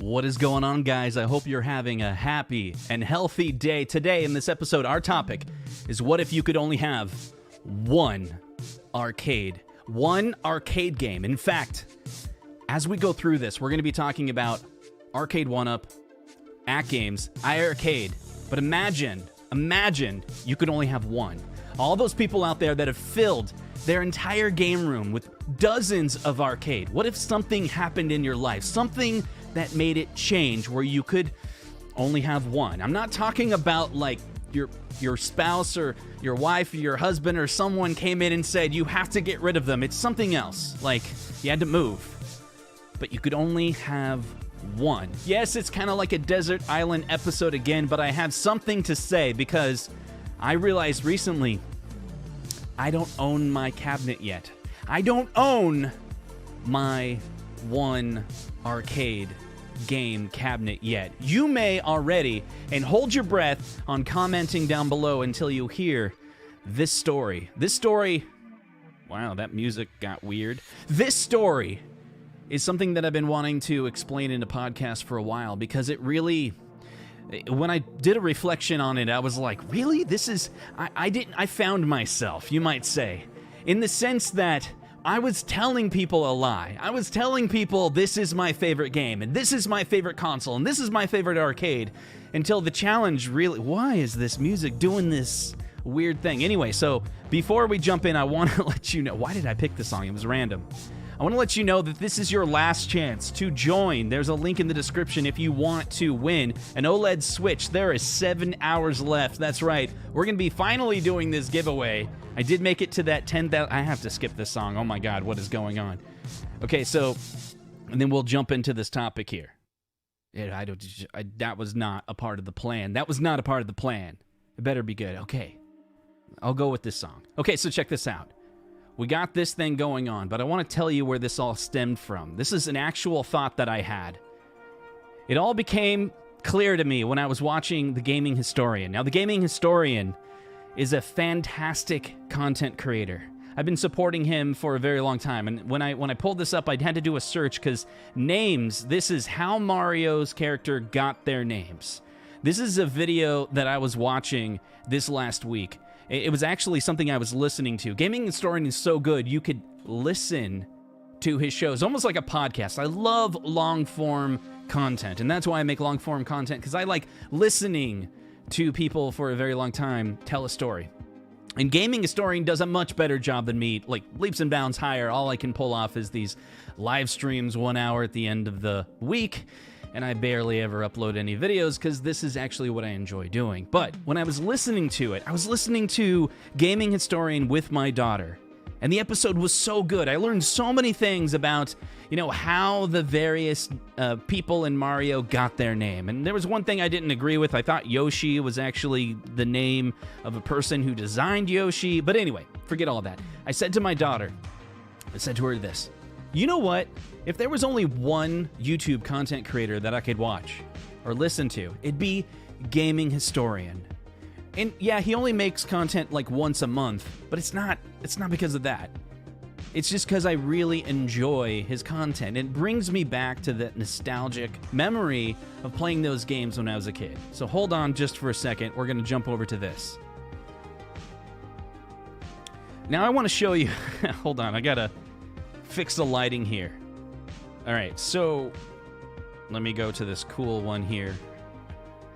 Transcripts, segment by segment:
What is going on, guys? I hope you're having a happy and healthy day. Today, in this episode, our topic is what if you could only have one arcade game. In fact, as we go through this, we're going to be talking about Arcade1up, AtGames, iArcade. But imagine you could only have one. All those people out there that have filled their entire game room with dozens of arcade. What if something happened in your life? Something that made it change where you could only have one. I'm not talking about like your spouse or your wife or your husband or someone came in and said you have to get rid of them. It's something else, like you had to move. But you could only have one. Yes, it's kind of like a desert island episode again, but I have something to say because I realized recently I don't own my cabinet yet. I don't own my one arcade game cabinet yet. You may already, and hold your breath on commenting down below until you hear this story. This story, wow, that music got weird. This story is something that I've been wanting to explain in a podcast for a while because it really, when I did a reflection on it, I was like, really? This is, I found myself, you might say, in the sense that I was telling people a lie. I was telling people this is my favorite game, and this is my favorite console, and this is my favorite arcade, until the challenge really, why is this music doing this weird thing? Anyway, so before we jump in, I want to let you know, why did I pick this song? It was random. I want to let you know that this is your last chance to join. There's a link in the description if you want to win an OLED Switch. There is 7 hours left. That's right. We're going to be finally doing this giveaway. I did make it to that 10,000. I have to skip this song. Oh my God, what is going on? Okay, so, and then we'll jump into this topic here. That was not a part of the plan. That was not a part of the plan. It better be good. Okay, I'll go with this song. Okay, so check this out. We got this thing going on, but I want to tell you where this all stemmed from. This is an actual thought that I had. It all became clear to me when I was watching The Gaming Historian. Now, The Gaming Historian is a fantastic content creator. I've been supporting him for a very long time, and when I pulled this up, I had to do a search because names, this is how Mario's character got their names. This is a video that I was watching this last week. It was actually something I was listening to. Gaming Historian is so good, you could listen to his shows, almost like a podcast. I love long-form content, and that's why I make long-form content, because I like listening to people for a very long time tell a story. And Gaming Historian does a much better job than me, like leaps and bounds higher. All I can pull off is these live streams 1 hour at the end of the week, and I barely ever upload any videos because this is actually what I enjoy doing. But when I was listening to it, I was listening to Gaming Historian with my daughter, and the episode was so good. I learned so many things about, how the various people in Mario got their name. And there was one thing I didn't agree with. I thought Yoshi was actually the name of a person who designed Yoshi. But anyway, forget all that. I said to my daughter, I said to her this, you know what? If there was only one YouTube content creator that I could watch or listen to, it'd be Gaming Historian. And yeah, he only makes content like once a month, but it's not because of that. It's just because I really enjoy his content. It brings me back to that nostalgic memory of playing those games when I was a kid. So hold on just for a second. We're going to jump over to this. Now I want to show you, hold on, I got to fix the lighting here. All right, so let me go to this cool one here.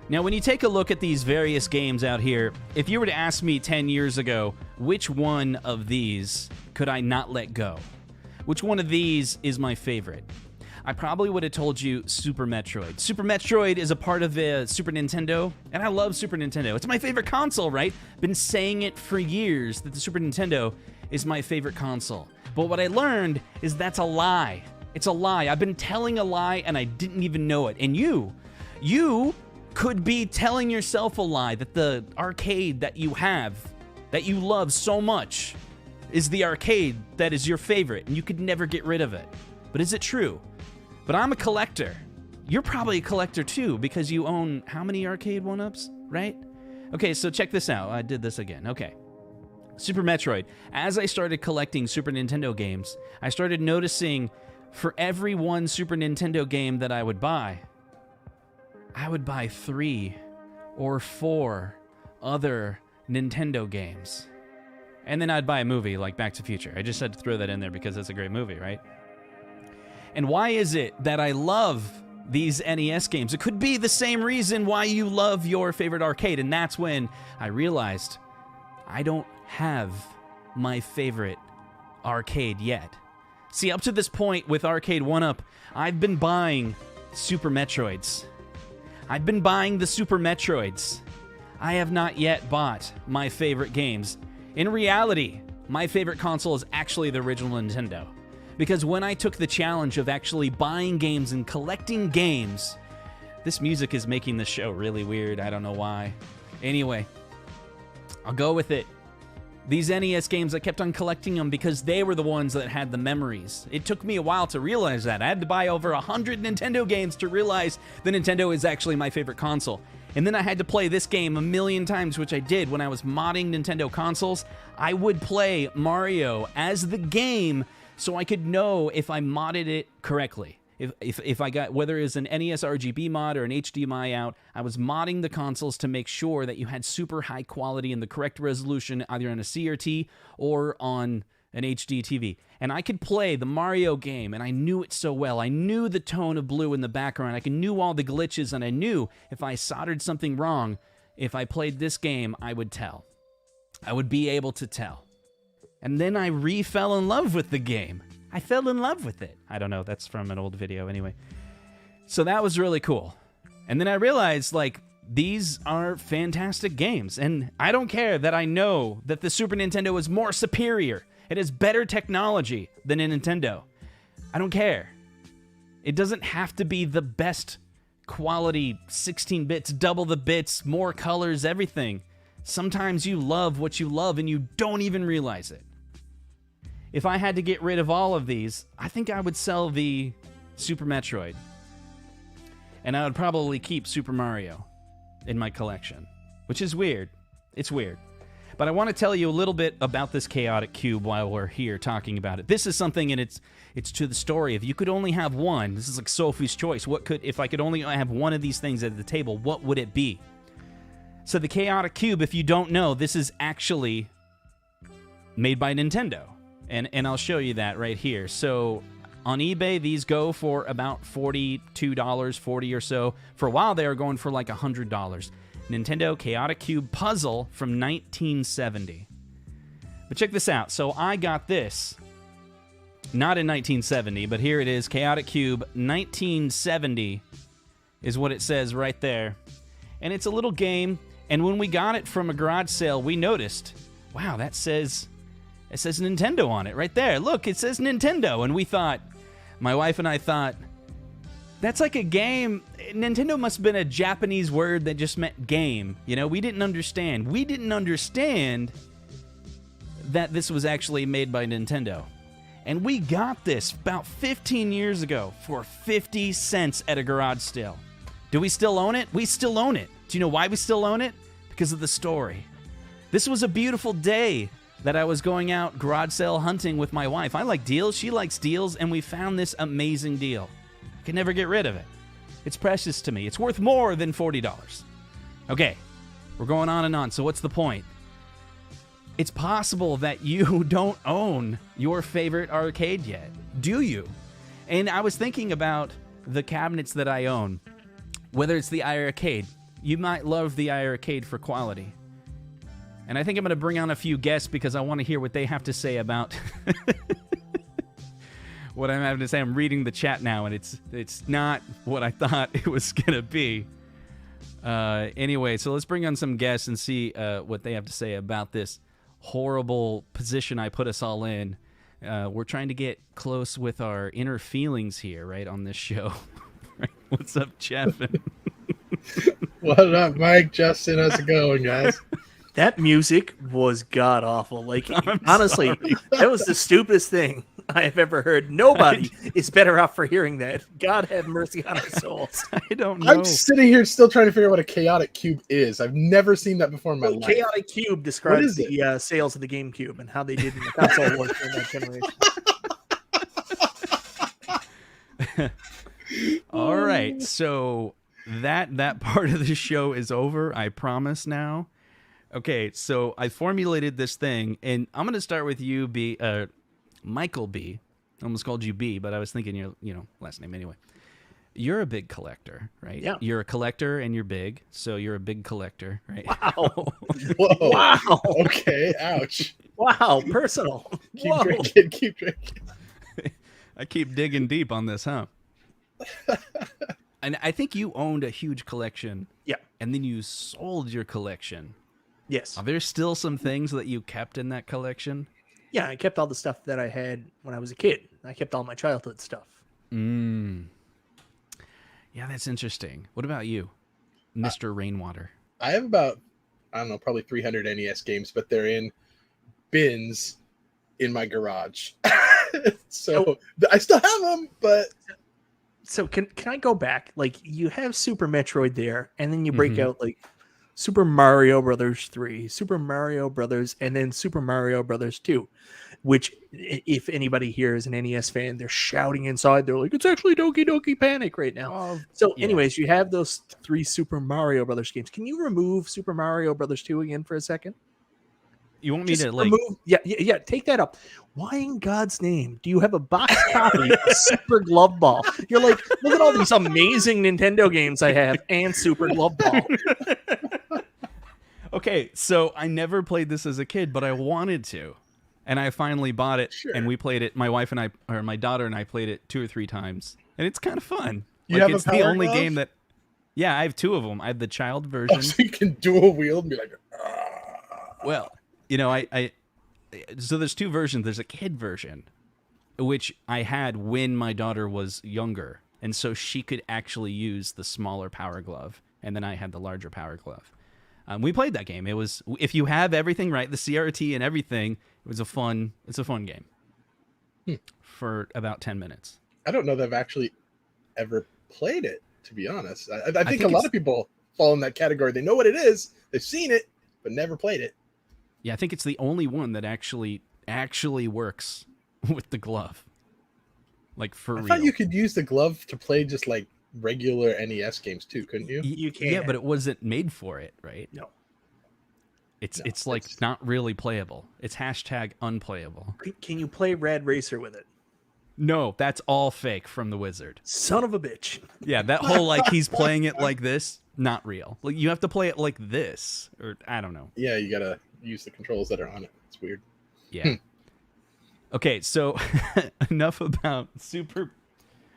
Now, when you take a look at these various games out here, if you were to ask me 10 years ago, which one of these could I not let go? Which one of these is my favorite? I probably would have told you Super Metroid. Super Metroid is a part of the Super Nintendo, and I love Super Nintendo. It's my favorite console, right? Been saying it for years that the Super Nintendo is my favorite console. But what I learned is that's a lie. It's a lie. I've been telling a lie, and I didn't even know it. And you could be telling yourself a lie that the arcade that you have, that you love so much, is the arcade that is your favorite, and you could never get rid of it. But is it true? But I'm a collector. You're probably a collector too, because you own how many Arcade1ups, right? Okay, so check this out. I did this again. Okay. Super Metroid. As I started collecting Super Nintendo games, I started noticing for every one Super Nintendo game that I would buy, I would buy 3 or 4 other Nintendo games. And then I'd buy a movie like Back to the Future. I just had to throw that in there because it's a great movie, right? And why is it that I love these NES games? It could be the same reason why you love your favorite arcade, and that's when I realized I don't have my favorite arcade yet. See, up to this point with Arcade1up, I've been buying Super Metroids. I've been buying the Super Metroids. I have not yet bought my favorite games. In reality, my favorite console is actually the original Nintendo. Because when I took the challenge of actually buying games and collecting games, this music is making the show really weird. I don't know why. Anyway, I'll go with it. These NES games, I kept on collecting them because they were the ones that had the memories. It took me a while to realize that. I had to buy over 100 Nintendo games to realize the Nintendo is actually my favorite console. And then I had to play this game a million times, which I did when I was modding Nintendo consoles. I would play Mario as the game so I could know if I modded it correctly. If I got, whether it was an NES RGB mod or an HDMI out, I was modding the consoles to make sure that you had super high quality and the correct resolution either on a CRT or on an HD TV. And I could play the Mario game, and I knew it so well. I knew the tone of blue in the background. I knew all the glitches, and I knew if I soldered something wrong, if I played this game, I would tell. I would be able to tell. And then I fell in love with the game. I fell in love with it. I don't know, that's from an old video anyway. So that was really cool. And then I realized, like, these are fantastic games. And I don't care that I know that the Super Nintendo is more superior. It has better technology than a Nintendo. I don't care. It doesn't have to be the best quality, 16 bits, double the bits, more colors, everything. Sometimes you love what you love and you don't even realize it. If I had to get rid of all of these, I think I would sell the Super Metroid. And I would probably keep Super Mario in my collection, which is weird. It's weird. But I want to tell you a little bit about this chaotic cube while we're here talking about it. This is something, and it's to the story. If you could only have one, this is like Sophie's Choice. If I could only have one of these things at the table, what would it be? So the chaotic cube, if you don't know, this is actually made by Nintendo. And I'll show you that right here. So on eBay, these go for about $42, $40 or so. For a while, they were going for like $100. Nintendo Chaotic Cube Puzzle from 1970. But check this out. So I got this, not in 1970, but here it is. Chaotic Cube 1970 is what it says right there. And it's a little game. And when we got it from a garage sale, we noticed, wow, it says Nintendo on it right there. Look, it says Nintendo. And we thought, my wife and I thought, that's like a game. Nintendo must have been a Japanese word that just meant game. You know, we didn't understand. We didn't understand that this was actually made by Nintendo. And we got this about 15 years ago for 50 cents at a garage sale. Do we still own it? We still own it. Do you know why we still own it? Because of the story. This was a beautiful day that I was going out garage sale hunting with my wife. I like deals. She likes deals. And we found this amazing deal. I can never get rid of it. It's precious to me. It's worth more than $40. Okay, we're going on and on. So what's the point? It's possible that you don't own your favorite arcade yet. Do you? And I was thinking about the cabinets that I own. Whether it's the iArcade. You might love the iArcade for quality. And I think I'm going to bring on a few guests because I want to hear what they have to say about what I'm having to say. I'm reading the chat now, and it's not what I thought it was going to be. Anyway, so let's bring on some guests and see what they have to say about this horrible position I put us all in. We're trying to get close with our inner feelings here, right, on this show. What's up, Jeff? What up, Mike? Justin, how's it going, guys? That music was god-awful. Like, honestly, sorry. That was the stupidest thing I have ever heard. Nobody is better off for hearing that. God have mercy on our souls. I don't know. I'm sitting here still trying to figure out what a chaotic cube is. I've never seen that before in my life. Chaotic Cube describes the sales of the GameCube and how they did in the console wars during that generation. All right, so that part of the show is over. I promise now. Okay, so I formulated this thing, and I'm gonna start with you, Michael B. I almost called you B, but I was thinking your last name anyway. You're a big collector, right? Yeah. You're a collector and you're big, so you're a big collector, right? Wow. Whoa. Wow. Okay. Ouch. Wow. Personal. Keep Whoa. drinking. Keep drinking. I keep digging deep on this, huh? And I think you owned a huge collection. Yeah. And then you sold your collection. Yes. Are there still some things that you kept in that collection? Yeah, I kept all the stuff that I had when I was a kid. I kept all my childhood stuff. Yeah, that's interesting. What about you, Mr. Rainwater? I have about, I don't know, probably 300 NES games, but they're in bins in my garage. So I still have them, but So can I go back? Like, you have Super Metroid there, and then you break out like Super Mario Brothers 3, Super Mario Brothers, and then Super Mario Brothers 2, which, if anybody here is an NES fan, they're shouting inside. They're like, it's actually Doki Doki Panic right now. Anyways, you have those 3 Super Mario Brothers games. Can you remove Super Mario Brothers 2 again for a second? You want me Just to like remove? Yeah. Take that up. Why in God's name do you have a box copy of Super Glove Ball? You're like, look at all these amazing Nintendo games I have and Super Glove Ball. Okay, so I never played this as a kid, but I wanted to. And I finally bought it, and we played it. My wife and I, or my daughter and I, played it 2 or 3 times, and it's kind of fun. You have it's a the Power only Glove? game that. Yeah, I have 2 of them. I have the child version. oh, so you can dual wield and be like, Well, I so there's 2 versions. There's a kid version, which I had when my daughter was younger, and so she could actually use the smaller Power Glove, and then I had the larger Power Glove. We played that game. It was, if you have everything right, the CRT and everything, it's a fun game for about 10 minutes. I don't know that I've actually ever played it, to be honest. I think a lot of people fall in that category. They know what it is, they've seen it, but never played it. Yeah, I think it's the only one that actually works with the glove. Like, for real. I thought you could use the glove to play just like regular NES games too, couldn't you? You can. Yeah, but it wasn't made for it, right? No. It's like not really playable. It's #unplayable. Can you play Rad Racer with it? No, that's all fake from the wizard. Son of a bitch. Yeah, that whole like he's playing it like this, not real. Like you have to play it like this, or I don't know. Yeah, you gotta use the controls that are on it. It's weird. Yeah. Okay, so enough about Super.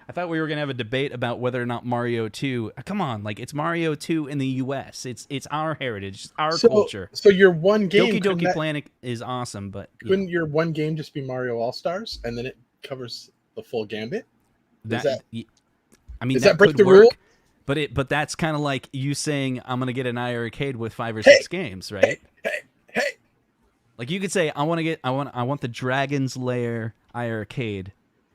I thought we were gonna have a debate about whether or not Mario 2. Come on, like it's Mario 2 in the U.S. It's our heritage, it's our culture. So your one game, Doki Doki Planet is awesome, but couldn't your one game just be Mario All Stars, and then it covers the full gambit? I mean, does that that break could the work, rule? but that's kind of like you saying I'm gonna get an iArcade with 5 or 6 games, right? Hey! Like you could say I want the Dragon's Lair iArcade,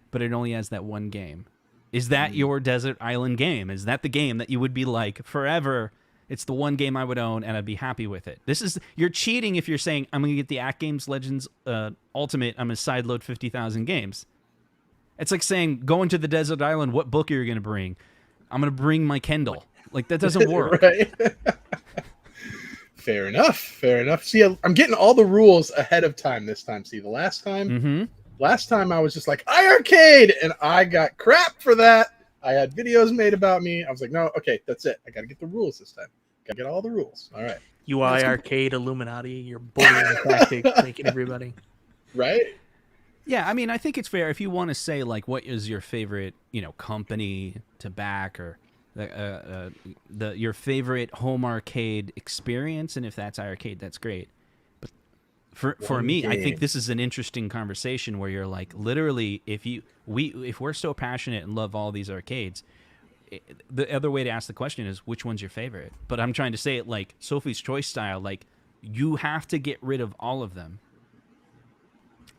but it only has that one game. Is that your desert island game? Is that the game that you would be like forever? It's the one game I would own and I'd be happy with it. You're cheating if you're saying I'm going to get the AtGames Legends Ultimate. I'm going to sideload 50,000 games. It's like saying going to the desert island. What book are you going to bring? I'm going to bring my Kindle. Like that doesn't work. Right? Fair enough. See, I'm getting all the rules ahead of time this time. See, the last time I was just like, iArcade! And I got crap for that. I had videos made about me. I was like, no, okay, that's it. I got to get the rules this time. Got to get all the rules. All right. You iArcade Illuminati. You're bullying tactic, making everybody. Right? Yeah, I mean, I think it's fair if you want to say, like, what is your favorite, company to back or your favorite home arcade experience, and if that's iArcade, that's great. But for me, I think this is an interesting conversation where you're like, literally, if we're so passionate and love all these arcades, the other way to ask the question is which one's your favorite. But I'm trying to say it like Sophie's Choice style, like you have to get rid of all of them.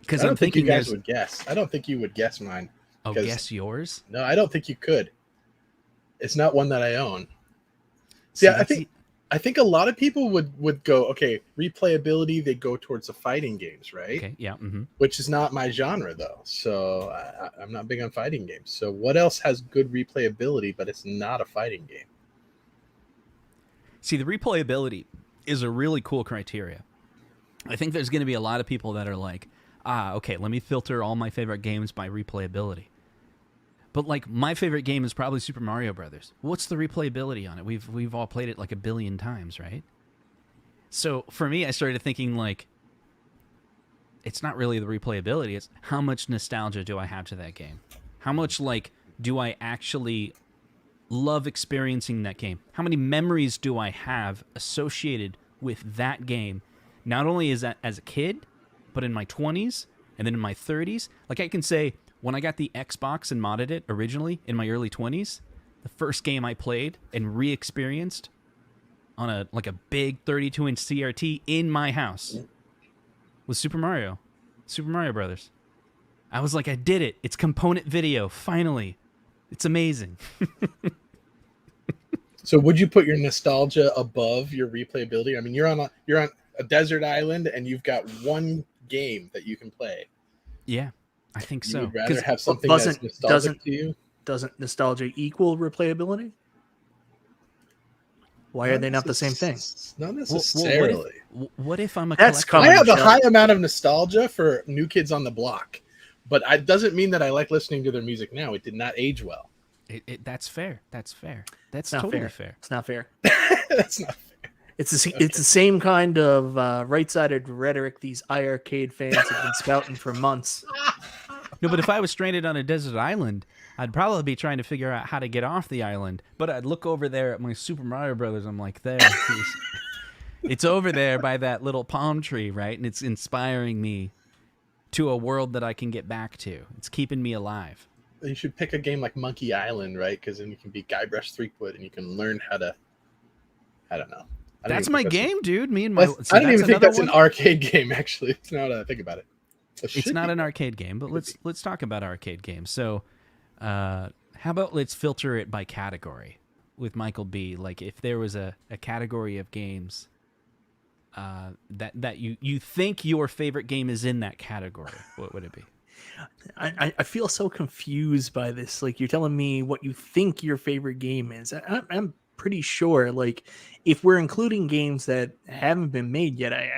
Because I'm thinking you guys would guess. I don't think you would guess mine. Oh, guess yours? No, I don't think you could. It's not one that I own. See, I think a lot of people would go, okay, replayability, they go towards the fighting games, right? Okay, yeah. Mm-hmm. Which is not my genre, though. So I'm not big on fighting games. So what else has good replayability, but it's not a fighting game? See, the replayability is a really cool criteria. I think there's going to be a lot of people that are like, okay, let me filter all my favorite games by replayability. But like, my favorite game is probably Super Mario Brothers. What's the replayability on it? We've all played it like 1 billion times, right? So for me, I started thinking like, it's not really the replayability. It's how much nostalgia do I have to that game? How much like do I actually love experiencing that game? How many memories do I have associated with that game? Not only is that as a kid, but in my 20s and then in my 30s. Like I can say, when I got the Xbox and modded it originally in my early 20s, the first game I played and re-experienced on a big 32-inch CRT in my house was Super Mario Brothers. I was like, I did it. It's component video, finally. It's amazing. So would you put your nostalgia above your replayability? I mean, you're on a desert island and you've got one game that you can play. Yeah, I think so. You would rather have something that's nostalgic to you? Doesn't nostalgia equal replayability? Why are they not the same thing? Not necessarily. What if I'm a That's collector? I have a high amount of nostalgia for New Kids on the Block, but it doesn't mean that I like listening to their music now. It did not age well. That's fair. That's totally fair. It's not fair. That's not fair. It's the same kind of right-sided rhetoric these iArcade fans have been spouting for months. No, but if I was stranded on a desert island, I'd probably be trying to figure out how to get off the island. But I'd look over there at my Super Mario Brothers. I'm like, it's over there by that little palm tree, right? And it's inspiring me to a world that I can get back to. It's keeping me alive. You should pick a game like Monkey Island, right? Because then you can be Guybrush Threepwood and you can learn how to. I don't know. That's my game, dude. Me and my. I don't even think that's an arcade game. Actually, it's now that I think about it. It's not an arcade game, but let's talk about arcade games. So, how about let's filter it by category with Michael B. Like, if there was a category of games that you think your favorite game is in that category, what would it be? I feel so confused by this. Like, you're telling me what you think your favorite game is. I'm pretty sure, like, if we're including games that haven't been made yet, I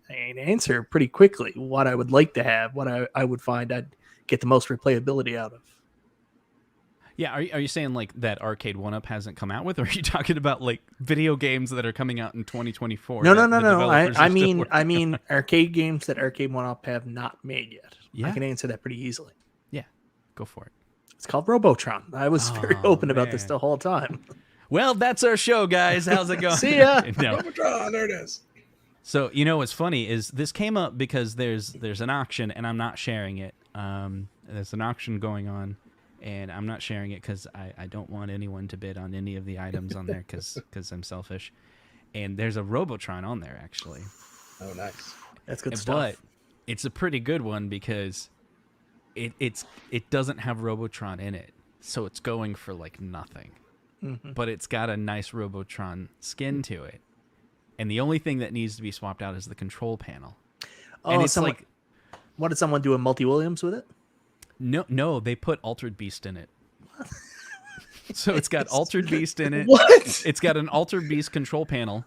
can answer pretty quickly what I would like to have, what I would find I'd get the most replayability out of. Yeah, are you saying like that Arcade1up hasn't come out with, or are you talking about like video games that are coming out in 2024? No. I mean arcade games that Arcade1up have not made yet. Yeah. I can answer that pretty easily. Yeah, go for it. It's called Robotron. I was very open about this the whole time. Well, that's our show, guys. How's it going? See ya. No. Robotron, there it is. So, you know what's funny is this came up because there's an auction, and I'm not sharing it. There's an auction going on, and I'm not sharing it because I don't want anyone to bid on any of the items on there because I'm selfish. And there's a Robotron on there, actually. Oh, nice. That's good stuff. But it's a pretty good one because it doesn't have Robotron in it, so it's going for like nothing. Mm-hmm. But it's got a nice Robotron skin to it. And the only thing that needs to be swapped out is the control panel. Oh, and it's what did someone do? A Multi-Williams with it? No, they put Altered Beast in it. So it's got Altered Beast in it. What? It's got an Altered Beast control panel,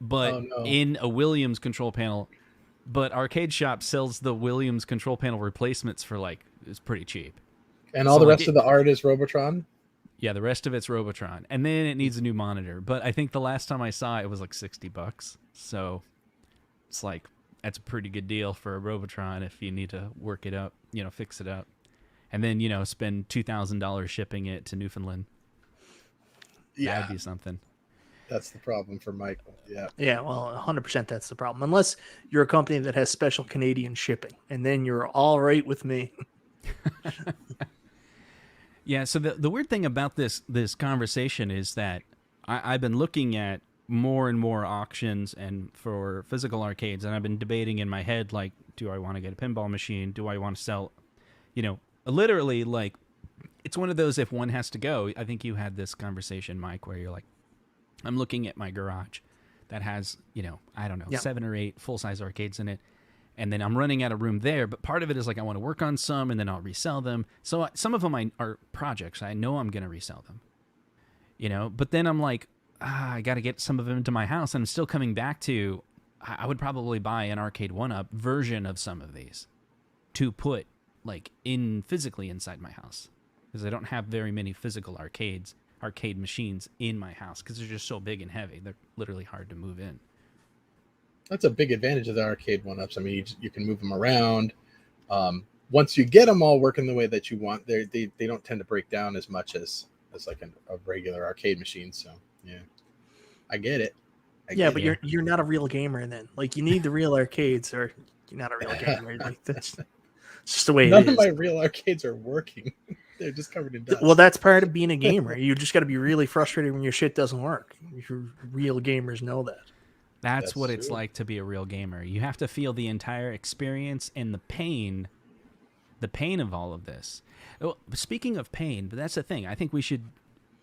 but in a Williams control panel. But Arcade Shop sells the Williams control panel replacements for it's pretty cheap. And all the rest of the art is Robotron? Yeah, the rest of it's Robotron. And then it needs a new monitor. But I think the last time I saw it was like $60. So it's like, that's a pretty good deal for a Robotron if you need to work it up, fix it up. And then, spend $2,000 shipping it to Newfoundland. Yeah. That'd be something. That's the problem for Michael. Yeah. Yeah, well, 100% that's the problem. Unless you're a company that has special Canadian shipping. And then you're all right with me. Yeah, so the weird thing about this conversation is that I've been looking at more and more auctions and for physical arcades, and I've been debating in my head, like, do I want to get a pinball machine? Do I want to sell, literally, like, it's one of those if one has to go. I think you had this conversation, Mike, where you're like, I'm looking at my garage that has, 7 or 8 full-size arcades in it. And then I'm running out of room there, but part of it is like I want to work on some, and then I'll resell them. So some of them are projects. I know I'm going to resell them, But then I'm like, I got to get some of them into my house. And I'm still coming back to, I would probably buy an Arcade1up version of some of these to put like physically inside my house, because I don't have very many physical arcade machines in my house because they're just so big and heavy. They're literally hard to move in. That's a big advantage of the Arcade1ups. I mean, you can move them around. Once you get them all working the way that you want, they don't tend to break down as much as like a regular arcade machine. So yeah, I get it. But you're not a real gamer then. Like, you need the real arcades, or you're not a real gamer. Like, that's just the way None it is. of my real arcades are working. They're just covered in dust. Well, that's part of being a gamer. You just got to be really frustrated when your shit doesn't work. Real gamers know that. That's what it's like to be a real gamer. You have to feel the entire experience and the pain of all of this. Oh, speaking of pain, but that's the thing. I think we should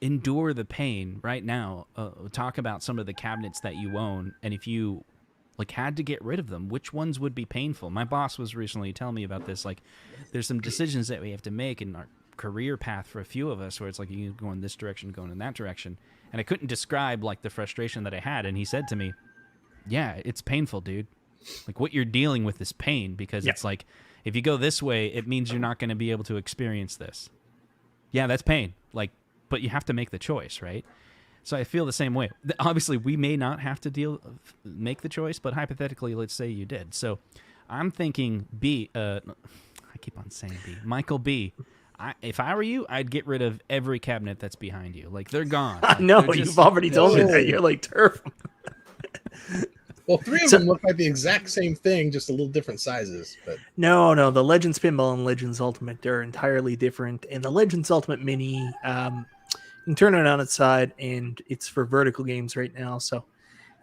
endure the pain right now. Talk about some of the cabinets that you own, and if you like had to get rid of them, which ones would be painful? My boss was recently telling me about this. Like, there's some decisions that we have to make in our career path for a few of us, where it's like you go in this direction, going in that direction, and I couldn't describe like the frustration that I had, and he said to me, "Yeah, it's painful, dude. Like, what you're dealing with is pain, because it's like, if you go this way, it means you're not going to be able to experience this. Yeah, that's pain. Like, but you have to make the choice, right?" So I feel the same way. Obviously, we may not have to make the choice, but hypothetically, let's say you did. So I'm thinking B. I keep on saying B. Michael B. If I were you, I'd get rid of every cabinet that's behind you. Like, they're gone. Like, No, you've already told me that. You're like, turf. Well, three of them look like the exact same thing, just a little different sizes. But no, the Legends Pinball and Legends Ultimate are entirely different. And the Legends Ultimate Mini, you can turn it on its side, and it's for vertical games right now. So,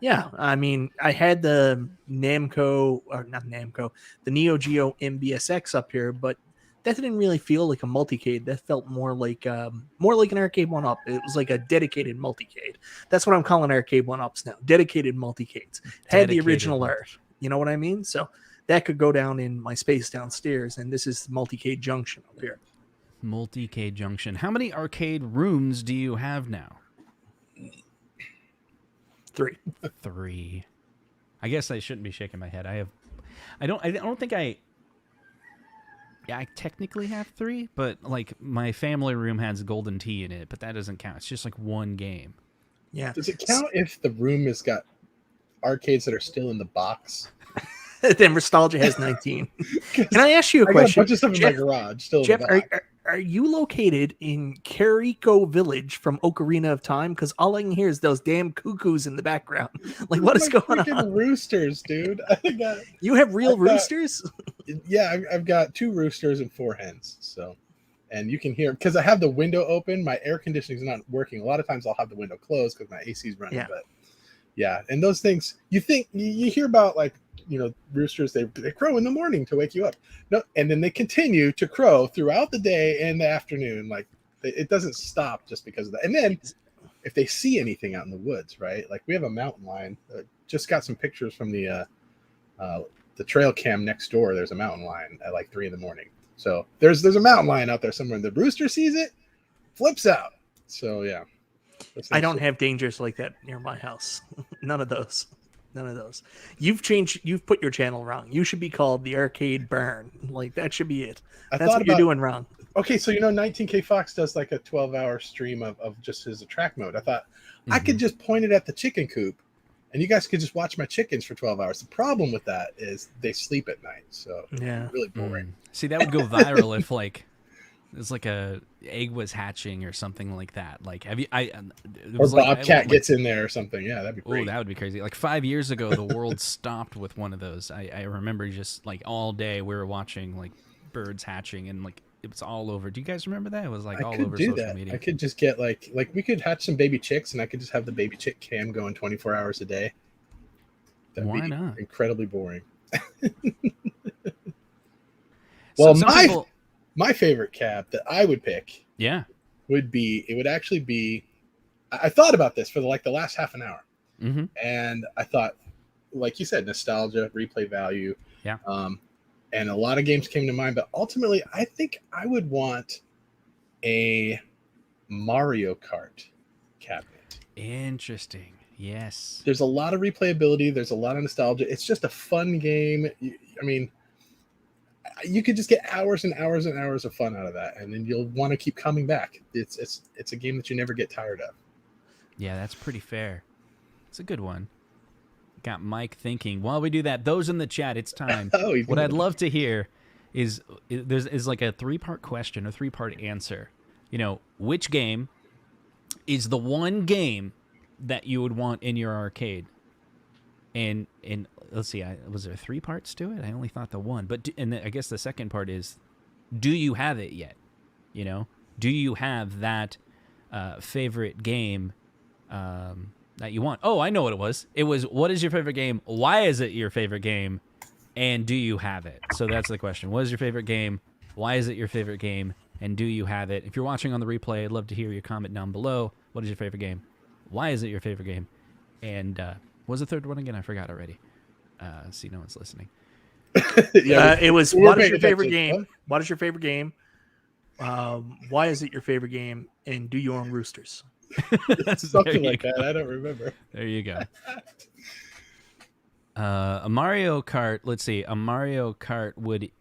yeah, I mean, I had the the Neo Geo MBSX up here, but that didn't really feel like a multicade. That felt more like an Arcade1up. It was like a dedicated multicade. That's what I'm calling Arcade1ups now. Dedicated multicades. Had the original art. You know what I mean? So that could go down in my space downstairs, and this is Multicade Junction up here. Multicade Junction. How many arcade rooms do you have now? 3. 3. I guess I shouldn't be shaking my head. I don't think I technically have 3, but like my family room has Golden Tee in it, but that doesn't count. It's just like one game. Yeah. Does it count if the room has got arcades that are still in the box? Then Nostalgia has 19. Can I ask you a question? I got a bunch of stuff in my garage still Jeff, in the box. Are you located in Carrico Village from Ocarina of Time? Because all I can hear is those damn cuckoos in the background. Like, what is going on? Roosters, dude. You have real roosters? Yeah, I've got 2 roosters and 4 hens. So, and you can hear, because I have the window open. My air conditioning is not working. A lot of times I'll have the window closed because my AC is running. Yeah. But yeah, and those things, you think you hear about, like, roosters, they crow in the morning to wake you up. No, and then they continue to crow throughout the day and the afternoon. Like, it doesn't stop just because of that. And then if they see anything out in the woods, right? Like, we have a mountain lion. Just got some pictures from the trail cam next door. There's a mountain lion at like 3 a.m. So there's a mountain lion out there somewhere, and the rooster sees it, flips out. So yeah. I don't have dangers like that near my house. None of those. You've put your channel wrong. You should be called the Arcade Barn. Like, that should be it. That's what you're doing wrong. Okay, so 19K Fox does like a 12-hour stream of just his attract mode. I thought I could just point it at the chicken coop, and you guys could just watch my chickens for 12 hours. The problem with that is they sleep at night, so it's really boring. See, that would go viral if like it's like a egg was hatching or something like that. Like, have you? Or Bobcat gets in there or something. Yeah, that'd be great. Oh, that would be crazy. Like 5 years ago, the world stopped with one of those. I remember just like all day we were watching like birds hatching, and like it was all over. Do you guys remember that? It was like all over social media. I could just get like we could hatch some baby chicks, and I could just have the baby chick cam going 24 hours a day. Why not? Incredibly boring. Well, my favorite cab that I would pick, would actually be. I thought about this for the last half an hour, and I thought, like you said, nostalgia, replay value, and a lot of games came to mind. But ultimately, I think I would want a Mario Kart cabinet. Interesting. Yes. There's a lot of replayability. There's a lot of nostalgia. It's just a fun game. I mean, you could just get hours and hours and hours of fun out of that, and then you'll want to keep coming back. It's a game that you never get tired of. Yeah, that's pretty fair. It's a good one. Got Mike thinking. While we do that, those in the chat, it's time. What I'd love to hear is like a 3-part question, a 3-part answer. You know, which game is the one game that you would want in your arcade? And let's see, was there 3 parts to it? I only thought the one. But I guess the second part is, do you have it yet? You know, do you have that favorite game that you want? Oh, I know what it was. It was, what is your favorite game? Why is it your favorite game? And do you have it? So that's the question. What is your favorite game? Why is it your favorite game? And do you have it? If you're watching on the replay, I'd love to hear your comment down below. What is your favorite game? Why is it your favorite game? And what was the third one again? I forgot already. See, no one's listening. It was, what is your favorite game? What is your favorite game? Why is it your favorite game? And do you own roosters? Something like that. I don't remember. There you go. A Mario Kart. Let's see. A Mario Kart would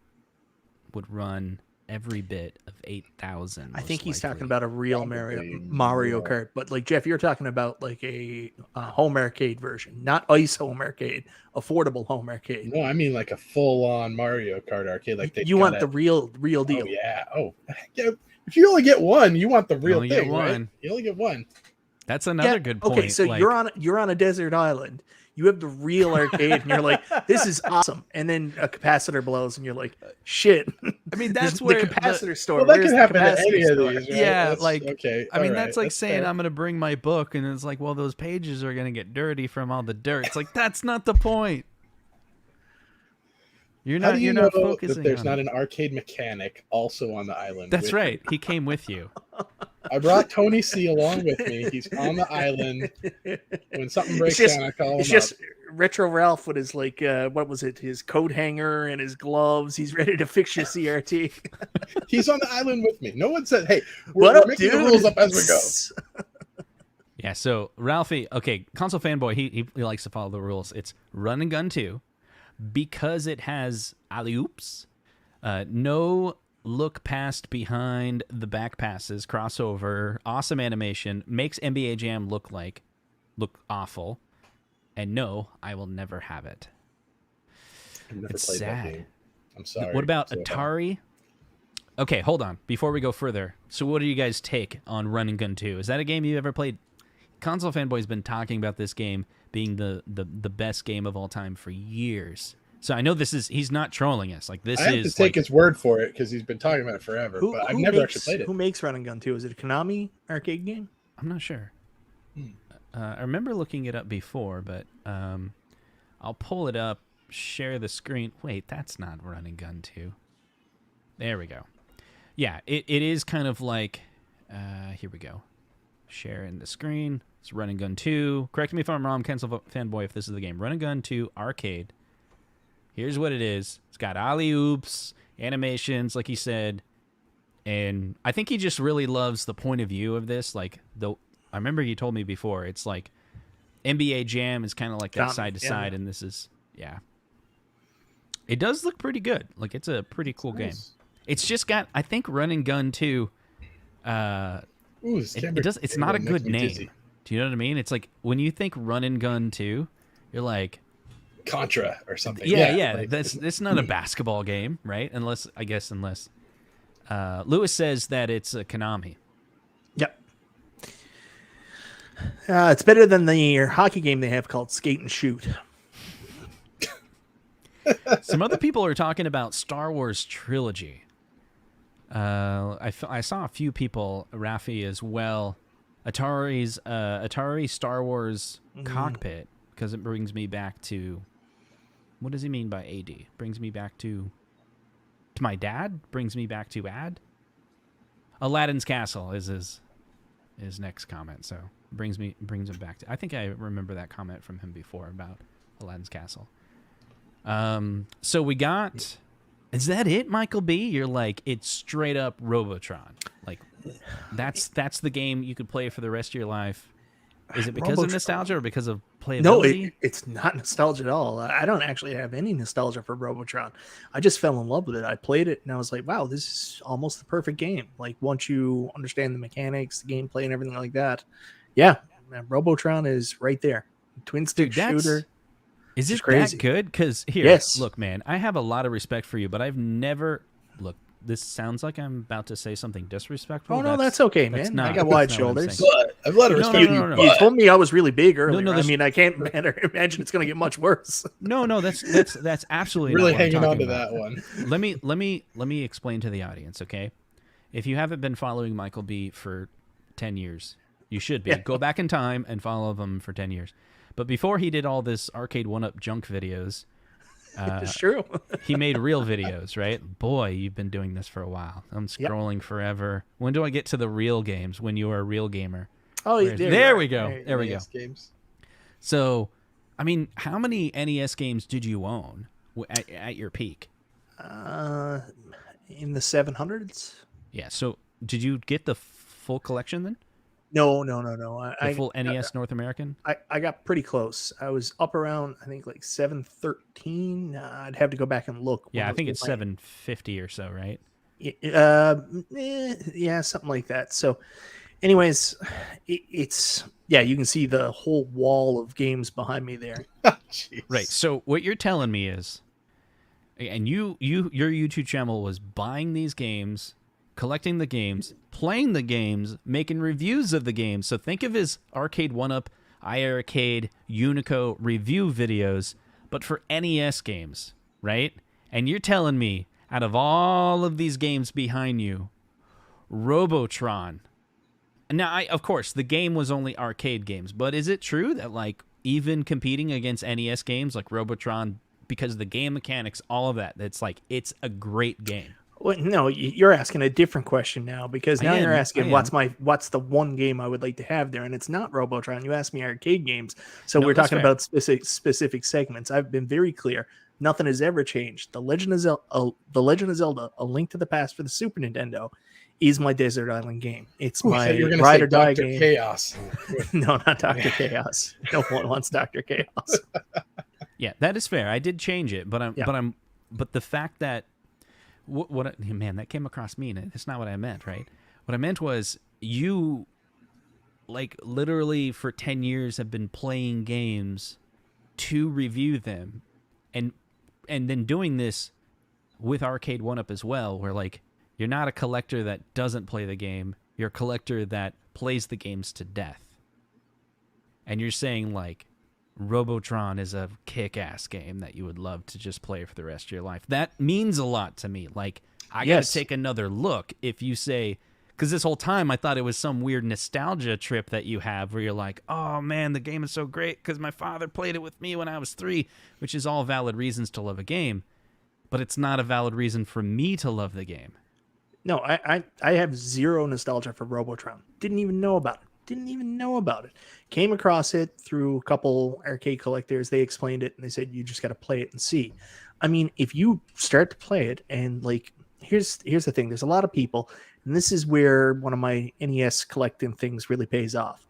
run every bit of 8,000. I think he's talking about a real Mario Kart, but like Jeff, you're talking about like a home arcade version, not ice home arcade, affordable home arcade. No, I mean like a full-on Mario Kart arcade. Like you want the real deal. Oh yeah. Oh yeah. If you only get one, you want the real thing, right? You only get one. That's another good point. Okay, so like, you're on a desert island. You have the real arcade, and you're like, "This is awesome." And then a capacitor blows, and you're like, "Shit!" I mean, that's where the capacitor store. Well, that can happen to any of these, right? Yeah, like okay. I mean, that's like saying fair. I'm going to bring my book, and it's like, well, those pages are going to get dirty from all the dirt. It's like that's not the point. You're not. You're not focusing. That there's not an arcade mechanic also on the island. That's right. He came with you. I brought Tony C along with me. He's on the island. When something breaks down, I call him It's just Retro Ralph with his like what was it? His coat hanger and his gloves. He's ready to fix your CRT. He's on the island with me. No one said, "Hey, we're making the rules up as we go." Yeah. So Ralphie, okay, console fanboy. He likes to follow the rules. It's Run and Gun 2 because it has alley-oops. No look past behind the back passes, crossover, awesome animation, makes NBA Jam look awful, and no, I will never have it. I've never it's played sad. that game. I'm sorry. What about Atari? Okay, hold on. Before we go further, so what do you guys take on Run and Gun 2? Is that a game you ever played? Console Fanboy's been talking about this game being the best game of all time for years. So I know he's not trolling us. Like this I have to take his word for it because he's been talking about it forever. But I've never actually played it. Who makes Run and Gun 2? Is it a Konami arcade game? I'm not sure. I remember looking it up before, but I'll pull it up, share the screen. Wait, that's not Run and Gun 2. There we go. Yeah, it is kind of like, here we go. Sharing the screen. It's Run and Gun 2. Correct me if I'm wrong, Console Fanboy, if this is the game. Run and Gun 2 arcade. Here's what it is. It's got alley-oops, animations, like he said. And I think he just really loves the point of view of this. Like, I remember you told me before, it's like NBA Jam is kind of like that side to side, and this is, yeah. It does look pretty good. Like, it's a pretty cool game. It's just got, I think Run and Gun 2, it's not a good name. Dizzy. Do you know what I mean? It's like, when you think Run and Gun 2, you're like, Contra or something. Yeah. Like, it's not a basketball game, right? Unless Lewis says that it's a Konami. Yep. It's better than the hockey game they have called Skate and Shoot. Some other people are talking about Star Wars Trilogy. I saw a few people, Rafi as well, Atari Star Wars Cockpit, because it brings me back to, what does he mean by AD? Brings me back to my dad? Brings me back to Aladdin's Castle is his next comment, so brings him back to, I think I remember that comment from him before about Aladdin's Castle. So we got, is that it, Michael B? You're like, it's straight up Robotron. Like, that's the game you could play for the rest of your life. Is it because of Robotron. nostalgia or because of playability? No, it's not nostalgia at all. I don't actually have any nostalgia for Robotron. I just fell in love with it. I played it and I was like, wow, this is almost the perfect game. Like once you understand the mechanics, the gameplay, and everything like that, yeah, man, Robotron is right there. Twin stick shooter. Is it crazy. that good? Because here, Yes. look, man, I have a lot of respect for you, but I've never this sounds like I'm about to say something disrespectful. Oh no, that's okay, that's man. not- I got wide that's not what I'm shoulders. saying. But I've let her No, respect no, you. no, no. You But told me I was really big earlier. no, I mean, I can't imagine it's going to get much worse. No, that's absolutely really not what I'm hanging on talking to about. that one. Let me explain to the audience, okay? If you haven't been following Michael B for 10 years, you should be. Yeah. Go back in time and follow him for 10 years. But before he did all this Arcade1up junk videos, It's true. he made real videos, right? Boy, you've been doing this for a while. I'm scrolling forever. When do I get to the real games? When you are a real gamer. Oh, There we go. There we go. NES games. So, I mean, how many NES games did you own at your peak? In the 700s. Yeah. So, did you get the full collection then? No. The full NES North American? I got pretty close. I was up around, I think, like 713. I'd have to go back and look. Yeah, I think it's 750 or so, right? Yeah, something like that. So, anyways, it's you can see the whole wall of games behind me there. Jeez. Right. So what you're telling me is, and your YouTube channel was buying these games, collecting the games, playing the games, making reviews of the games. So think of his Arcade1up, iArcade, Unico review videos, but for NES games, right? And you're telling me, out of all of these games behind you, Robotron. Now, of course, the game was only arcade games, but is it true that, like, even competing against NES games like Robotron, because of the game mechanics, all of that, it's a great game? Well, no, you're asking a different question now, because now you're asking what's the one game I would like to have there, and it's not Robotron. You asked me arcade games, so we're talking about specific segments. I've been very clear. Nothing has ever changed. The Legend of Zelda: A Link to the Past for the Super Nintendo is my desert island game. It's my ride or die game. Chaos. No, not Dr. Chaos. No one wants Dr. Chaos. Yeah, that is fair. I did change it, but the fact that man, that came across mean. That's not what I meant, right? What I meant was you, like, literally for 10 years have been playing games to review them, and then doing this with Arcade1up as well, where, like, you're not a collector that doesn't play the game. You're a collector that plays the games to death. And you're saying, like, Robotron is a kick-ass game that you would love to just play for the rest of your life. That means a lot to me. Like, I got to take another look if you say, because this whole time I thought it was some weird nostalgia trip that you have where you're like, oh man, the game is so great because my father played it with me when I was 3, which is all valid reasons to love a game, but it's not a valid reason for me to love the game. No, I have zero nostalgia for Robotron. Didn't even know about it. Came across it through a couple arcade collectors. They explained it and they said, you just got to play it and see. I mean, if you start to play it, and, like, here's the thing. There's a lot of people, and this is where one of my NES collecting things really pays off.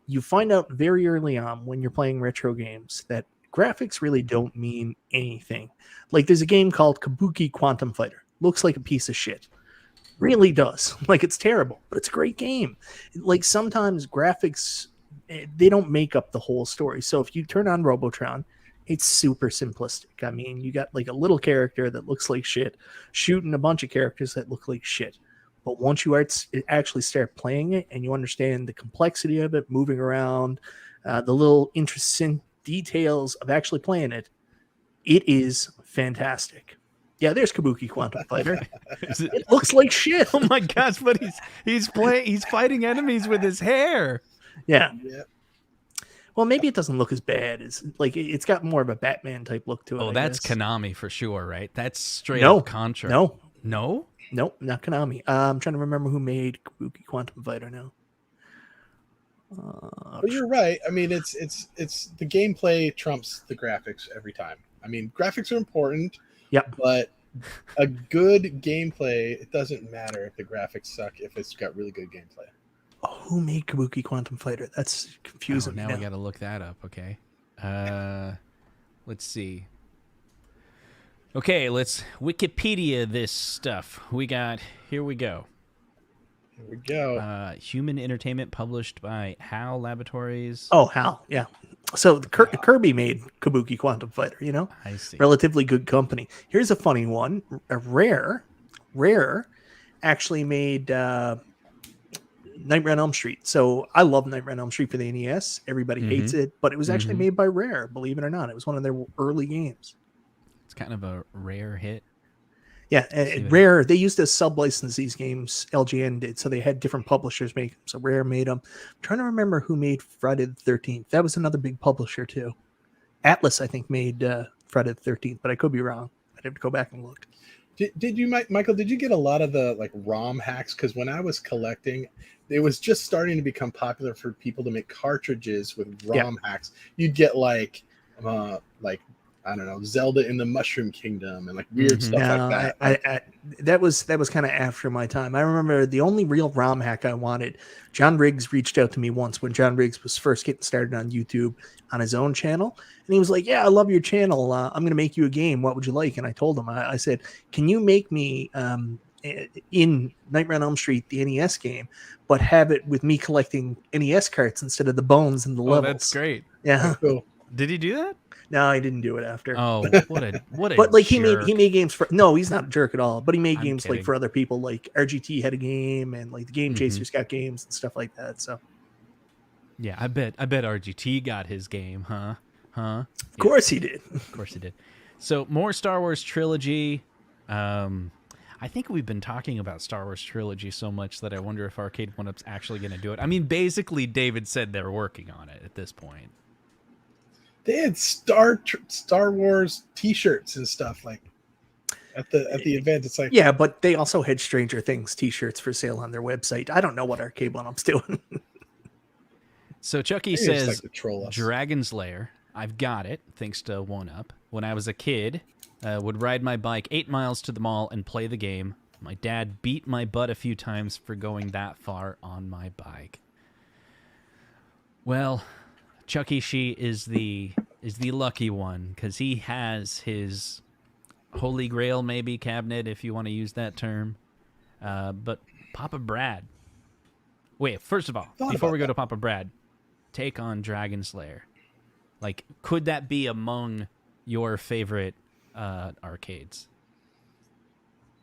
You find out very early on when you're playing retro games that graphics really don't mean anything. Like, there's a game called Kabuki Quantum Fighter. Looks like a piece of shit. Really does. Like, it's terrible, but it's a great game. Like, sometimes graphics, they don't make up the whole story. So if you turn on Robotron, it's super simplistic. I mean, you got, like, a little character that looks like shit shooting a bunch of characters that look like shit. But once you actually start playing it and you understand the complexity of it, moving around, the little interesting details of actually playing it, it is fantastic. Yeah, there's Kabuki Quantum Fighter. It looks like shit. Oh my gosh, but he's fighting enemies with his hair. Yeah. Well, maybe it doesn't look as bad as, like, it's got more of a Batman type look to it. Oh, that's Konami for sure, right? That's straight No. up Contra. No, Nope, not Konami. I'm trying to remember who made Kabuki Quantum Fighter now. Well, you're right. I mean, it's the gameplay trumps the graphics every time. I mean, graphics are important. Yep. But a good gameplay, it doesn't matter if the graphics suck if it's got really good gameplay. who made Kabuki Quantum Fighter? That's confusing. Now we got to look that up. Okay. Let's see. Okay, let's Wikipedia this stuff. Here we go. Here we go. Human Entertainment, published by HAL Laboratories. Oh, HAL, yeah. So Kirby made Kabuki Quantum Fighter, you know? I see. Relatively good company. Here's a funny one. Rare actually made Nightmare on Elm Street. So I love Nightmare on Elm Street for the NES. Everybody hates it, but it was actually made by Rare, believe it or not. It was one of their early games. It's kind of a rare hit. Yeah, Rare, they used to sub-license these games, LGN did, so they had different publishers make them. So Rare made them. I'm trying to remember who made Friday the 13th. That was another big publisher, too. Atlas, I think, made Friday the 13th, but I could be wrong. I'd have to go back and look. Did you, Michael, did you get a lot of the like ROM hacks? Because when I was collecting, it was just starting to become popular for people to make cartridges with ROM hacks. You'd get like I don't know, Zelda in the Mushroom Kingdom and like weird stuff like that. That was kind of after my time. I remember the only real ROM hack I wanted. John Riggs reached out to me once when John Riggs was first getting started on YouTube on his own channel, and he was like, "Yeah, I love your channel. I'm going to make you a game. What would you like?" And I told him, I said, "Can you make me in Nightmare on Elm Street the NES game, but have it with me collecting NES carts instead of the bones and the levels?" That's great. Yeah. Cool. Did he do that? No, I didn't do it after. Oh, what a But like jerk. he made games for he's not a jerk at all. But he made games kidding. like for other people, like RGT had a game and like the Game Chasers got games and stuff like that. So Yeah, I bet RGT got his game, huh? Of course he did. Of course he did. So more Star Wars Trilogy. I think we've been talking about Star Wars Trilogy so much that I wonder if Arcade1up's actually going to do it. I mean, basically, David said they're working on it at this point. They had Star Wars T-shirts and stuff like at the event. It's like, yeah, but they also had Stranger Things T-shirts for sale on their website. I don't know what Arcade1up's doing. So Chucky maybe says, it's like to troll us. Dragon's Lair. I've got it, thanks to 1UP. When I was a kid, would ride my bike 8 miles to the mall and play the game. My dad beat my butt a few times for going that far on my bike. Well, Chucky She is the lucky one because he has his Holy Grail maybe cabinet, if you want to use that term. But Papa Brad. Wait, first of all, before we go to Papa Brad, take on Dragon's Lair. Like, could that be among your favorite arcades?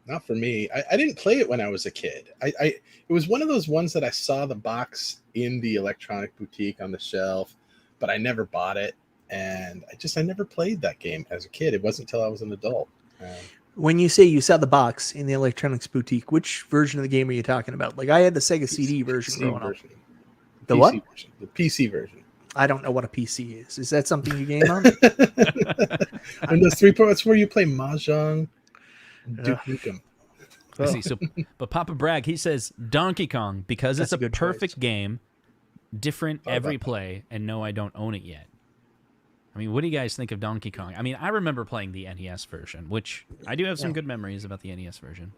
Not for me. I didn't play it when I was a kid. It was one of those ones that I saw the box in the electronic boutique on the shelf, but I never bought it, and I never played that game as a kid. It wasn't until I was an adult. When you say you saw the box in the electronics boutique, which version of the game are you talking about? Like I had the Sega CD version growing up. The PC what? Version. The PC version. I don't know what a PC is. Is that something you game on? And those 3 parts where you play Mahjong, Duke Nukem. I see. So, but Papa Bragg, he says Donkey Kong because That's it's a a good perfect choice. game, different every play, and no, I don't own it yet. I mean, what do you guys think of Donkey Kong? I mean, I remember playing the NES version, which I do have some good memories about the NES version.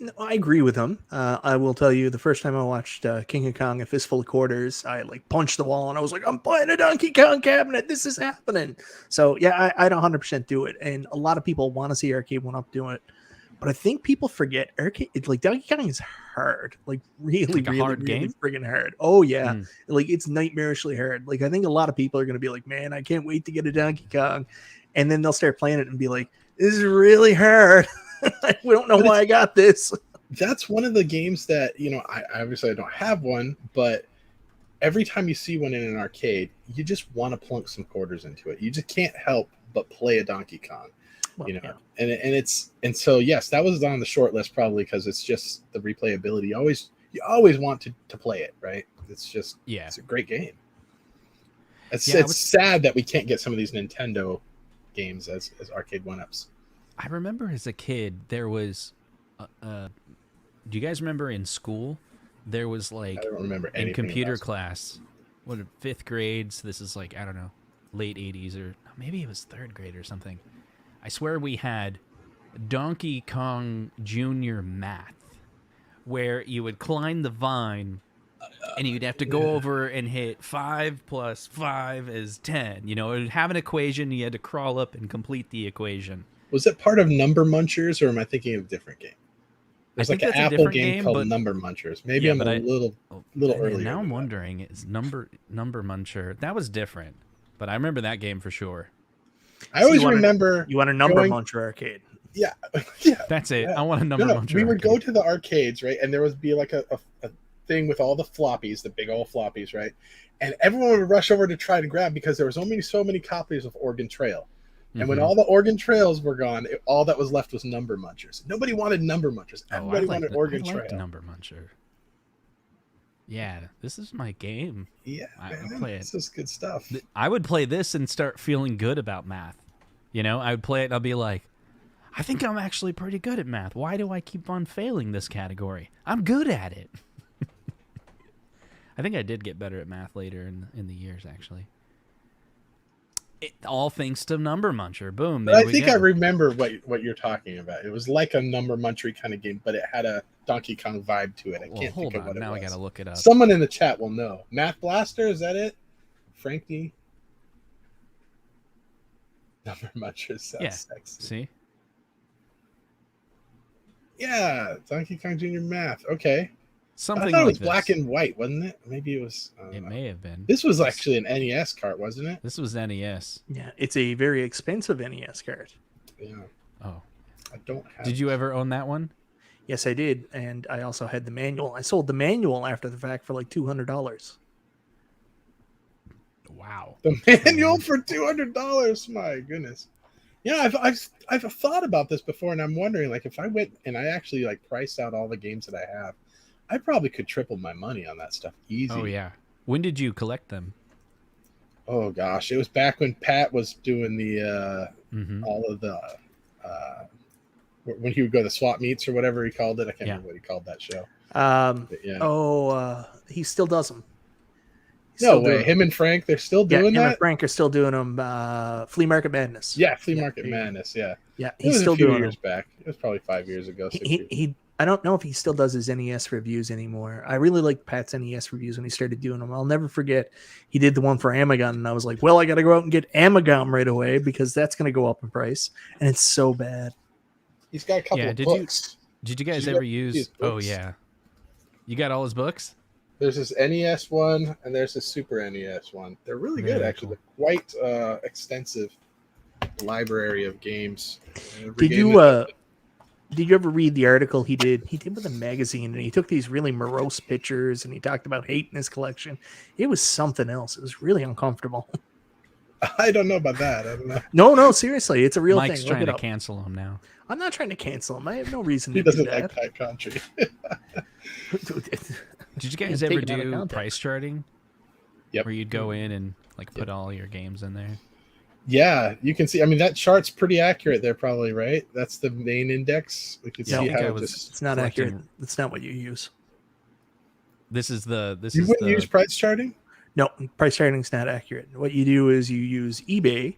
No, I agree with him. I will tell you, the first time I watched King of Kong, A Fistful of Quarters, I like punched the wall and I was like, I'm playing a Donkey Kong cabinet. This is happening. So yeah, I'd 100% do it. And a lot of people want to see Arcade1up do it. But I think people forget like Donkey Kong is hard, like really, Like a really, hard really game? friggin' hard. Oh yeah, like it's nightmarishly hard. Like I think a lot of people are gonna be like, man, I can't wait to get a Donkey Kong, and then they'll start playing it and be like, this is really hard. We don't know why I got this. That's one of the games that, I obviously I don't have one, but every time you see one in an arcade, you just want to plunk some quarters into it. You just can't help but play a Donkey Kong. Well, yeah. And so yes, that was on the short list probably because it's just the replayability. You always want to play it, right? It's just it's a great game. It's sad that we can't get some of these Nintendo games as Arcade1ups. I remember as a kid there was do you guys remember in school there was like I don't remember anything in computer else. class, what, 5th grade, so this is like, I don't know, late 80s or maybe it was 3rd grade or something. I swear we had Donkey Kong Jr. Math, where you would climb the vine And you'd have to go over and hit 5 plus 5 is 10. You know, it'd have an equation. You had to crawl up and complete the equation. Was it part of Number Munchers, or am I thinking of a different game? There's like an Apple game called Number Munchers. Maybe I'm a little earlier. Now I'm wondering, is Number Muncher? That was different, but I remember that game for sure. I always remember. You want a Number Muncher arcade? Yeah, yeah. That's it. I want a Number Muncher. We would go to the arcades, right, and there would be like a thing with all the floppies, the big old floppies, right, and everyone would rush over to try to grab because there was only so many copies of Oregon Trail. And when all the Oregon Trails were gone, all that was left was Number Munchers. Nobody wanted Number Munchers. Everybody wanted Oregon Trail. Number Muncher. Yeah, this is my game. Yeah, I would play it. This is good stuff. I would play this and start feeling good about math. You know, I would play it and I'll be like, I think I'm actually pretty good at math. Why do I keep on failing this category? I'm good at it. I think I did get better at math later in the years, actually. All thanks to Number Muncher. Boom. I think I remember what you're talking about. It was like a Number Muncher kind of game, but it had a Donkey Kong vibe to it. I can't think of what it was. Now I got to look it up. Someone in the chat will know. Math Blaster, is that it? Frankie? Number Muncher sounds sexy. See? Yeah, Donkey Kong Jr. Math. Okay. Something I thought it was like black this. and white, wasn't it? Maybe it was. It may have been. This was actually an NES cart, wasn't it? This was NES. Yeah, it's a very expensive NES cart. Yeah. Oh. I don't have. Did you ever own that one? Yes, I did, and I also had the manual. I sold the manual after the fact for like $200. Wow. The manual for $200. My goodness. Yeah, I've thought about this before, and I'm wondering, like, if I went and I actually like priced out all the games that I have, I probably could triple my money on that stuff easy. Oh yeah. When did you collect them? Oh gosh, it was back when Pat was doing the all of the when he would go to swap meets or whatever he called it. I can't remember what he called that show. He still does them. No way. Him and Frank, they're still doing that? Him and Frank are still doing them. Flea Market Madness. Yeah, Flea Market Madness. Yeah. Yeah, he's still doing years back. It was probably 5 years ago. I don't know if he still does his NES reviews anymore. I really liked Pat's NES reviews when he started doing them. I'll never forget he did the one for Amagon, and I was like, well, I got to go out and get Amagon right away because that's going to go up in price, and it's so bad. He's got a couple of books. Did you guys ever use? Oh yeah, you got all his books. There's this NES one, and there's this Super NES one. They're really good, actually. Cool. They're quite extensive library of games. Did you ever read the article he did? He did with a magazine, and he took these really morose pictures, and he talked about hating his collection. It was something else. It was really uncomfortable. I don't know about that. I don't know. No, seriously, it's a real Mike's thing. Mike's trying to cancel him now. I'm not trying to cancel him. I have no reason to do that. He doesn't like that country. Did you guys ever do price charting? Yep. Where you'd go in and like put all your games in there? Yeah, you can see. I mean, that chart's pretty accurate there, probably, right? That's the main index. We can see how it's not accurate. It's not what you use. You wouldn't use price charting? No, price charting is not accurate. What you do is you use eBay,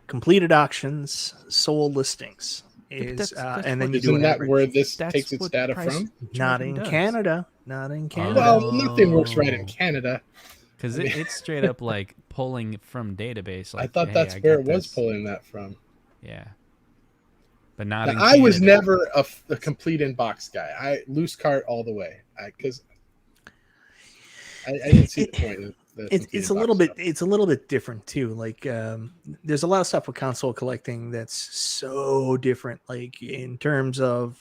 completed auctions, sold listings. And then you do that where this takes its data from? Not in Canada. Well, nothing works right in Canada. Because it's straight up like pulling from database. Like, I thought that's where it was pulling that from. Yeah. But not in I was never a complete inbox guy. Loose cart all the way. Because I didn't see the point. It's a little bit. It's a little bit different too. Like there's a lot of stuff with console collecting that's so different. Like in terms of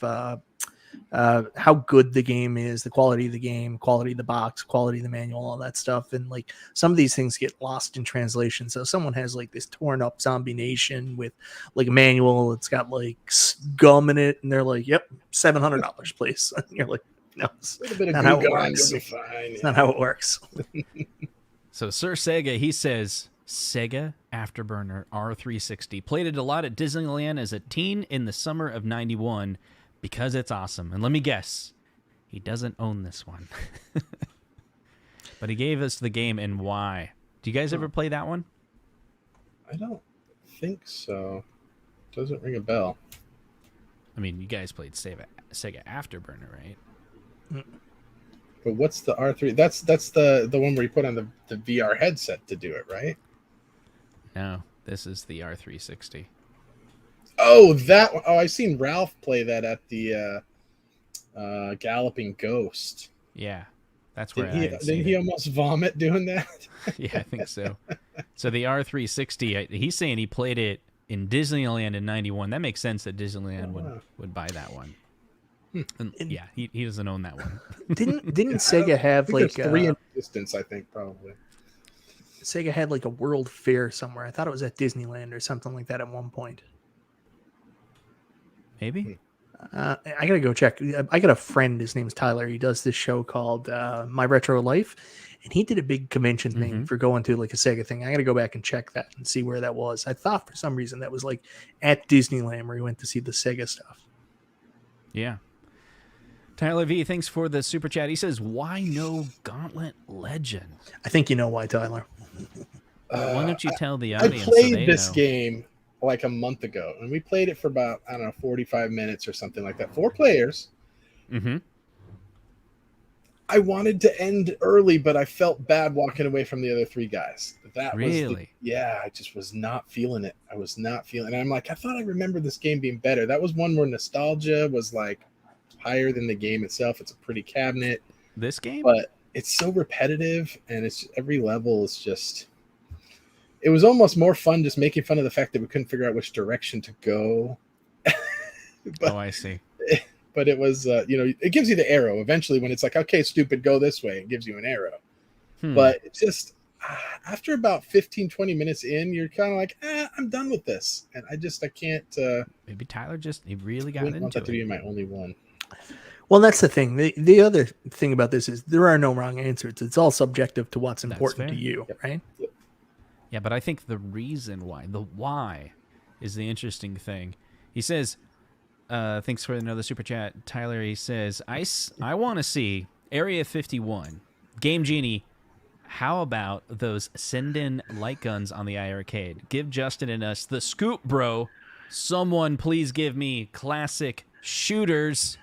how good the game is, the quality of the game, quality of the box, quality of the manual, all that stuff. And like some of these things get lost in translation. So someone has like this torn up Zombie Nation with like a manual. It's got like gum in it, and they're like, "Yep, $700, please." And you're like, "No, it's not how it works. It's not how it works." So Sir Sega, he says, Sega Afterburner R360. Played it a lot at Disneyland as a teen in the summer of 91 because it's awesome. And let me guess, he doesn't own this one. But he gave us the game and why. Do you guys ever play that one? I don't think so. Doesn't ring a bell. I mean, you guys played Sega Afterburner, right? But what's the R3? That's the one where you put on the VR headset to do it, right? No, this is the R360. Oh, that one. Oh, I seen Ralph play that at the Galloping Ghost. Yeah, that's where Didn't he almost vomit doing that? Yeah, I think so. So the R360, he's saying he played it in Disneyland in '91. That makes sense that Disneyland would buy that one. And yeah, he doesn't own that one. Didn't Sega have like 3 in distance? I think probably. Sega had like a World Fair somewhere. I thought it was at Disneyland or something like that at one point. Maybe. I gotta go check. I got a friend. His name's Tyler. He does this show called My Retro Life, and he did a big convention thing for going to like a Sega thing. I gotta go back and check that and see where that was. I thought for some reason that was like at Disneyland where he went to see the Sega stuff. Yeah. Tyler V, thanks for the super chat. He says, "Why no Gauntlet Legend?" I think you know why, Tyler. Why don't you tell the audience? I played this game like a month ago, and we played it for about 45 minutes or something like that. 4 players. Mm-hmm. I wanted to end early, but I felt bad walking away from the other 3 guys. That really? I just was not feeling it. I was not feeling it. I'm like, I thought I remembered this game being better. That was one where nostalgia was like higher than the game itself. It's a pretty cabinet. This game? But it's so repetitive, and it's every level is just... It was almost more fun just making fun of the fact that we couldn't figure out which direction to go. Oh, I see. But it was, it gives you the arrow. Eventually, when it's like, okay, stupid, go this way, it gives you an arrow. But it's just, after about 15, 20 minutes in, you're kind of like, I'm done with this. And I can't. Maybe Tyler he really got into it. I want that to be my only one. Well, that's the thing. The other thing about this is there are no wrong answers. It's all subjective to what's important to you, right? Yep. Yeah, but I think the reason why, the why, is the interesting thing. He says, thanks for another super chat, Tyler. He says, I want to see Area 51. Game Genie, how about those send-in light guns on the iArcade? Give Justin and us the scoop, bro. Someone please give me classic shooters.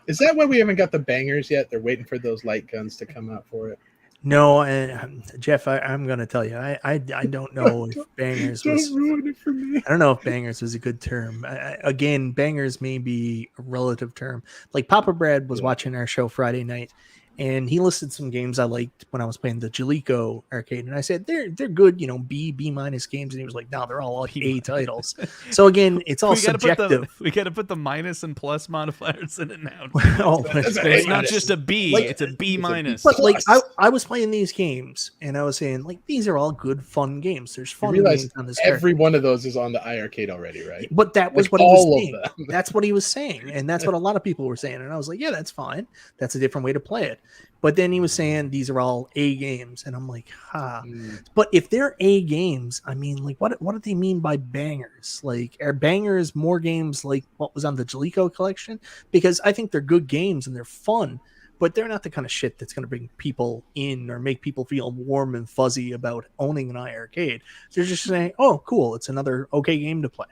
Is that why we haven't got the bangers yet? They're waiting for those light guns to come out for it. No, and Jeff, I'm going to tell you, I don't know if bangers was. Don't ruin it for me. I don't know if bangers was a good term. Again, bangers may be a relative term. Like Papa Brad was watching our show Friday night, and he listed some games I liked when I was playing the Jaleco arcade, and I said they're good, B minus games, and he was like, no, they're all A titles. So again, it's all subjective. We got to put the minus and plus modifiers in it now. It's not just a B; it's a B minus. But like I was playing these games, and I was saying like these are all good, fun games. There's fun games on this. Every one of those is on the iArcade already, right? But that was what he was saying. That's what he was saying, and that's what a lot of people were saying. And I was like, yeah, that's fine. That's a different way to play it. But then he was saying these are all A games, and I'm like, But if they're A games, I mean, like, what do they mean by bangers? Like, are bangers more games like what was on the Jaleco collection? Because I think they're good games and they're fun, but they're not the kind of shit that's going to bring people in or make people feel warm and fuzzy about owning an iArcade. They're just saying, oh, cool, it's another okay game to play.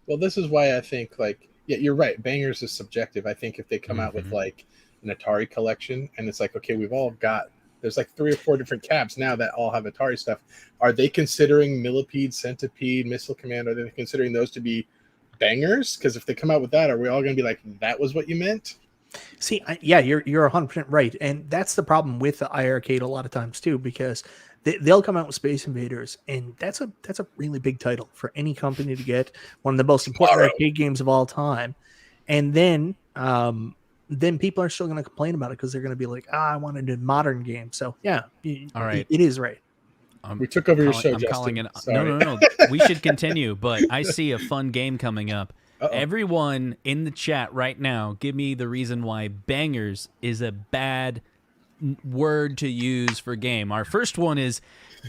Well, this is why I think, like, yeah, you're right. Bangers is subjective. I think if they come out with like an Atari collection and it's like, okay, we've all got, there's like 3 or 4 different cabs now that all have Atari stuff. Are they considering Millipede, Centipede, Missile Command? Are they considering those to be bangers? Because if they come out with that, are we all going to be like, that was what you meant? See, you're 100% right. And that's the problem with the iArcade a lot of times too, because they'll come out with Space Invaders, and that's a really big title for any company to get, one of the most important arcade games of all time. And then people are still going to complain about it because they're going to be like, I wanted a modern game. So yeah, all right, it is right. We took over your show, I'm Justin. Calling it. No. We should continue, but I see a fun game coming up. Uh-oh. Everyone in the chat right now, give me the reason why bangers is a bad word to use for game. Our first one is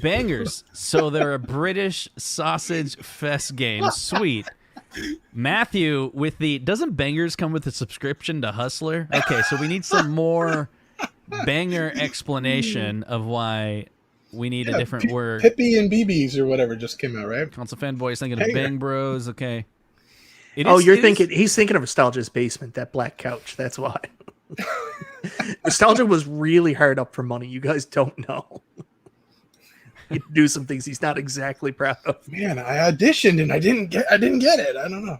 bangers. So they're a British sausage fest game. Sweet. Matthew with doesn't bangers come with a subscription to Hustler? Okay, so we need some more banger explanation of why we need a different word. Pippi and BBs or whatever just came out, right? Console fanboys thinking of Bang Bros. Okay. He's thinking of Nostalgia's Basement, that black couch. That's why. Nostalgia was really hard up for money. You guys don't know. He'd do some things he's not exactly proud of. Man, I auditioned and I didn't get it. I don't know.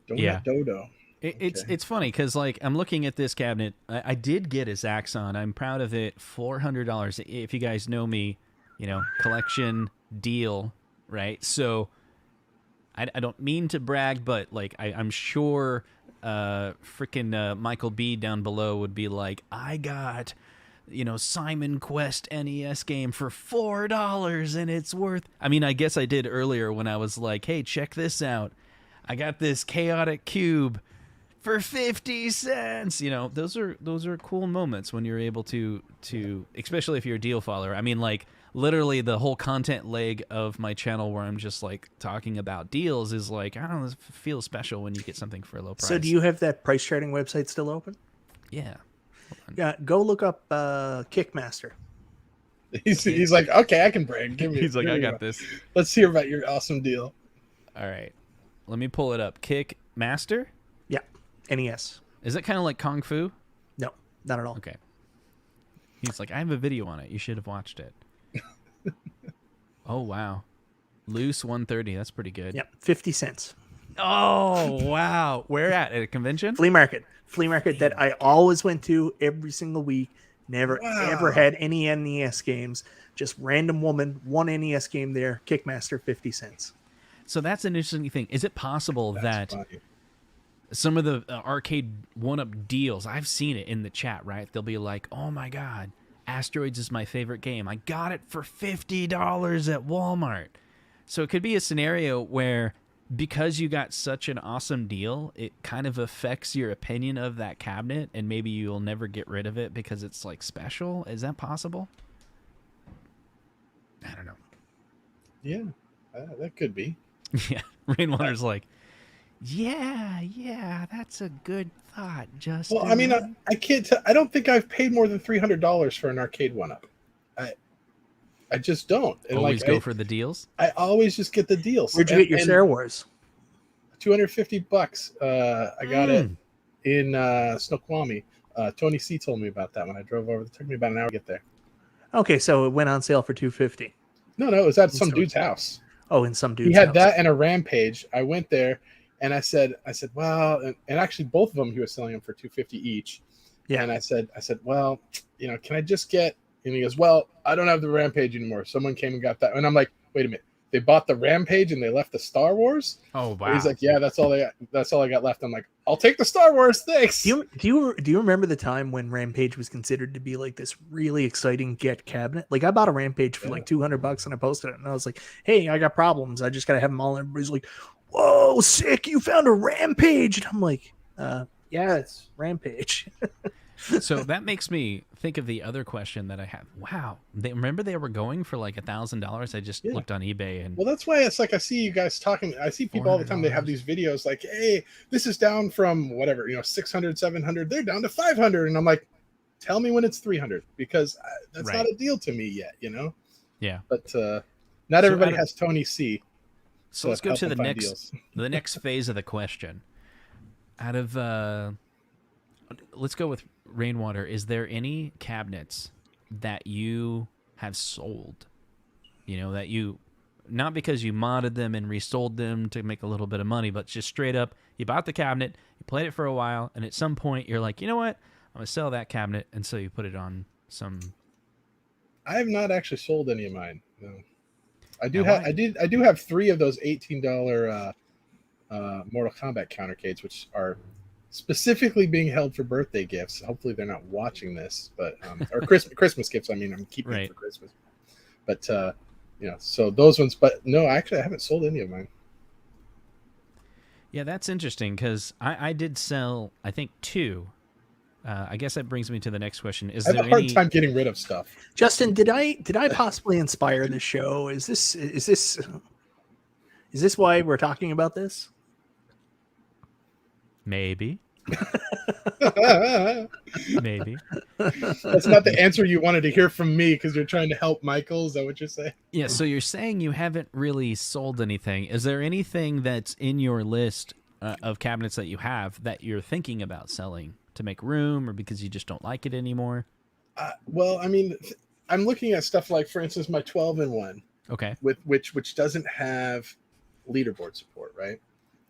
Donut Dodo. It's funny because like I'm looking at this cabinet. I did get a Zaxxon. I'm proud of it. $400. If you guys know me, collection deal, right? So I don't mean to brag, but like I'm sure freaking Michael B down below would be like, I got Simon Quest NES game for $4 and it's worth. I mean, I guess I did earlier when I was like, hey, check this out. I got this chaotic cube for 50 cents. Those are cool moments when you're able to especially if you're a deal follower. I mean, like literally the whole content leg of my channel where I'm just like talking about deals is like, I don't know, it feels special when you get something for a low price. So do you have that price charting website still open? Yeah. Yeah, go look up Kickmaster. He's like, okay, I can brag. He's like, I got this. Let's hear about your awesome deal. All right, let me pull it up. Kickmaster. Yeah, NES. Is it kind of like Kung Fu? No, not at all. Okay. He's like, I have a video on it. You should have watched it. Oh wow, loose 130. That's pretty good. Yep, 50 cents. Oh wow, where at a convention? Flea market that I always went to every single week. Never ever had any NES games. Just random woman, one NES game there. Kickmaster, 50 cents. So that's an interesting thing. Is it possible that funny. some of the Arcade1up deals, I've seen it in the chat, right? They'll be like, oh my God, Asteroids is my favorite game. I got it for $50 at Walmart. So it could be a scenario where because you got such an awesome deal, it kind of affects your opinion of that cabinet, and maybe you'll never get rid of it because it's like special. Is that possible? I don't know. Yeah, that could be. Yeah, Rainwater's like, yeah, that's a good thought. Just well, I mean, I can't. I don't think I've paid more than $300 for an Arcade1up. I just don't. And always go for the deals. I always just get the deals. Where'd you get your Star Wars? $250. I got it in Snoqualmie. Tony C told me about that when I drove over. It took me about an hour to get there. Okay, so it went on sale for $250. No, it was at some dude's house. Oh, in some dude's house. He had house. that and a Rampage. I went there and I said, well, and actually both of them he was selling them for $250 each. Yeah. And I said, well, can I just get? And he goes, well, I don't have the Rampage anymore. Someone came and got that. And I'm like, wait a minute. They bought the Rampage and they left the Star Wars? Oh, wow. And he's like, yeah, that's all I got left. I'm like, I'll take the Star Wars. Thanks. Do you remember the time when Rampage was considered to be like this really exciting get cabinet? Like I bought a Rampage for like $200 and I posted it and I was like, hey, I got problems. I just got to have them all. And everybody's like, whoa, sick. You found a Rampage. And I'm like, yeah, it's Rampage. So that makes me think of the other question that I have. Wow. Remember they were going for like $1,000? I just looked on eBay. And well, that's why it's like I see you guys talking. I see people all the time. They have these videos like, hey, this is down from whatever, 600, 700. They're down to 500. And I'm like, tell me when it's 300 because that's not a deal to me yet, Yeah. But not everybody has Tony C. So let's go to the next phase of the question. Let's go with Rainwater. Is there any cabinets that you have sold? That you, not because you modded them and resold them to make a little bit of money, but just straight up, you bought the cabinet, you played it for a while, and at some point you're like, you know what? I'm going to sell that cabinet. And so you put it on some. I have not actually sold any of mine. No. I do have 3 of those $18 Mortal Kombat countercades, which are specifically being held for birthday gifts. Hopefully they're not watching this, but or Christmas gifts. I mean, I'm keeping it for Christmas. But so those ones. But no, actually, I haven't sold any of mine. Yeah, that's interesting because I did sell, I think 2. I guess that brings me to the next question. I have a hard time getting rid of stuff. Justin, did I possibly inspire the show? Is this why we're talking about this? Maybe. Maybe. That's not the answer you wanted to hear from me because you're trying to help Michael. Is that what you're saying? Yeah, so you're saying you haven't really sold anything. Is there anything that's in your list of cabinets that you have that you're thinking about selling to make room, or because you just don't like it anymore? Well, I mean, I'm looking at stuff like, for instance, my 12-in-1. Okay. With which doesn't have leaderboard support, right?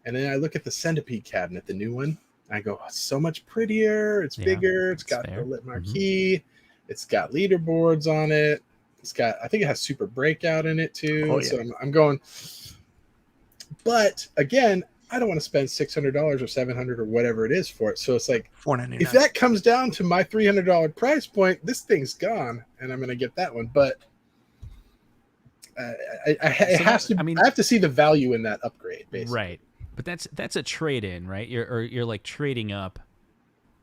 And then I look at the Centipede cabinet, the new one. And I go, oh, it's so much prettier. It's bigger. It's got the lit marquee. Mm-hmm. It's got leaderboards on it. It's got, I think it has Super Breakout in it too. Oh, yeah. So I'm going. But again, I don't want to spend $600 or $700 or whatever it is for it. So it's like $499. If that comes down to my $300 price point, this thing's gone, and I'm going to get that one. But I have to see the value in that upgrade, basically. Right. But that's a trade-in, right? You're like trading up,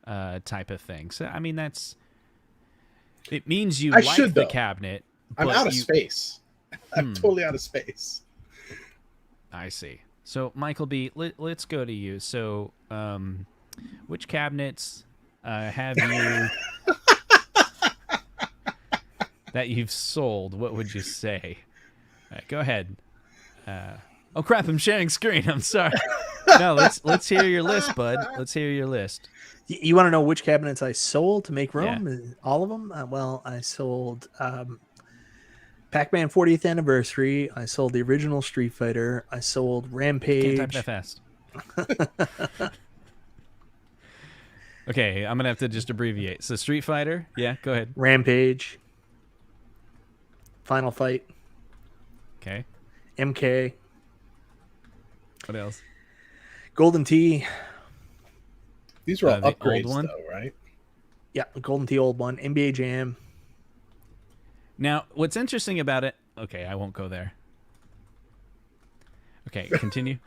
type of thing. So I mean, it means you like the cabinet. I'm out of space. I'm totally out of space. I see. So Michael B, let's go to you. So, which cabinets have you that you've sold? What would you say? All right, go ahead. Oh crap! I'm sharing screen. I'm sorry. No, let's hear your list, bud. Let's hear your list. You want to know which cabinets I sold to make room? Yeah. All of them? Well, I sold Pac-Man 40th Anniversary. I sold the original Street Fighter. I sold Rampage. Can't type that fast. Okay, I'm gonna have to just abbreviate. So Street Fighter. Yeah, go ahead. Rampage. Final Fight. Okay. MK. What else? Golden Tee. These are all upgrades, though, right? Yeah, Golden Tee old one. NBA Jam. Now, what's interesting about it... Okay, I won't go there. Okay, continue.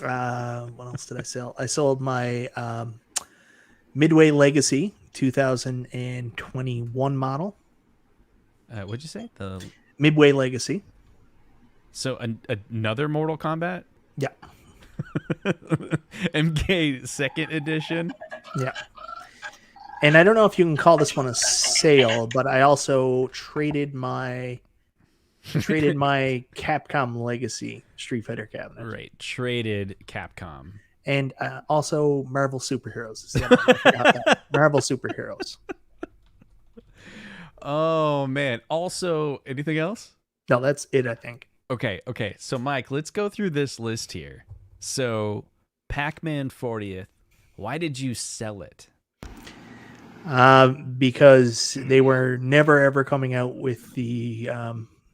What else did I sell? I sold my Midway Legacy 2021 model. What'd you say? The Midway Legacy. So another Mortal Kombat? Yeah. MK 2nd edition? Yeah. And I don't know if you can call this one a sale, but I also traded my Capcom Legacy Street Fighter cabinet. Right. Traded Capcom. And also Marvel Superheroes. Marvel Superheroes. Oh, man. Also, anything else? No, that's it, I think. Okay. So, Mike, let's go through this list here. So, Pac-Man 40th, why did you sell it? Because they were never, ever coming out with the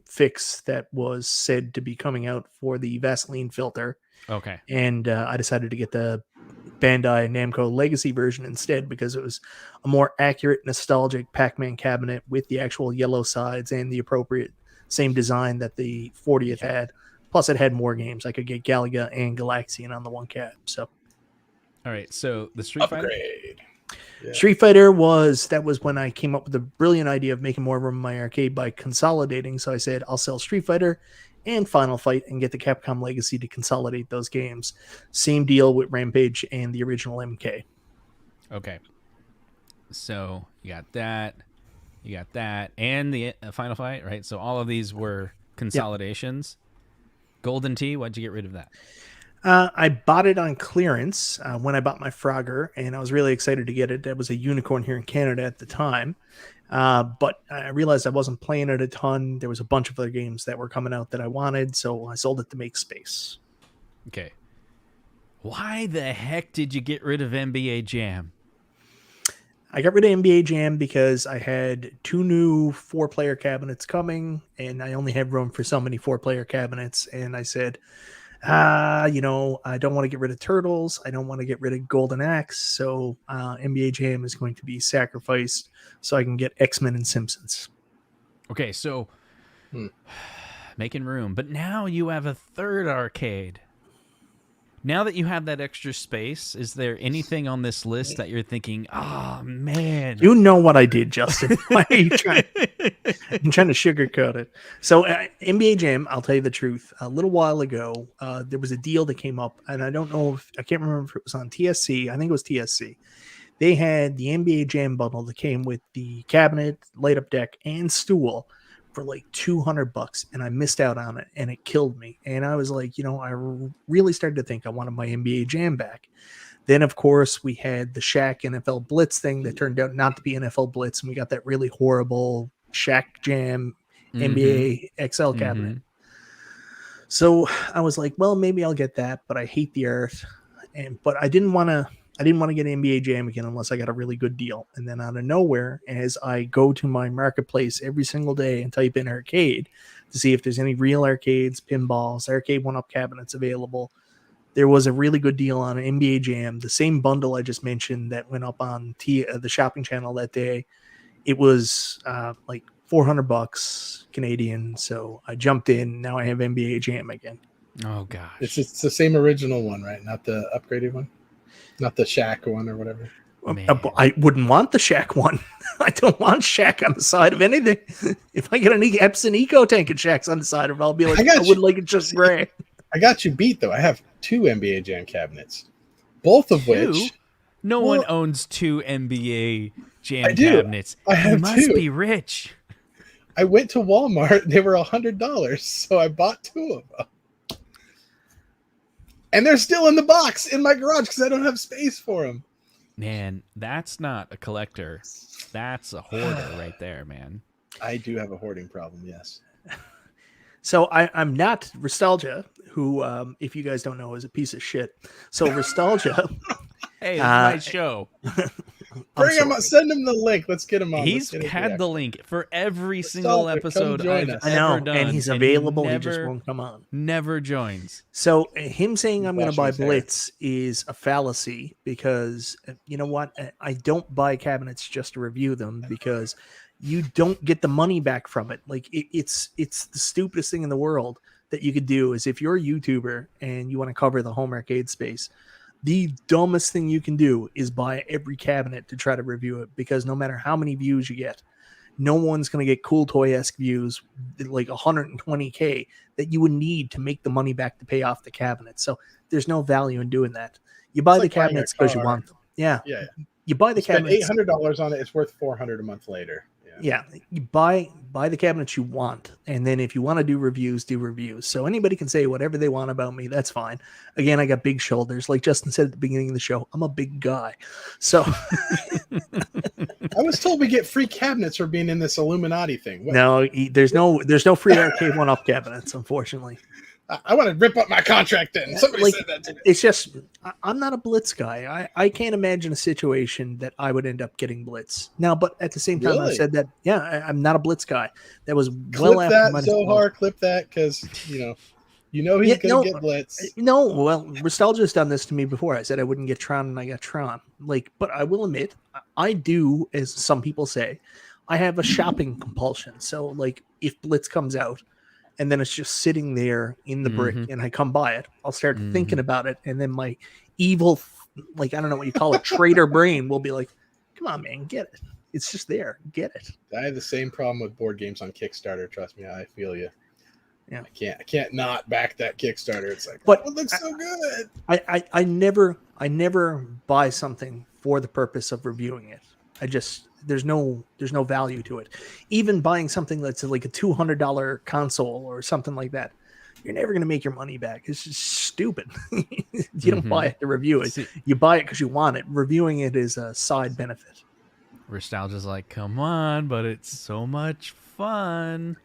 fix that was said to be coming out for the Vaseline filter. Okay. And I decided to get the Bandai Namco Legacy version instead because it was a more accurate, nostalgic Pac-Man cabinet with the actual yellow sides and the appropriate same design that the 40th had. Plus, it had more games. I could get Galaga and Galaxian on the one cab. So, all right. So the Street Fighter. Yeah. Street Fighter was when I came up with the brilliant idea of making more room in my arcade by consolidating. So I said I'll sell Street Fighter and Final Fight and get the Capcom Legacy to consolidate those games. Same deal with Rampage and the original MK. Okay. So you got that, and the Final Fight, right? So all of these were consolidations. Yep. Golden Tee, why'd you get rid of that? I bought it on clearance when I bought my Frogger, and I was really excited to get it. That was a unicorn here in Canada at the time. But I realized I wasn't playing it a ton. There was a bunch of other games that were coming out that I wanted, so I sold it to make space. Okay. Why the heck did you get rid of NBA Jam? I got rid of NBA Jam because I had 2 new 4-player cabinets coming, and I only had room for so many 4-player cabinets, and I said... I don't want to get rid of Turtles. I don't want to get rid of Golden Axe. So NBA Jam is going to be sacrificed so I can get X-Men and Simpsons. Okay, so making room. But now you have a third arcade. Now that you have that extra space, is there anything on this list that you're thinking, oh, man? You know what I did, Justin. Why are you trying? I'm trying to sugarcoat it. So NBA Jam, I'll tell you the truth. A little while ago, there was a deal that came up, and I can't remember if it was on TSC. I think it was TSC. They had the NBA Jam bundle that came with the cabinet, light-up deck, and stool for like $200, and I missed out on it, and it killed me. And I was like, I really started to think I wanted my NBA Jam back. Then, of course, we had the Shaq NFL Blitz thing that turned out not to be NFL Blitz, and we got that really horrible Shaq Jam NBA XL cabinet. So I was like, well, maybe I'll get that, but I hate the art. But I didn't want to get an NBA Jam again unless I got a really good deal. And then out of nowhere, as I go to my marketplace every single day and type in arcade to see if there's any real arcades, pinballs, Arcade1up cabinets available, there was a really good deal on an NBA Jam, the same bundle I just mentioned that went up on the shopping channel that day. It was like $400 Canadian. So I jumped in. Now I have NBA Jam again. Oh gosh, it's the same original one, right? Not the upgraded one, not the Shaq one or whatever. I wouldn't want the Shaq one. I don't want Shaq on the side of anything. If I get an Epson Eco Tank and Shaq's on the side of it, I'll be like, I would like it just gray. I got you beat though. I have 2 NBA Jam cabinets, both of which no one owns 2 NBA Jam cabinets. I have you must be rich. I went to Walmart. They were $100, so I bought 2 of them, and they're still in the box in my garage because I don't have space for them. Man, that's not a collector. That's a hoarder right there, man. I do have a hoarding problem. Yes. So I'm not Nostalgia, who, if you guys don't know, is a piece of shit. So Nostalgia. Hey, it's my show. Bring him, send him the link. Let's get him on. He's had the link for every single episode I've ever done. And he's available. He just won't come on. Never joins. So him saying I'm going to buy Blitz is a fallacy because, you know what? I don't buy cabinets just to review them because you don't get the money back from it. Like it's the stupidest thing in the world that you could do is if you're a YouTuber and you want to cover the home arcade space, the dumbest thing you can do is buy every cabinet to try to review it because no matter how many views you get, no one's going to get Cool Toy-esque views like 120K that you would need to make the money back to pay off the cabinet. So there's no value in doing that. You buy the cabinets because you want them. Yeah. You buy the cabinets. $800 on it. It's worth $400 a month later. Yeah, you buy the cabinets you want, and then if you want to do reviews, do reviews. So anybody can say whatever they want about me. That's fine. Again, I got big shoulders. Like Justin said at the beginning of the show, I'm a big guy. So I was told we get free cabinets for being in this Illuminati thing. What? No, there's no free Arcade1up cabinets, unfortunately. I want to rip up my contract then. Somebody said that to me. It's just, I'm not a Blitz guy. I can't imagine a situation that I would end up getting Blitz. Now, but at the same time, I said that, I'm not a Blitz guy. That was well clip after that, Zohar, clip that, because, you know he's going to get Blitz. No, well, Nostalgia's done this to me before. I said I wouldn't get Tron, and I got Tron. But I will admit, I do, as some people say, I have a shopping compulsion. So, if Blitz comes out, and then it's just sitting there in the brick and I come by it, I'll start thinking about it. And then my evil, I don't know what you call it, traitor brain will be like, come on, man, get it. It's just there. Get it. I have the same problem with board games on Kickstarter. Trust me. I feel you. Yeah. I can't not back that Kickstarter. It's like, but it looks so good. I never buy something for the purpose of reviewing it. There's no value to it. Even buying something that's like a $200 console or something like that, you're never going to make your money back. It's just stupid. You don't buy it to review it. You buy it because you want it. Reviewing it is a side benefit. Nostalgia's like, come on, but it's so much fun.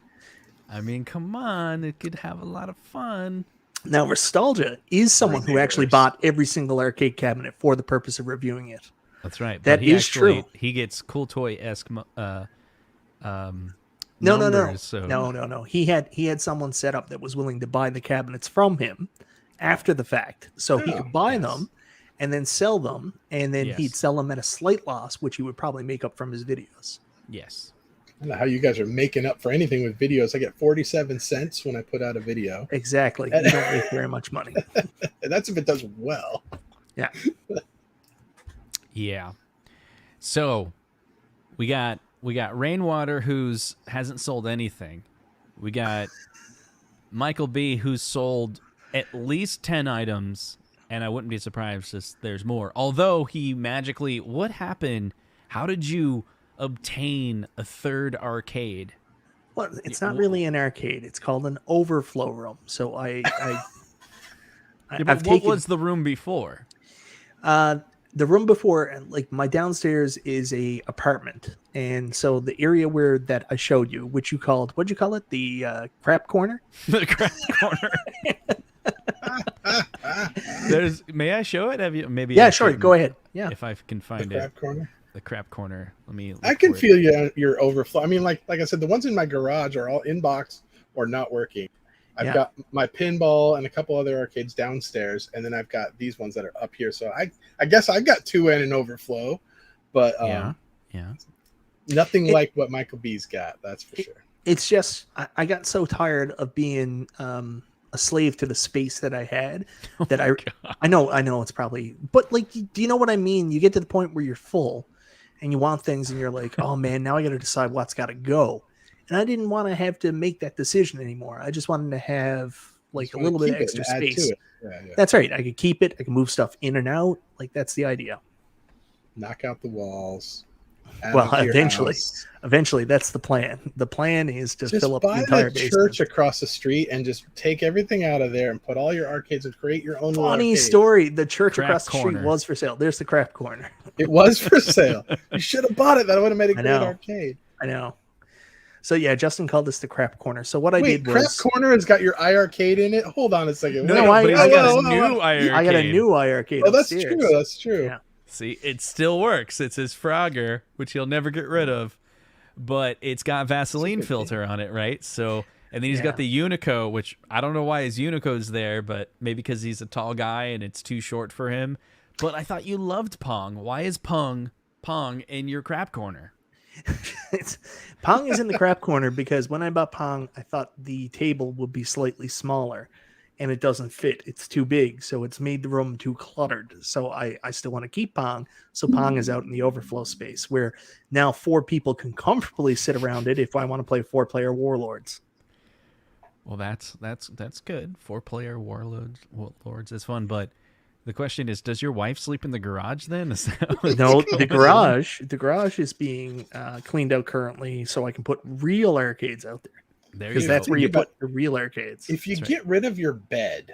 I mean, come on, it could have a lot of fun. Now, Nostalgia is someone who actually bought every single arcade cabinet for the purpose of reviewing it. That's right. That is true. He gets Cool Toy-esque No. He had someone set up that was willing to buy the cabinets from him after the fact, so he could buy them and then sell them, and then he'd sell them at a slight loss, which he would probably make up from his videos. Yes. I don't know how you guys are making up for anything with videos. I get 47 cents when I put out a video. Exactly. You don't make very much money. And that's if it does well. Yeah. Yeah. So we got Rainwater, who's hasn't sold anything. We got Michael B, who's sold at least 10 items, and I wouldn't be surprised if there's more. Although he magically, what happened? How did you obtain a third arcade? Well, it's not really an arcade. It's called an overflow room. So But what was the room before? The room before, like my downstairs is a apartment, and so the area where that I showed you, which you called, what'd you call it? The crap corner. The crap corner. May I show it? Have you maybe? Yeah, sure. Go ahead. Yeah, if I can find the crap corner. The crap corner. Let me. I can feel your overflow. I mean, like I said, the ones in my garage are all in box or not working. I've got my pinball and a couple other arcades downstairs, and then I've got these ones that are up here. So I guess I've got two in an overflow, but nothing like what Michael B's got. That's for sure. It's just I got so tired of being a slave to the space that I had that I know it's probably, but like, do you know what I mean? You get to the point where you're full and you want things, and you're like, oh man, now I got to decide what's got to go. And I didn't want to have to make that decision anymore. I just wanted to have like a little bit of extra space. Yeah. That's right. I could keep it. I can move stuff in and out. Like, that's the idea. Knock out the walls. Well, eventually that's the plan. The plan is to fill up the entire basement. Church across the street and just take everything out of there and put all your arcades and create your own. Funny story. The church across the street was for sale. There's the crap corner. It was for sale. You should have bought it. That would have made a great arcade. I know. So yeah, Justin called this the crap corner. So what I did was crap corner has got your iRarcade in it. Hold on a second. I got a new iArcade. I got a new iArcade. Oh, that's true. That's true. Yeah. See, it still works. It's his Frogger, which he'll never get rid of, but it's got Vaseline filter on it, right? So, and then he's got the Unico, which I don't know why his Unico's there, but maybe because he's a tall guy and it's too short for him. But I thought you loved Pong. Why is Pong in your crap corner? Pong is in the crap corner because when I bought Pong, I thought the table would be slightly smaller, and it doesn't fit. It's too big, so it's made the room too cluttered. So I still want to keep Pong, so Pong is out in the overflow space where now 4 people can comfortably sit around it if I want to play 4-player Warlords. Well, that's good. 4-player Warlords is fun, but the question is, does your wife sleep in the garage then? No, the garage is being cleaned out currently, so I can put real arcades out there. Because that's where you put the real arcades. If you get rid of your bed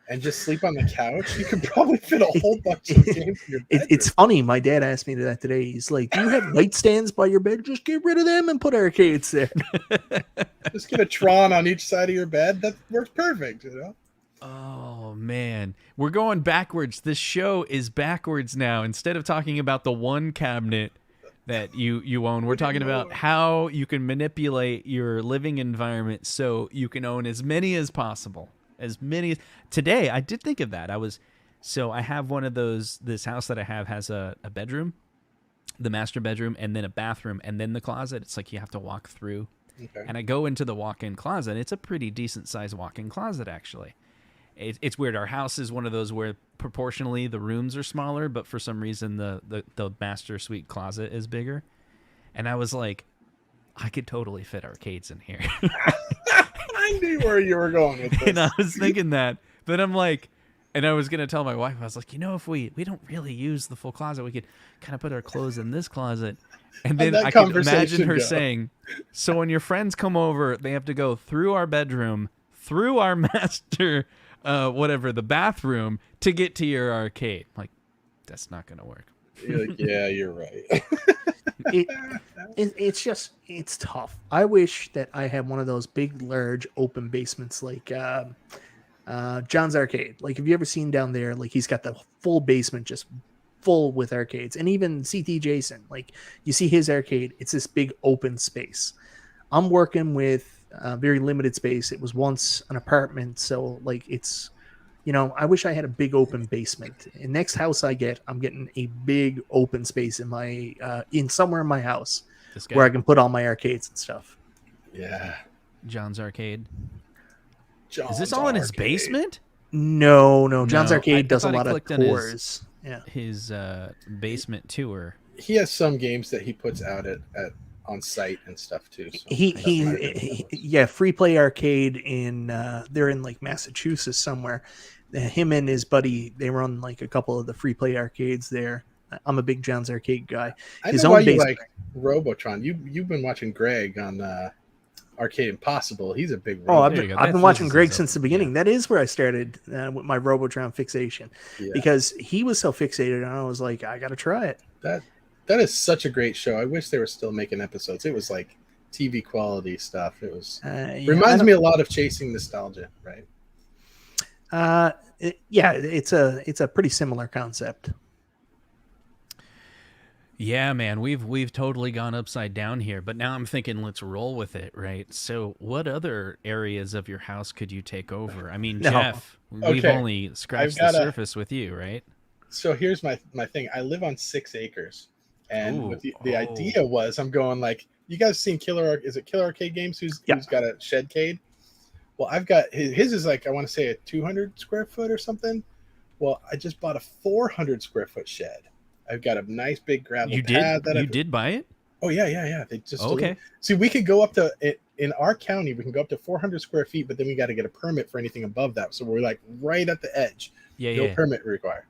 and just sleep on the couch, you could probably fit a whole bunch of games in your bed. It's funny. My dad asked me that today. He's like, do you have nightstands by your bed? Just get rid of them and put arcades there. Just get a Tron on each side of your bed. That works perfect, you know? Oh, man. We're going backwards. This show is backwards now. Instead of talking about the one cabinet that you own, we're talking about how you can manipulate your living environment so you can own as many as possible. Today, I did think of that. I have one of those, this house that I have has a bedroom, the master bedroom, and then a bathroom, and then the closet. It's like you have to walk through. Okay. And I go into the walk-in closet. It's a pretty decent-sized walk-in closet, actually. It's weird. Our house is one of those where proportionally the rooms are smaller, but for some reason the master suite closet is bigger. And I was like, I could totally fit arcades in here. I knew where you were going with this. And I was thinking that, but I'm like, and I was going to tell my wife, I was like, if we don't really use the full closet, we could kind of put our clothes in this closet. And then I could imagine her saying, so when your friends come over, they have to go through our bedroom, through our master the bathroom to get to your arcade. Like, that's not gonna work. You're like, yeah, you're right. It's tough. I wish that I had one of those big, large, open basements like John's Arcade. Like, have you ever seen down there? Like, he's got the full basement just full with arcades, and even CT Jason. Like, you see his arcade, it's this big open space. I'm working with very limited space. It was once an apartment, so like it's, I wish I had a big open basement. And next house I get, I'm getting a big open space in my somewhere in my house where I can put all my arcades and stuff. Yeah, John's Arcade. Is this all in his basement? No. John's Arcade does a lot of tours. His basement tour. He has some games that he puts out at on site and stuff too. So he Free Play Arcade in they're in like Massachusetts somewhere. Him and his buddy, they run like a couple of the Free Play arcades there. I'm a big John's Arcade guy. I know why you like Robotron. You've been watching Greg on Arcade Impossible. He's a big. Oh, I've There you been, go. I've been That's- watching this is Greg his since the open, beginning. yeah. That is where I started with my Robotron fixation, Yeah. because he was so fixated, and I was like, I got to try it. That is such a great show. I wish they were still making episodes. It was like TV quality stuff. It was reminds me a lot of Chasing Nostalgia, right? It's a pretty similar concept. Yeah, man, we've totally gone upside down here, but now I'm thinking let's roll with it, right? So, what other areas of your house could you take over? I mean, No. Jeff, we've Okay. only scratched I've the got surface with you, right? So here's my thing. I live on 6 acres, and Ooh, with the idea was I'm going like, you guys seen Is it Killer Arcade Games? Who's got a shedcade? Well, I've got his is like, I want to say a 200 square foot or something. Well, I just bought a 400 square foot shed. I've got a nice big gravel pad. You did buy it? Oh yeah. They just Okay. See, we could go up to in our county. We can go up to 400 square feet, but then we got to get a permit for anything above that. So we're like right at the edge. No permit required.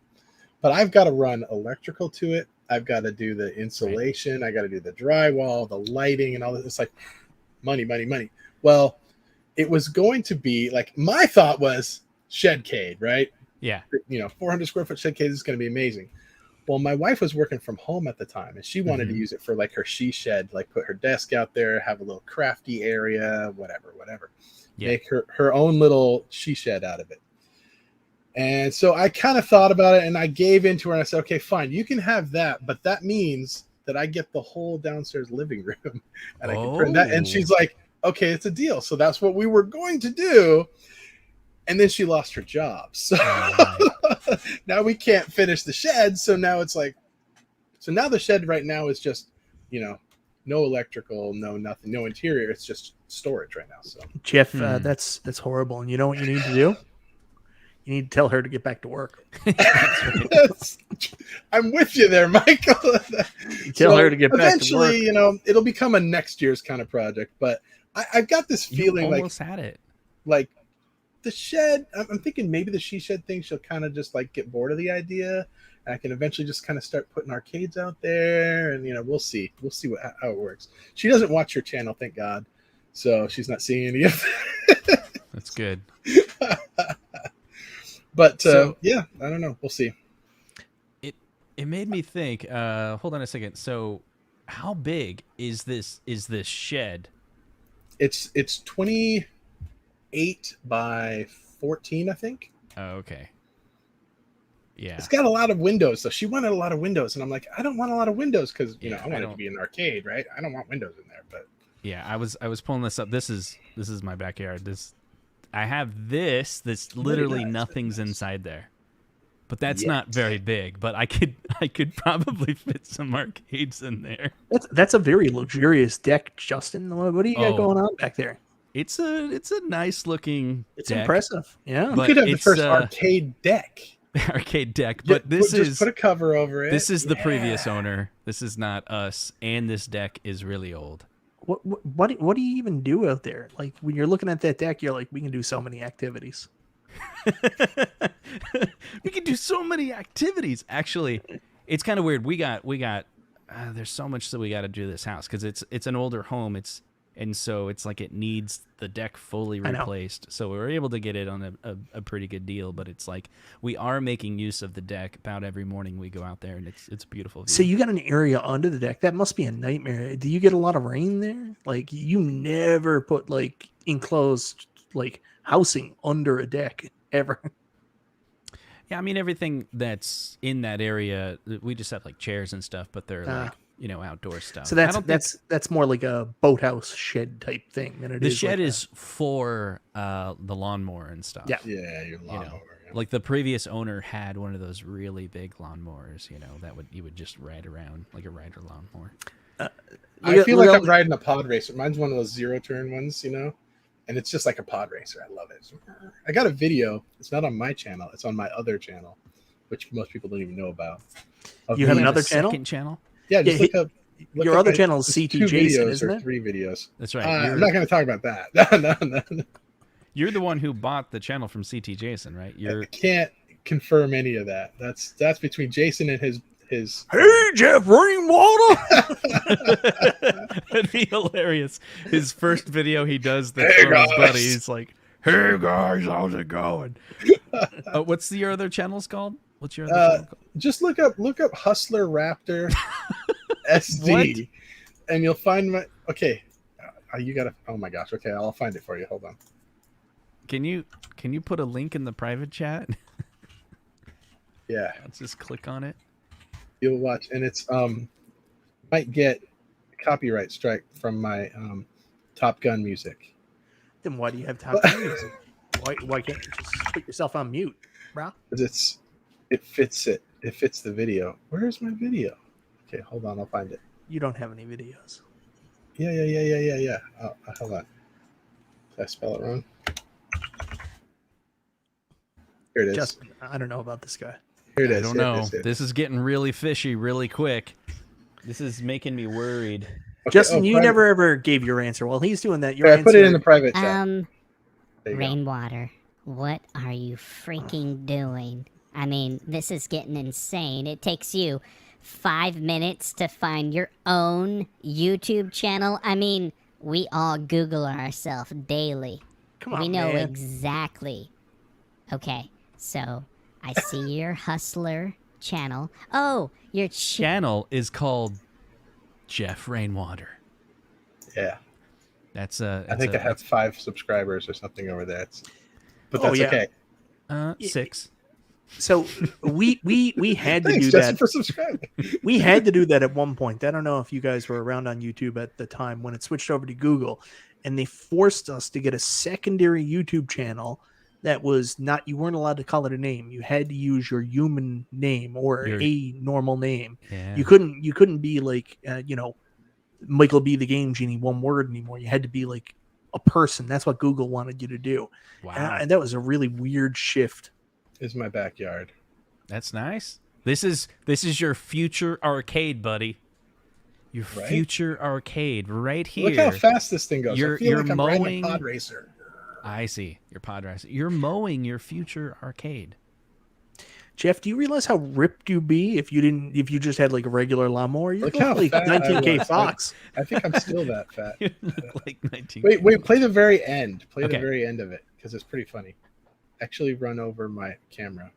But I've got to run electrical to it. I've got to do the insulation. Right. I got to do the drywall, the lighting, and all this. It's like money. Well, it was going to be like, my thought was shedcade, right? Yeah. 400 square foot shedcade is going to be amazing. Well, my wife was working from home at the time, and she wanted to use it for like her she shed, like put her desk out there, have a little crafty area, whatever. Yeah. Make her own little she shed out of it. And so I kind of thought about it, and I gave into her, and I said, okay, fine, you can have that, but that means that I get the whole downstairs living room, and I can print that. And she's like, okay, it's a deal. So that's what we were going to do. And then she lost her job. So now we can't finish the shed. So now it's like, now the shed right now is just, no electrical, no nothing, no interior. It's just storage right now. So Jeff, that's horrible. And you know what you need to do? You need to tell her to get back to work. I'm with you there, Michael. Tell her to get back to work. Eventually, it'll become a next year's kind of project. But I've got this feeling you almost had it. Like the shed, I'm thinking maybe the she shed thing, she'll kind of just like get bored of the idea, and I can eventually just kind of start putting arcades out there, and we'll see how it works. She doesn't watch your channel, thank God, so she's not seeing any of it. That's good. But yeah, I don't know, we'll see. It made me think, hold on a second, so how big is this shed? It's 28 by 14, I think. Oh, okay. Yeah. It's got a lot of windows, so she wanted a lot of windows, and I'm like, I don't want a lot of windows because I want it to be an arcade, right? I don't want windows in there, but yeah, I was pulling this up. This is my backyard. I have this. This literally nothing's inside there, but that's not very big. But I could probably fit some arcades in there. That's a very luxurious deck, Justin. What do you got going on back there? It's a nice looking. It's deck, impressive. Yeah, you could have the first arcade deck. Arcade deck, but just put a cover over it. This is the previous owner. This is not us, and this deck is really old. What do you even do out there? Like when you're looking at that deck, you're like, we can do so many activities. We can do so many activities. Actually, it's kind of weird. We got. There's so much that we got to do this house because it's an older home. And so it's like it needs the deck fully replaced. So we were able to get it on a pretty good deal. But it's like we are making use of the deck about every morning we go out there, and it's a beautiful view. So you got an area under the deck. That must be a nightmare. Do you get a lot of rain there? Like you never put like enclosed like housing under a deck ever. Yeah, I mean everything that's in that area, we just have like chairs and stuff, but they're like outdoor stuff. So that's more like a boathouse shed type thing than it is. The shed is for the lawnmower and stuff. Yeah, your lawnmower. Like the previous owner had one of those really big lawnmowers, that you would just ride around like a rider lawnmower. I feel like I'm riding a pod racer. Mine's one of those zero turn ones, and it's just like a pod racer. I love it. I got a video. It's not on my channel. It's on my other channel, which most people don't even know about. You have another channel? Second channel? Yeah, just look up. Your other channel is CT Jason, isn't it? 3 videos. That's right. I'm not going to talk about that. No. You're the one who bought the channel from CT Jason, right? I can't confirm any of that. That's between Jason and his. Hey, Jeff Rainwater. That'd be hilarious. His first video he does that's Hey, from his guys. buddy. He's like, "Hey guys, how's it going?" What's your other channels called? What's your other channel called? Just look up Hustler Raptor SD, and you'll find my. Okay, you gotta. Oh my gosh. Okay, I'll find it for you. Hold on. Can you put a link in the private chat? Yeah, Let's just click on it. you'll watch, and it's might get copyright strike from my Top Gun music. Then why do you have Top Gun music? Why can't you just put yourself on mute, bro? Because it fits the video. Where's my video? Okay, hold on, I'll find it. You don't have any videos. Yeah. Hold on. Did I spell it wrong? Here it is. Justin, I don't know about this guy. Here it is. I don't know. This is getting really fishy really quick. This is making me worried. Okay, Justin, you private. never ever gave your answer. While he's doing that, your Okay, I answer. put it in the private chat. There you go. Rainwater, what are you freaking doing? I mean, this is getting insane. It takes you 5 minutes to find your own YouTube channel. I mean, we all Google ourselves daily. Come on, we know man. exactly. Okay, so I see your Hustler channel. Oh, your Channel is called Jeff Rainwater. Yeah. That's I think I have 5 subscribers or something over there. But that's yeah. okay. 6. So we had to Thanks, do Justin, that. for subscribing. We had to do that at one point. I don't know if you guys were around on YouTube at the time when it switched over to Google, and they forced us to get a secondary YouTube channel that was not. You weren't allowed to call it a name. You had to use your human name or a normal name. Yeah. You couldn't be like Michael B. the Game Genie, one word anymore. You had to be like a person. That's what Google wanted you to do. Wow. And that was a really weird shift. Is my backyard. That's nice. This is your future arcade, buddy. Your Right? future arcade right here. Look how fast this thing goes. You're- I feel you're like I'm riding mowing- a pod racer. I see. Your pod racer. You're mowing your future arcade. Jeff, do you realize how ripped you'd be if you just had like a regular lawnmower? You're Look how like fat I 19K was. Fox. I think I'm still that fat. You look like 19. Wait, play the very end. Play Okay. the very end of it because it's pretty funny. Actually, run over my camera.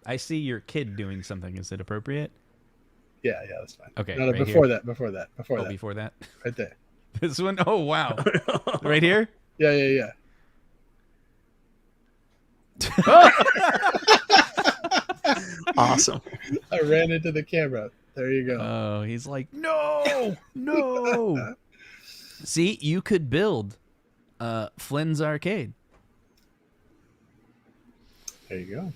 I see your kid doing something. Is it appropriate? Yeah, that's fine. Okay, No, right before here. that. Before Oh, that. before that. Right there. This one? Oh, wow. Right here? Yeah. Awesome. I ran into the camera. There you go. Oh, he's like, no. See, you could build Flynn's Arcade. There you go.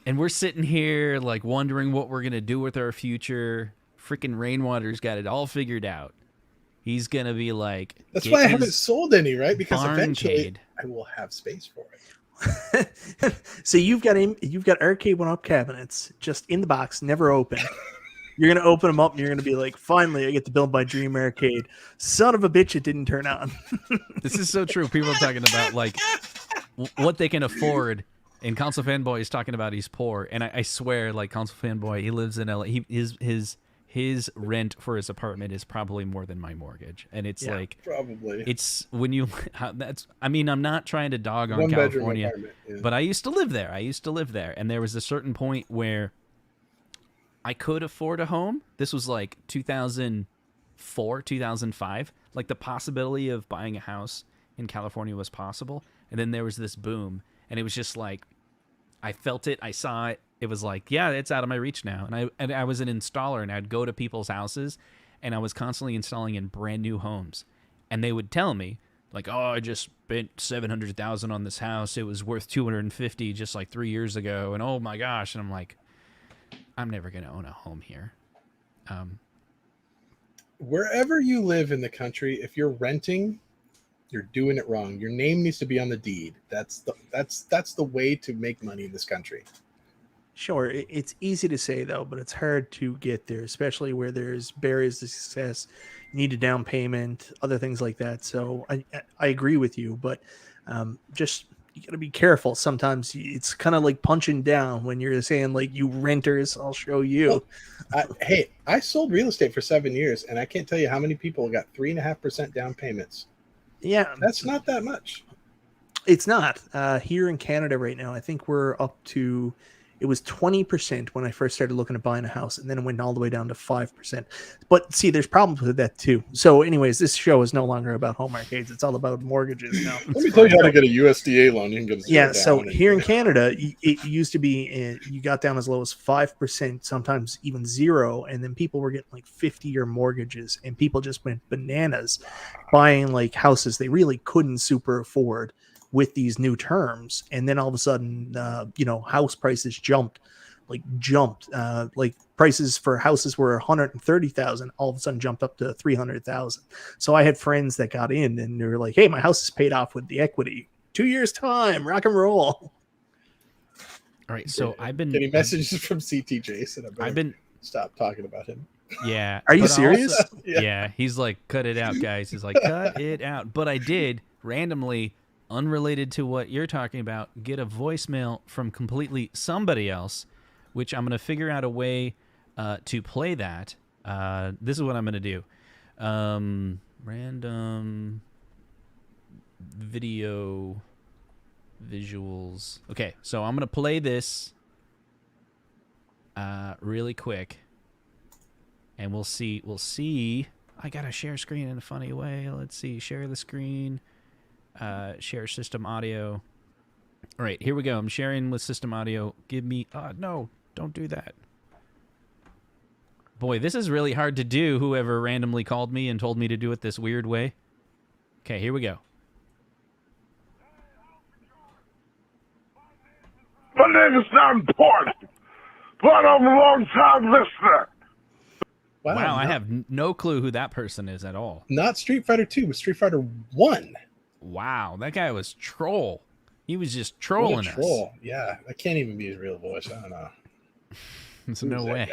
And we're sitting here like wondering what we're going to do with our future. Freaking Rainwater's got it all figured out. He's going to be like... That's get why I haven't his sold any, right? Because eventually barncade. I will have space for it. So you've got Arcade1up cabinets just in the box, never open. You're gonna open them up and you're gonna be like, finally, I get to build my dream arcade. Son of a bitch, it didn't turn on. This is so true. People are talking about like what they can afford. And Console Fanboy is talking about he's poor. And I swear, like Console Fanboy, he lives in LA. His rent for his apartment is probably more than my mortgage. And it's like Probably. it's when you I mean, I'm not trying to dog on 1-bedroom California, apartment, yeah. but I used to live there. And there was a certain point where I could afford a home. This was like 2004, 2005. Like the possibility of buying a house in California was possible. And then there was this boom, and it was just like I felt it, I saw it. It was like, yeah, it's out of my reach now. And I was an installer, and I'd go to people's houses, and I was constantly installing in brand new homes. And they would tell me, like, oh, I just spent $700,000 on this house. It was worth $250 just like 3 years ago. And oh my gosh. And I'm like, I'm never going to own a home here. Wherever you live in the country, if you're renting, you're doing it wrong. Your name needs to be on the deed. That's the way to make money in this country. Sure, it's easy to say though, but it's hard to get there, especially where there's barriers to success. You need a down payment, other things like that. So I agree with you, but just you got to be careful. Sometimes it's kind of like punching down when you're saying like, you renters, I'll show you. Well, hey, I sold real estate for 7 years, and I can't tell you how many people got 3.5% down payments. Yeah, That's not that much. It's not. Here in Canada right now, I think we're up to, it was 20% when I first started looking at buying a house, and then it went all the way down to 5%. But see, there's problems with that too. So anyways, this show is no longer about home arcades. It's all about mortgages now. Let me tell you how to get a USDA loan. You can get Yeah, so here in Canada, it used to be you got down as low as 5%, sometimes even 0%, and then people were getting like 50-year mortgages, and people just went bananas buying like houses they really couldn't super afford with these new terms. And then all of a sudden, house prices jumped. Like prices for houses were 130,000, all of a sudden jumped up to 300,000. So I had friends that got in and they were like, hey, my house is paid off with the equity. 2 years time, rock and roll. All right. So I've been getting messages from CT Jason. I've been stop talking about him. Yeah. Are you serious? Also, yeah. He's like, cut it out, guys. He's like, cut it out. But I did randomly, unrelated to what you're talking about, get a voicemail from completely somebody else, which I'm going to figure out a way to play that. This is what I'm going to do. Random video visuals. Okay, so I'm going to play this really quick, and we'll see. I got to share screen in a funny way. Let's see. Share the screen. Share system audio. All right, here we go. I'm sharing with system audio. Give me... no, don't do that. Boy, this is really hard to do, whoever randomly called me and told me to do it this weird way. Okay, here we go. My name is not important, but I'm a long-time listener. Wow, I have no clue who that person is at all. Not Street Fighter 2, but Street Fighter 1. Wow, that guy was troll. He was just trolling us. Troll. Yeah, that can't even be his real voice. I don't know. There's no way.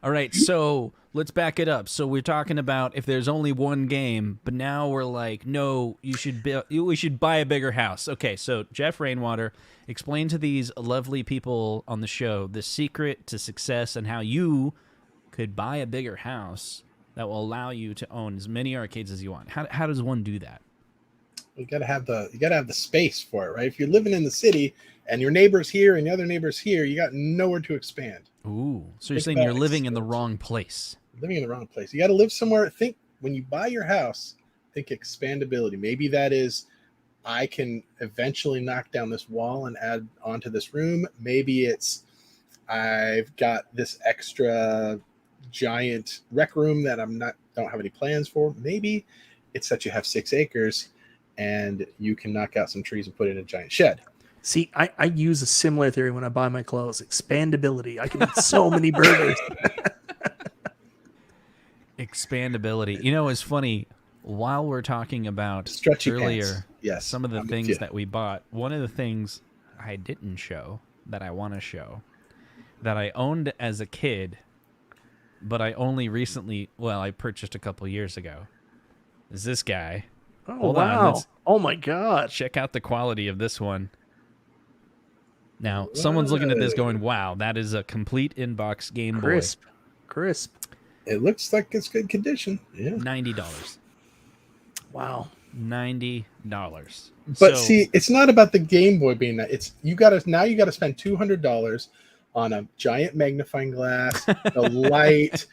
All right, so let's back it up. So we're talking about if there's only one game, but now we're like, no, we should buy a bigger house. Okay, so Jeff Rainwater, explain to these lovely people on the show the secret to success and how you could buy a bigger house that will allow you to own as many arcades as you want. How does one do that? You gotta have the space for it, right? If you're living in the city and your neighbor's here and the other neighbor's here, you got nowhere to expand. Ooh, so you're saying you're living in the wrong place. Living in the wrong place. You got to live somewhere. Think when you buy your house, think expandability. Maybe that is, I can eventually knock down this wall and add onto this room. Maybe it's, I've got this extra giant rec room that don't have any plans for. Maybe it's that you have 6 acres and you can knock out some trees and put in a giant shed. See, I use a similar theory when I buy my clothes. Expandability. I can eat so many burgers. Expandability. You know, it's funny. While we're talking about stretchy earlier, pants. Yes, some of the things that we bought, one of the things I didn't show that I want to show that I owned as a kid, but I only recently, I purchased a couple years ago, is this guy. Oh, Hold wow. on, Oh, my God. check out the quality of this one. Now, someone's looking at this going, wow, that is a complete inbox Game Boy. Crisp. It looks like it's good condition. Yeah. $90. Wow. $90. But see, it's not about the Game Boy being that. It's you got to spend $200 on a giant magnifying glass, the light,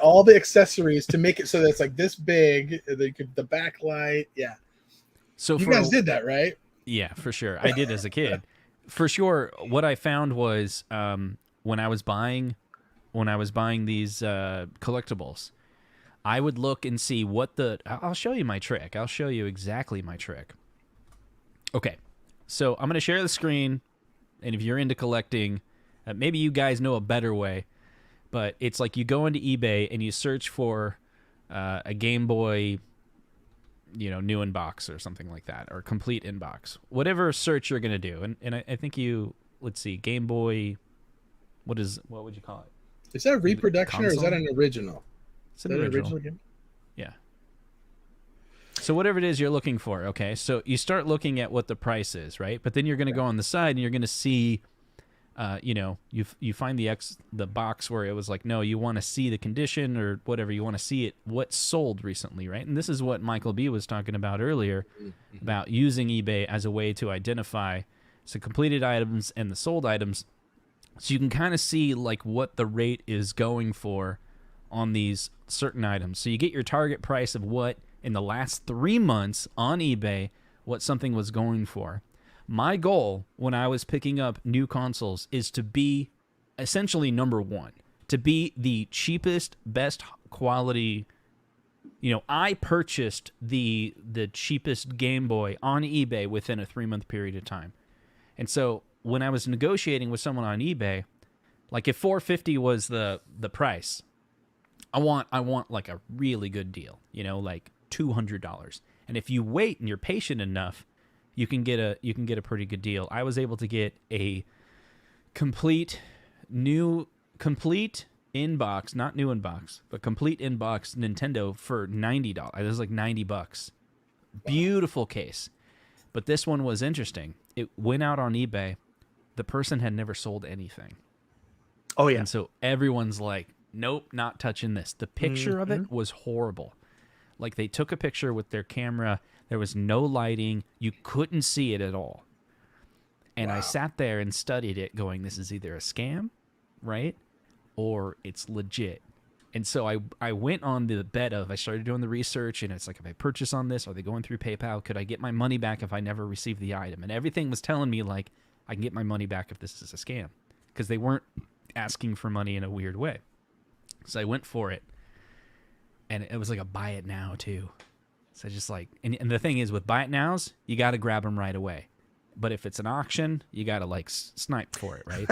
all the accessories to make it so that it's like this big. The backlight, yeah. So you guys did that, right? Yeah, for sure. I did as a kid. For sure, what I found was when I was buying these collectibles, I would look and see I'll show you my trick. I'll show you exactly my trick. Okay, so I'm going to share the screen, and if you're into collecting, maybe you guys know a better way, but it's like you go into eBay and you search for a Game Boy, new inbox or something like that, or complete inbox, whatever search you're going to do. And I think let's see, Game Boy, what would you call it? Is that a reproduction or is that an original? It's an original game. Yeah. So whatever it is you're looking for, okay? So you start looking at what the price is, right? But then you're going to go on the side and you're going to see, you find the box where it was like, no, you want to see the condition or whatever. You want to see what's sold recently, right? And this is what Michael B. was talking about earlier, about using eBay as a way to identify the completed items and the sold items. So you can kind of see like what the rate is going for on these certain items. So you get your target price of what in the last 3 months on eBay, what something was going for. My goal when I was picking up new consoles is to be essentially number one, to be the cheapest, best quality. I purchased the cheapest Game Boy on eBay within a 3-month period of time. And so when I was negotiating with someone on eBay, like if $450 was the price, I want like a really good deal, like $200. And if you wait and you're patient enough, you can get a pretty good deal. I was able to get a complete inbox, not new inbox, but complete inbox Nintendo for $90. It was like $90. Beautiful case. But this one was interesting. It went out on eBay. The person had never sold anything. Oh yeah. And so everyone's like, nope, not touching this. The picture of it was horrible. Like they took a picture with their camera. There was no lighting. You couldn't see it at all. And I sat there and studied it going, this is either a scam, right? Or it's legit. And so I went on the bet of, I started doing the research, and it's like, if I purchase on this, are they going through PayPal? Could I get my money back if I never receive the item? And everything was telling me, like, I can get my money back if this is a scam. Because they weren't asking for money in a weird way. So I went for it. And it was like a buy it now, too. So I just like, and the thing is, with buy it nows, you got to grab them right away. But if it's an auction, you got to, like, snipe for it, right?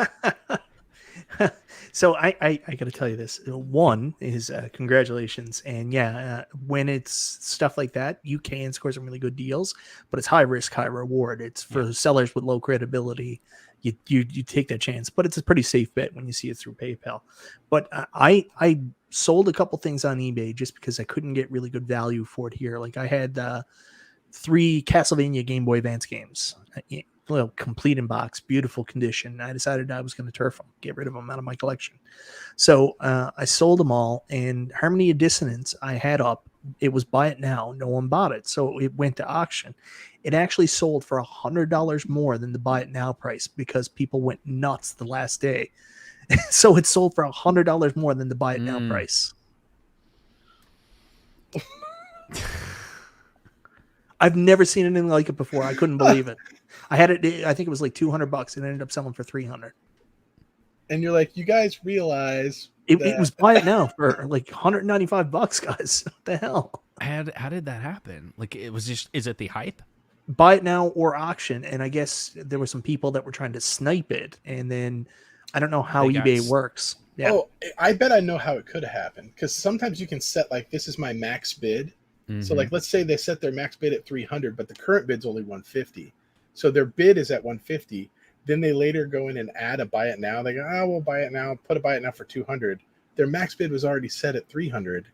So I got to tell you this. One is congratulations, and when it's stuff like that, you can score some really good deals, but it's high risk, high reward. It's for sellers with low credibility. You take that chance, but it's a pretty safe bet when you see it through PayPal. But I sold a couple things on eBay just because I couldn't get really good value for it here. Like I had 3 CastleMania Game Boy Advance games. Complete in box, beautiful condition. I decided I was going to turf them, get rid of them out of my collection. So I sold them all, and Harmony of Dissonance I had up. It was buy it now. No one bought it. So it went to auction. It actually sold for $100 more than the buy it now price because people went nuts the last day. So it sold for $100 more than the buy it now price. I've never seen anything like it before. I couldn't believe it. I had it. I think it was like $200, and it ended up selling for $300. And you're like, you guys realize it was buy it now for like $195, guys. What the hell? How did that happen? Like it was just, is it the hype? Buy it now or auction, and I guess there were some people that were trying to snipe it, and then I don't know how eBay works. Yeah. Oh, I bet I know how it could happen, because sometimes you can set like, this is my max bid. So like, let's say they set their max bid at 300, but the current bid's only 150. So their bid is at 150. Then they later go in and add a buy it now. They go, we'll buy it now, put a buy it now for 200. Their max bid was already set at 300.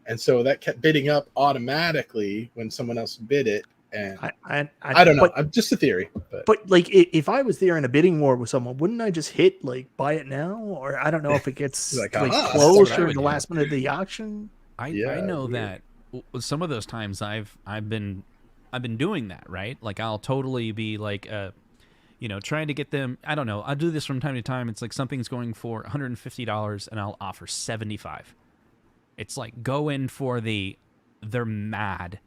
And so that kept bidding up automatically when someone else bid it. And I don't know. I'm just a theory. But like, if I was there in a bidding war with someone, wouldn't I just hit like buy it now? Or I don't know if it gets like closed or in the last minute of the auction. I know that some of those times I've been doing that, right? Like I'll totally be like, trying to get them. I don't know. I'll do this from time to time. It's like something's going for $150 and I'll offer $75. It's like go in for they're mad.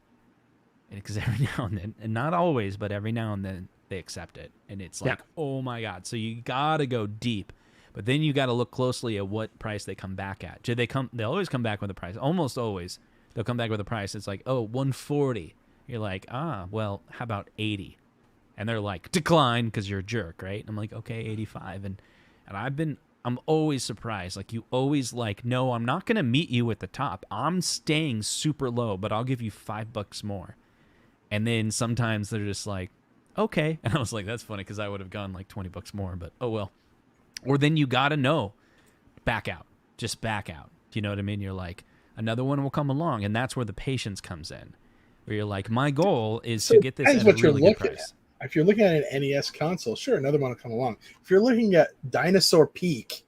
Because every now and then, and not always, but every now and then they accept it. And it's like, oh my God. So you got to go deep. But then you got to look closely at what price they come back at. They always come back with a price. Almost always. They'll come back with a price. It's like, oh, $140. You're like, well, how about 80? And they're like, decline, because you're a jerk, right? I'm like, okay, 85. And I'm always surprised. Like, you always like, no, I'm not going to meet you at the top. I'm staying super low, but I'll give you $5 more. And then sometimes they're just like, okay. And I was like, that's funny, because I would have gone like $20 more, but oh well. Or then you got to know, back out. Just back out. Do you know what I mean? You're like, another one will come along, and that's where the patience comes in. where you're like, my goal is So to it get this depends at what a you're really good looking price. at. If you're looking at an NES console, sure, another one will come along. If you're looking at Dinosaur Peak,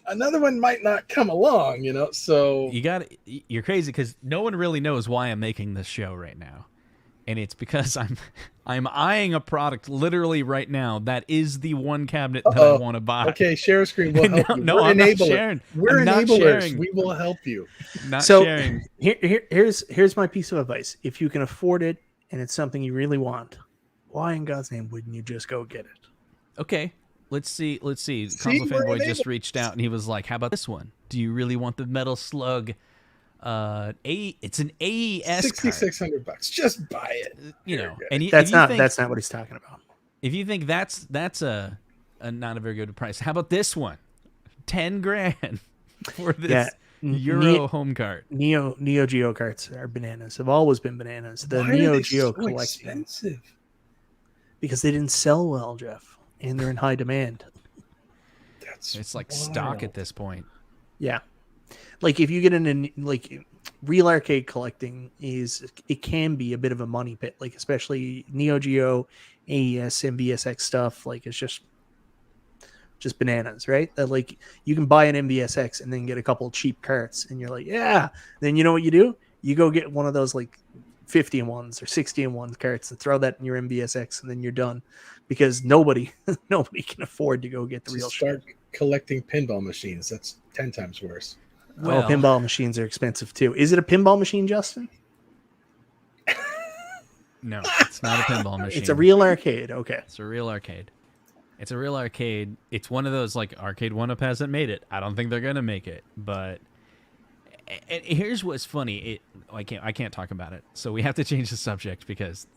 another one might not come along, you know. So You're crazy because no one really knows why I'm making this show right now, and it's because I'm eyeing a product literally right now that is the one cabinet that I want to buy. Okay, share screen will help you. No, We're I'm not enablers. sharing. We're I'm not enablers. sharing. We will help you. Not So sharing. here's my piece of advice. If you can afford it and it's something you really want, why in God's name wouldn't you just go get it? Okay, let's see. Console we're Fanboy just enabled. reached out and he was like, "How about this one? Do you really want the Metal Slug? It's an AES card. $6,600. Just buy it. You know, and That's not what he's talking about. If you think that's a not a very good price, how about this one? $10,000 for this Euro home cart. Neo Geo carts are bananas. Have always been bananas. The Why Neo are they Geo so collecting expensive? because they didn't sell well, Jeff, and they're in high demand. It's like stock at this point. Yeah, like if you get in like real arcade collecting it can be a bit of a money pit, like especially Neo Geo, AES, and MVSX stuff. Like it's just bananas, right? That like you can buy an MVSX and then get a couple cheap carts, and you're like, yeah. Then you know what you do? You go get one of those like 50-in-1s or 60-in-1 carts and throw that in your MVSX, and then you're done, because nobody can afford to go get the real Start shit. collecting pinball machines. That's 10 times worse. Well, pinball machines are expensive too. Is it a pinball machine, Justin? No, it's not a pinball machine. It's a real arcade. Okay. It's a real arcade. It's a real arcade. It's one of those, like, Arcade1up hasn't made it. I don't think they're gonna make it. But and here's what's funny. I can't talk about it. So we have to change the subject because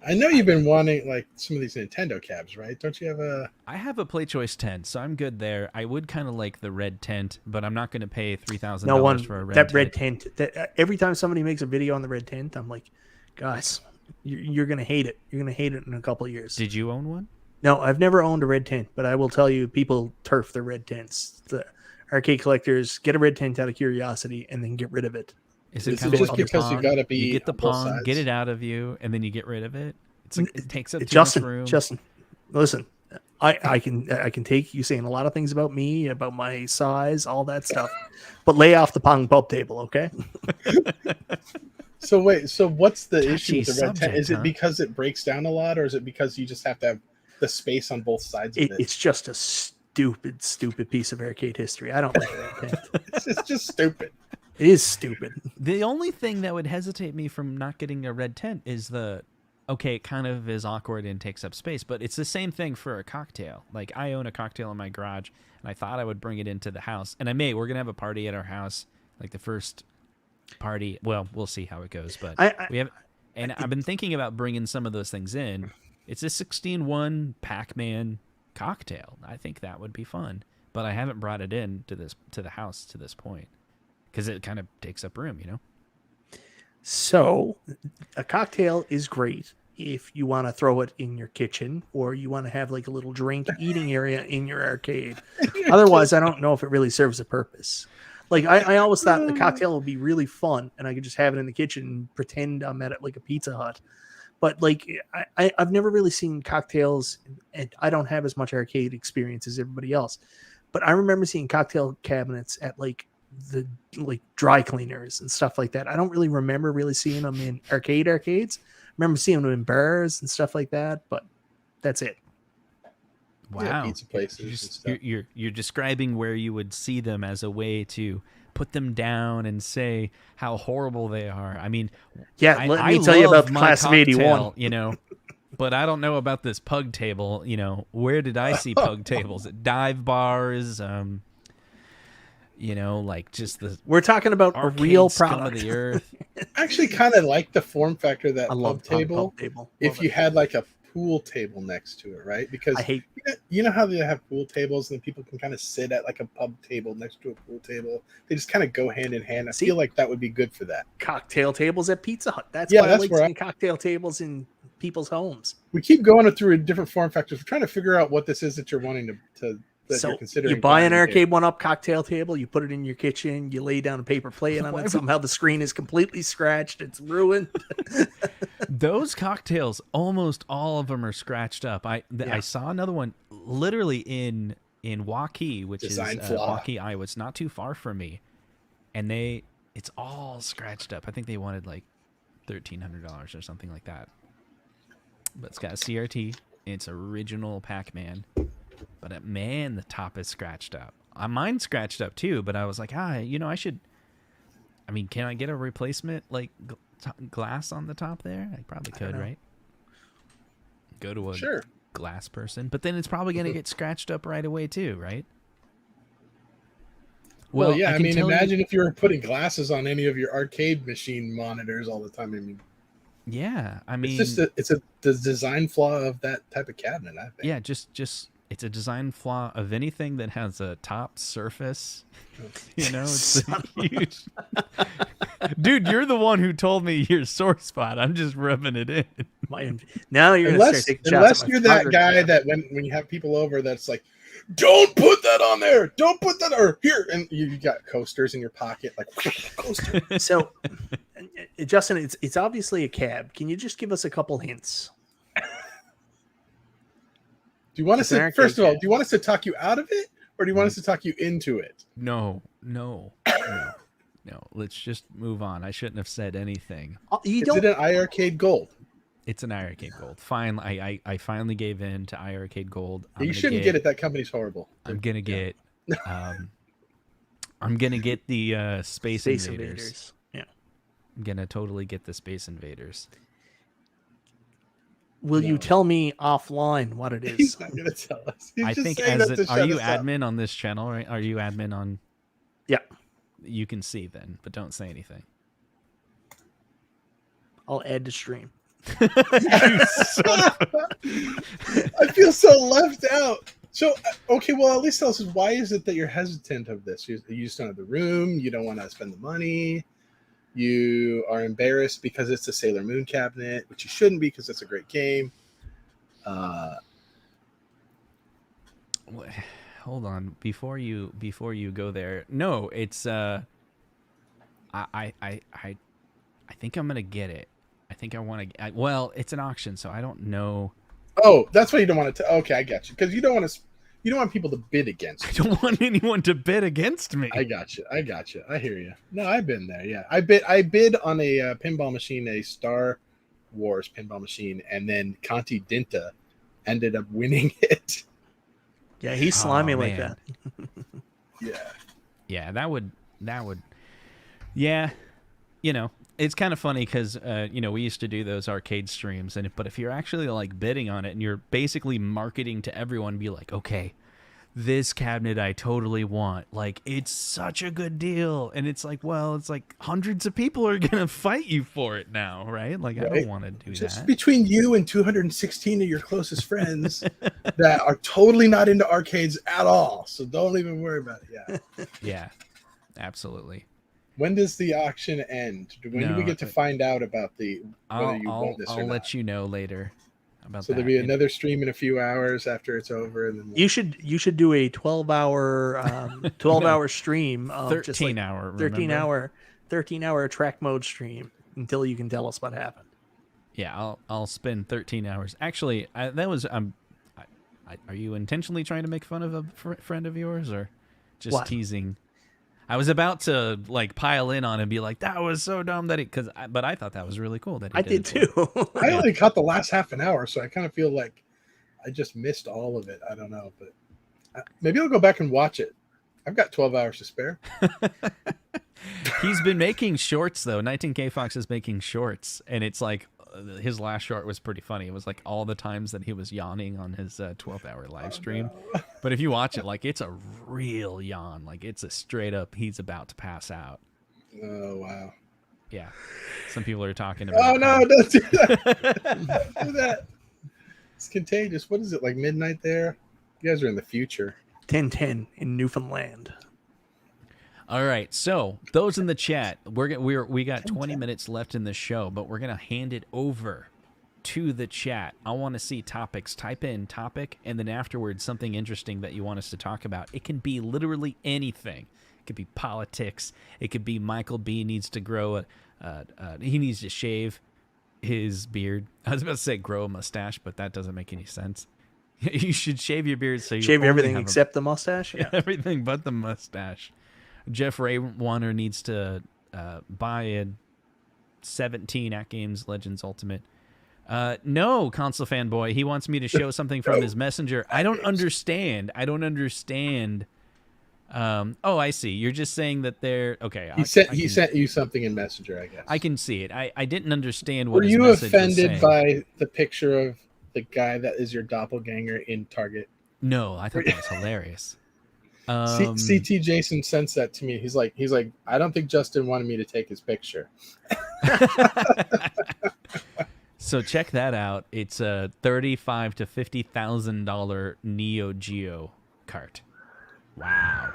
I know you've been wanting like some of these Nintendo cabs, right? Don't you have a? I have a PlayChoice tent, so I'm good there. I would kind of like the red tent, but I'm not going to pay $3,000 for a red tent. Red tent. Every time somebody makes a video on the red tent, I'm like, guys, you're gonna hate it. You're gonna hate it in a couple of years. Did you own one? No, I've never owned a red tent, but I will tell you, people turf their red tents. The arcade collectors get a red tent out of curiosity and then get rid of it. Is it Is kind it of just like a because you pong? gotta be You get the on both pong, sides? get it out of you, and then you get rid of it. It takes up too Justin, much room. Justin, listen, I can take you saying a lot of things about me, about my size, all that stuff, but lay off the pong pub table, okay? So wait, so what's the issue with the red subject, tent? Is it huh? because it breaks down a lot, or is it because you just have to have the space on both sides of it? It's just a stupid piece of arcade history. I don't like red tent. It's just stupid. It is stupid. The only thing that would hesitate me from not getting a red tent is it kind of is awkward and takes up space, but it's the same thing for a cocktail. Like, I own a cocktail in my garage, and I thought I would bring it into the house. And we're going to have a party at our house, like the first party. Well, we'll see how it goes, but I've been thinking about bringing some of those things in. It's a 16-1 Pac-Man cocktail. I think that would be fun, but I haven't brought it in to the house to this point because it kind of takes up room, you know? So, a cocktail is great if you want to throw it in your kitchen or you want to have like a little drink eating area in your arcade. Otherwise, I don't know if it really serves a purpose. Like, I always thought the cocktail would be really fun and I could just have it in the kitchen and pretend I'm at like a Pizza Hut. But like, I've never really seen cocktails, and I don't have as much arcade experience as everybody else. But I remember seeing cocktail cabinets at like the dry cleaners and stuff like that. I don't really remember seeing them in arcades. I remember seeing them in bars and stuff like that, but that's it. Wow. Yeah, pizza places and stuff. You're describing where you would see them as a way to put them down and say how horrible they are. I mean, yeah, let me tell you about the class of 81, you know, but I don't know about this pug table. You know, where did I see pug tables? At dive bars, you know, like just the. We're talking about a real product. Of the earth. I actually kind of like the form factor of that I love pub table. If you had like a pool table next to it, right? Because you know how they have pool tables and people can kind of sit at like a pub table next to a pool table. They just kind of go hand in hand. I feel like that would be good for that. Cocktail tables at Pizza Hut. That's why I like seeing cocktail tables in people's homes. We keep going through different form factors. We're trying to figure out what this is that you're wanting to that So you're considering you buy an buying here. Arcade1up cocktail table, you put it in your kitchen, you lay down a paper plate on it. Somehow the screen is completely scratched. It's ruined. Those cocktails, almost all of them are scratched up. I saw another one literally in Waukee, which Design is flaw. Waukee, Iowa. It's not too far from me, and it's all scratched up. I think they wanted like $1,300 or something like that. But it's got a CRT. It's original Pac-Man, but man, the top is scratched up. Mine's scratched up too, but I was like, I should. I mean, can I get a replacement like glass on the top there? I probably could, right? Go to a glass person, but then it's probably going to get scratched up right away too, right? Well, yeah. I mean, imagine if you were putting glasses on any of your arcade machine monitors all the time. I mean, yeah. I mean, it's the design flaw of that type of cabinet. I think. Yeah, just it's a design flaw of anything that has a top surface. You know, it's huge. Dude, you're the one who told me your sore spot. I'm just rubbing it in. Now you're unless you're that guy that when you have people over, that's like, don't put that on there. Don't put that or here. And you got coasters in your pocket, like coaster. So, Justin, it's obviously a cab. Can you just give us a couple hints? Do you want us to, first of all, do you want us to talk you out of it, or do you want us to talk you into it? No. Let's just move on. I shouldn't have said anything. Is it an iArcade Gold? It's an iArcade Gold. Fine. I finally gave in to iArcade Gold. You shouldn't get it. That company's horrible. I'm gonna get. I'm gonna get the Space Invaders. Yeah. I'm gonna totally get the Space Invaders. Will you tell me offline what it is? He's not gonna tell us. I think are you admin on this channel? Right? Are you admin on? Yeah. You can see then, but don't say anything. I'll add to stream. I feel so left out. So, okay, well, at least tell us, why is it that you're hesitant of this? You just don't have the room. You don't want to spend the money. You are embarrassed because it's a Sailor Moon cabinet, which you shouldn't be because it's a great game. Hold on, before you go there. No, it's I think I'm gonna get it. I think I want to. Well, it's an auction, so I don't know. Oh, that's why you don't want to. Okay, I got you, because you don't want to. You don't want people to bid against you. I don't want anyone to bid against me. I got you. I hear you. No, I've been there. Yeah, I bid on a pinball machine, a Star Wars pinball machine, and then Conti Dinta ended up winning it. Yeah, he's slimy like that. Yeah, that would. Yeah, it's kind of funny because we used to do those arcade streams, but if you're actually like bidding on it and you're basically marketing to everyone, be like, okay, this cabinet I totally want, like it's such a good deal, and it's like, well, it's like hundreds of people are gonna fight you for it now, right? Like right. I don't want to do just that. Between you and 216 of your closest friends that are totally not into arcades at all, so don't even worry about it. Yeah, absolutely. When does the auction end? When do we get to find out about whether you won this or not? I'll let you know later about that. So there'll be another stream in a few hours after it's over, and then you should do a 12-hour stream of 13-hour track mode stream until you can tell us what happened. Yeah, I'll spend 13 hours. Actually, that was are you intentionally trying to make fun of a friend of yours, or just teasing? I was about to like pile in on and be like, that was so dumb that but I thought that was really cool that he did too. I only caught the last half an hour, so I kind of feel like I just missed all of it. I don't know, but maybe I'll go back and watch it. I've got 12 hours to spare. He's been making shorts though. 19K Fox is making shorts, and it's like his last short was pretty funny. It was like all the times that he was yawning on his 12-hour live stream. No. But if you watch it, like it's a real yawn. Like it's a straight up, he's about to pass out. Oh, wow. Yeah. Some people are talking about. Oh, no, don't do that. Don't do that. It's contagious. What is it, like midnight there? You guys are in the future. 10:10 in Newfoundland. All right, so those in the chat, we got 20 minutes left in the show, but we're gonna hand it over to the chat. I want to see topics. Type in topic, and then afterwards something interesting that you want us to talk about. It can be literally anything. It could be politics. It could be Michael B needs to grow he needs to shave his beard. I was about to say grow a mustache, but that doesn't make any sense. You should shave your beard so you Shave only everything have except the mustache. Yeah. everything but the mustache. Jeff Ray Warner needs to buy a 17 AtGames Legends Ultimate. No, console fanboy. He wants me to show something from his messenger. I don't understand. Oh, I see. You're just saying that they're okay. He sent you something in Messenger, I guess. I can see it. I didn't understand what. Were his you message was offended saying. by the picture of the guy that is your doppelganger in Target? No, I thought that was hilarious. CT Jason sends that to me. He's like, I don't think Justin wanted me to take his picture. So check that out. It's a $35,000 to $50,000 Neo Geo cart. Wow,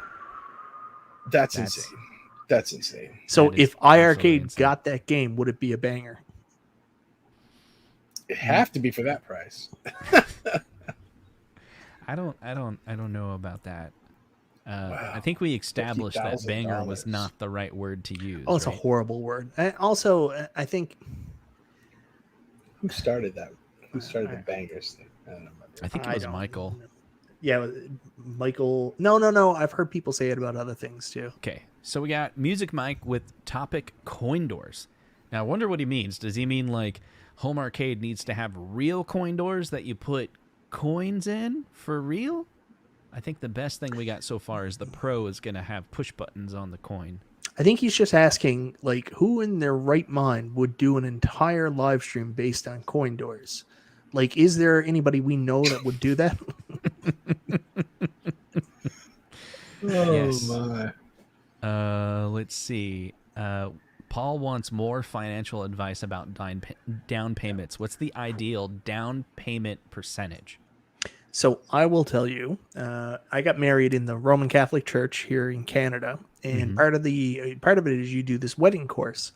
that's insane. That's insane. So That is if absolutely iArcade insane. got that game, would it be a banger? It have to be for that price. I don't know about that. I think we established that banger was $50,000. not the right word to use. Oh, it's a right? horrible word. And also, I think Who started that? Who started the bangers thing? I don't know. I think it was Michael. Yeah, Michael. No. I've heard people say it about other things too. Okay, so we got Music Mike with topic coin doors. Now, I wonder what he means. Does he mean like home arcade needs to have real coin doors that you put coins in for real? I think the best thing we got so far is the Pro is going to have push buttons on the coin. I think he's just asking, like, who in their right mind would do an entire live stream based on coin doors? Like, is there anybody we know that would do that? Oh Yes. my! Let's see. Paul wants more financial advice about down payments. What's the ideal down payment percentage? So I will tell you, I got married in the Roman Catholic Church here in Canada, and part of it is you do this wedding course.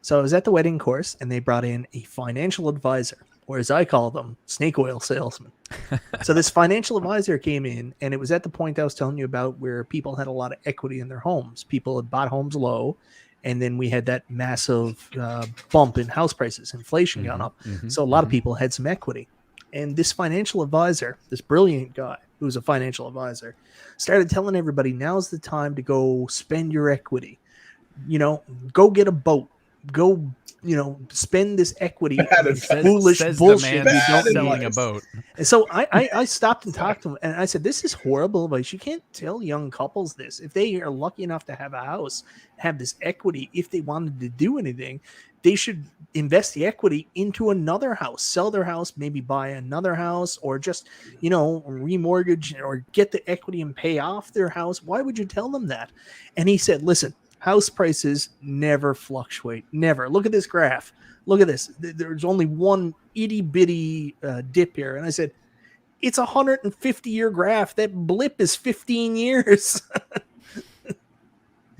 So I was at the wedding course, and they brought in a financial advisor, or as I call them, snake oil salesman. So this financial advisor came in, and it was at the point I was telling you about where people had a lot of equity in their homes. People had bought homes low, and then we had that massive bump in house prices, inflation gone up. So a lot of people had some equity. And this financial advisor, this brilliant guy who's a financial advisor, started telling everybody, now's the time to go spend your equity. You know, go get a boat. Go, spend this equity on foolish says bullshit. The man You don't who's need. selling a boat. And so I stopped and talked to him, and I said, this is horrible advice. You can't tell young couples this. If they are lucky enough to have a house, have this equity, if they wanted to do anything, they should invest the equity into another house, sell their house, maybe buy another house, or just, remortgage or get the equity and pay off their house. Why would you tell them that? And he said, listen, house prices never fluctuate. Never. Look at this graph. Look at this. There's only one itty bitty dip here. And I said, it's a 150-year graph. That blip is 15 years.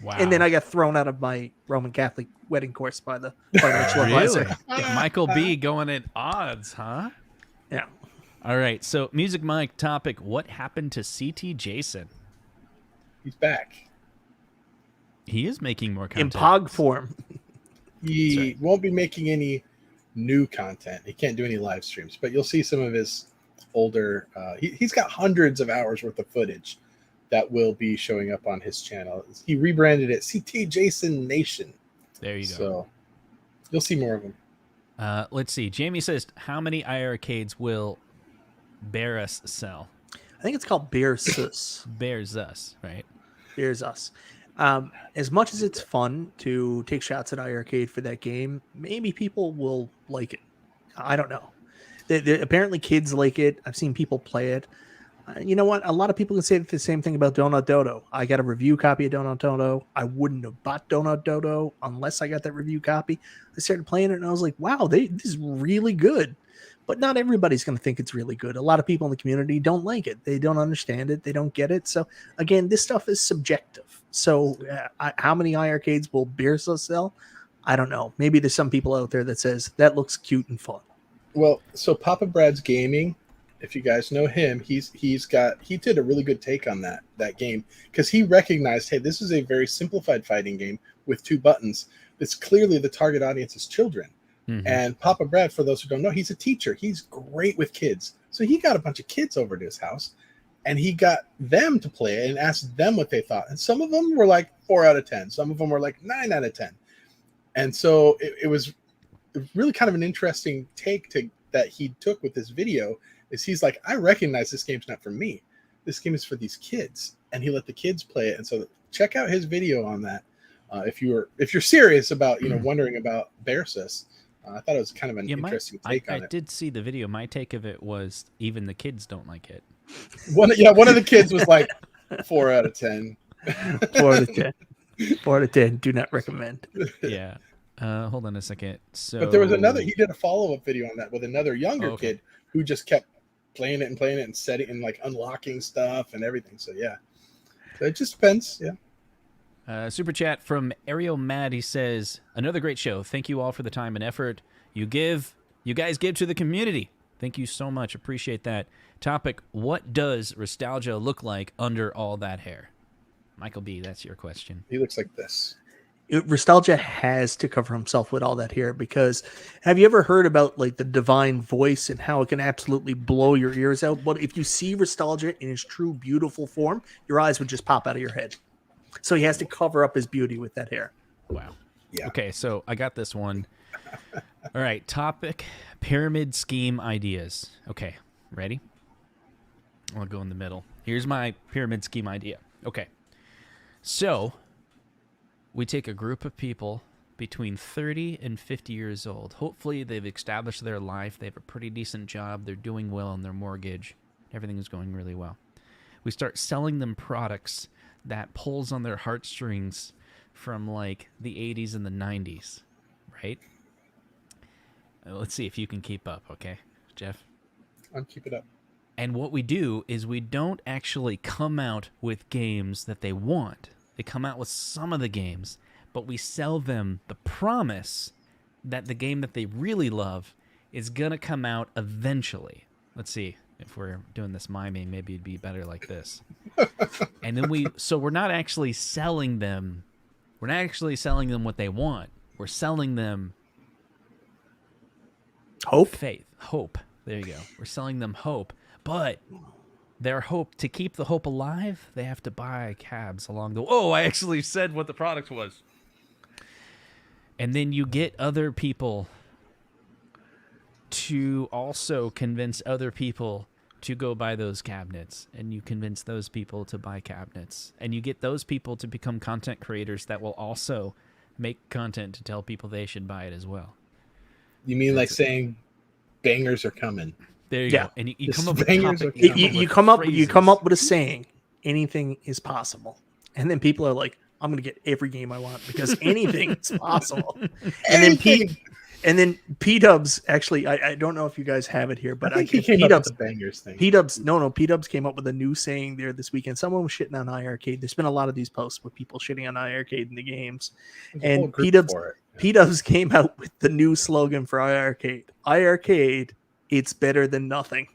Wow. And then I got thrown out of my Roman Catholic wedding course by the financial advisor. Michael B going at odds, huh? Yeah. All right. So, Music Mike topic: what happened to CT Jason? He's back. He is making more In content. POG form. He won't be making any new content. He can't do any live streams, but you'll see some of his older. He's got hundreds of hours worth of footage that will be showing up on his channel. He rebranded it CT Jason Nation. There you go. So you'll see more of him. Let's see. Jamie says, how many iArcades will Bear Us sell? I think it's called Bears Us. Bears Us, right? Bears Us. As much as it's fun to take shots at iArcade for that game, maybe people will like it. I don't know. Apparently kids like it. I've seen people play it. You know what? A lot of people can say the same thing about Donut Dodo. I got a review copy of Donut Dodo. I wouldn't have bought Donut Dodo unless I got that review copy. I started playing it and I was like, wow, this is really good. But not everybody's going to think it's really good. A lot of people in the community don't like it. They don't understand it. They don't get it. So, again, this stuff is subjective. So, how many iArcades will Bears sell? I don't know. Maybe there's some people out there that says that looks cute and fun. Well, so Papa Brad's Gaming, if you guys know him, he did a really good take on that game because he recognized, hey, this is a very simplified fighting game with 2 buttons. It's clearly the target audience is children. Mhm. And Papa Brad, for those who don't know, he's a teacher. He's great with kids. So he got a bunch of kids over to his house and he got them to play it and asked them what they thought. And some of them were like 4 out of 10. Some of them were like 9 out of 10. And so it was really kind of an interesting take that he took with this video is he's like, I recognize this game's not for me. This game is for these kids. And he let the kids play it. And so check out his video on that. If you're serious about, wondering about Versus, I thought it was kind of an interesting take on it. I did see the video. My take of it was even the kids don't like it. One of the kids was like 4 out of 10. 4 out of 10. 4 out of 10. Do not recommend. Yeah. Hold on a second. So, but there was another. He did a follow-up video on that with another younger kid who just kept playing it and setting and like unlocking stuff and everything. So yeah, so it just depends. Yeah. Super chat from Ariel Mad. He says, "Another great show. Thank you all for the time and effort you guys give to the community. Thank you so much. Appreciate that." Topic: what does nostalgia look like under all that hair? Michael B, that's your question. He looks like this. Nostalgia has to cover himself with all that hair because have you ever heard about like the divine voice and how it can absolutely blow your ears out? But if you see Nostalgia in his true beautiful form, your eyes would just pop out of your head. So he has to cover up his beauty with that hair. Wow. Yeah. Okay, so I got this one. All right, topic: pyramid scheme ideas. Okay, ready? I'll go in the middle. Here's my pyramid scheme idea. Okay. So, we take a group of people between 30 and 50 years old. Hopefully, they've established their life. They have a pretty decent job. They're doing well on their mortgage. Everything is going really well. We start selling them products that pulls on their heartstrings from, like, the 80s and the 90s, right? Let's see if you can keep up, okay, Jeff? I'm keeping up. And what we do is we don't actually come out with games that they want. They come out with some of the games, but we sell them the promise that the game that they really love is going to come out eventually. Let's see if we're doing this miming. Maybe it'd be better like this. And then we're not actually selling them. We're not actually selling them what they want. We're selling them hope. Faith. Hope. There you go. We're selling them hope. But their hope, to keep the hope alive, they have to buy cabs along the way. Oh, I actually said what the product was. And then you get other people to also convince other people to go buy those cabinets. And you convince those people to buy cabinets. And you get those people to become content creators that will also make content to tell people they should buy it as well. You mean like saying bangers are coming? There you go. And you come up with topic, you come up with a saying, anything is possible. And then people are like, I'm going to get every game I want because anything is possible. And then P-Dubs, actually, I don't know if you guys have it here, but I think he came up with the bangers thing. P-Dubs came up with a new saying there this weekend. Someone was shitting on iArcade. There's been a lot of these posts with people shitting on iArcade in the games. And P-Dubs came out with the new slogan for iArcade. iArcade, it's better than nothing.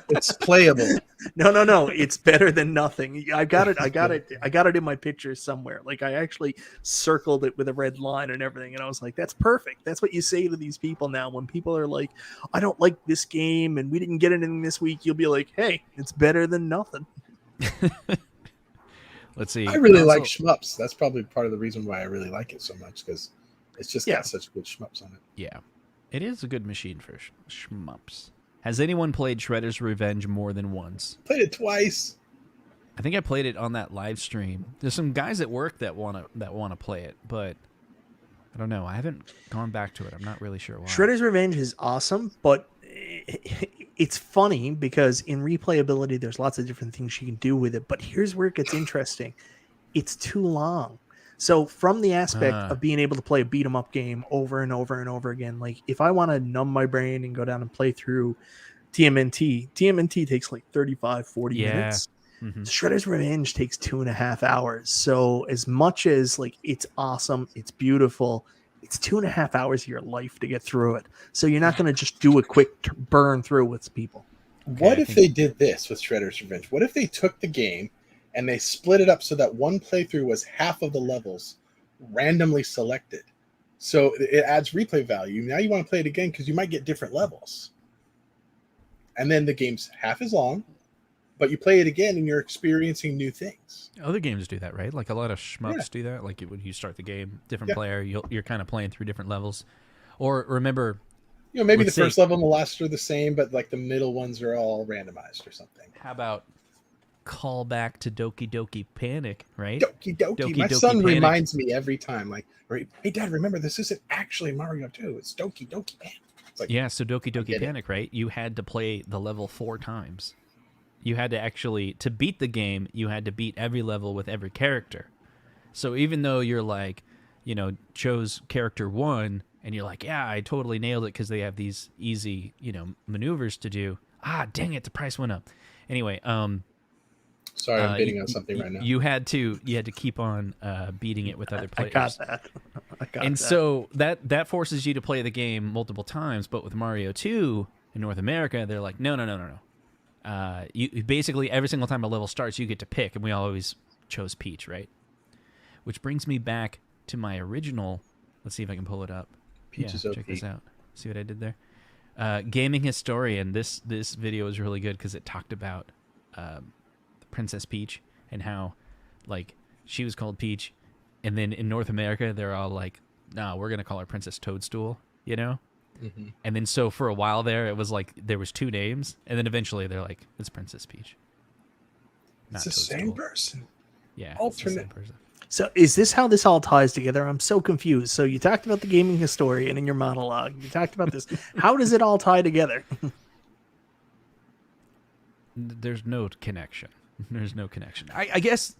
It's playable. No. It's better than nothing. I got it in my pictures somewhere. Like I actually circled it with a red line and everything. And I was like, that's perfect. That's what you say to these people now. When people are like, I don't like this game and we didn't get anything this week. You'll be like, hey, it's better than nothing. Let's see. I really like shmups. That's probably part of the reason why I really like it so much because it's just got such good shmups on it. Yeah. It is a good machine for shmups. Has anyone played Shredder's Revenge more than once? Played it twice. I think I played it on that live stream. There's some guys at work that wanna play it, but I don't know. I haven't gone back to it. I'm not really sure why. Shredder's Revenge is awesome, but it's funny because in replayability, there's lots of different things you can do with it. But here's where it gets interesting. It's too long. So from the aspect of being able to play a beat 'em up game over and over and over again, like if I want to numb my brain and go down and play through TMNT takes like 35, 40 minutes. Mm-hmm. Shredder's Revenge takes 2.5 hours. So as much as like it's awesome, it's beautiful, it's 2.5 hours of your life to get through it. So you're not going to just do a quick burn through with people. What if they did this with Shredder's Revenge? What if they took the game and they split it up so that one playthrough was half of the levels randomly selected? So it adds replay value. Now you want to play it again because you might get different levels. And then the game's half as long, but you play it again and you're experiencing new things. Other games do that, right? Like a lot of shmups do that. Like when you start the game, different player, you're kind of playing through different levels. Or remember, maybe the first level and the last are the same, but like the middle ones are all randomized or something. How about call back to Doki Doki Panic, right? Doki Doki. My son reminds me every time, like, hey, Dad, remember, this isn't actually Mario 2. It's Doki Doki Panic. It's like, yeah, so Doki Doki Panic, right? You had to play the level 4 times. You had to actually, to beat the game, you had to beat every level with every character. So even though you're like, chose character 1, and you're like, yeah, I totally nailed it because they have these easy, maneuvers to do. Ah, dang it, the price went up. Anyway, sorry, I'm bidding on something right now. You had to keep on beating it with other players. I got that. So that forces you to play the game multiple times. But with Mario 2 in North America, they're like, no. You basically every single time a level starts, you get to pick, and we always chose Peach, right? Which brings me back to my original. Let's see if I can pull it up. Peach is check this out. See what I did there? Gaming Historian. This video is really good because it talked about Princess Peach and how like she was called Peach, and then in North America they're all like, no, we're gonna call her Princess Toadstool, Mm-hmm. And then so for a while there it was like there was 2 names, and then eventually they're like, it's Princess Peach. It's the same person. Yeah, alternate. it's the same person. So is this how this all ties together? I'm so confused. So you talked about the gaming historian in your monologue. You talked about this. How does it all tie together? There's no connection. There's no connection. I guess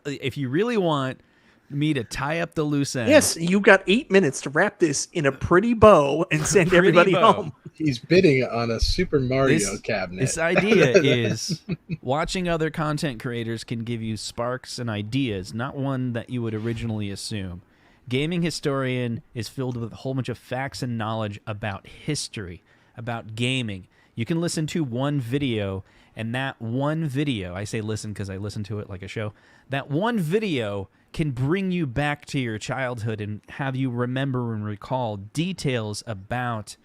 if you really want me to tie up the loose ends. Yes, you got 8 minutes to wrap this in a pretty bow and send everybody home. He's bidding on a Super Mario cabinet. This idea is watching other content creators can give you sparks and ideas, not one that you would originally assume. Gaming Historian is filled with a whole bunch of facts and knowledge about history, about gaming. You can listen to one video, and that one video, I say listen because I listen to it like a show, that one video can bring you back to your childhood and have you remember and recall details about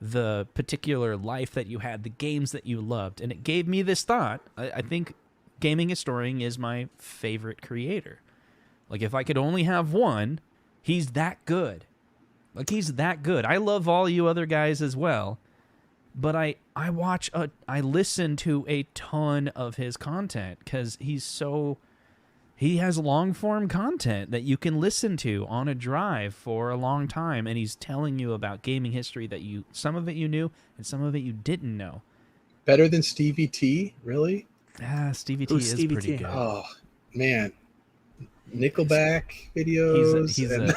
the particular life that you had, the games that you loved. And it gave me this thought. I think Gaming Historian is my favorite creator. Like, if I could only have one, he's that good. Like, he's that good. I love all you other guys as well. But I listen to a ton of his content because he has long-form content that you can listen to on a drive for a long time, and he's telling you about gaming history that some of it you knew and some of it you didn't know. Better than Stevie T, really? Stevie T is pretty good. Oh, man. Nickelback videos.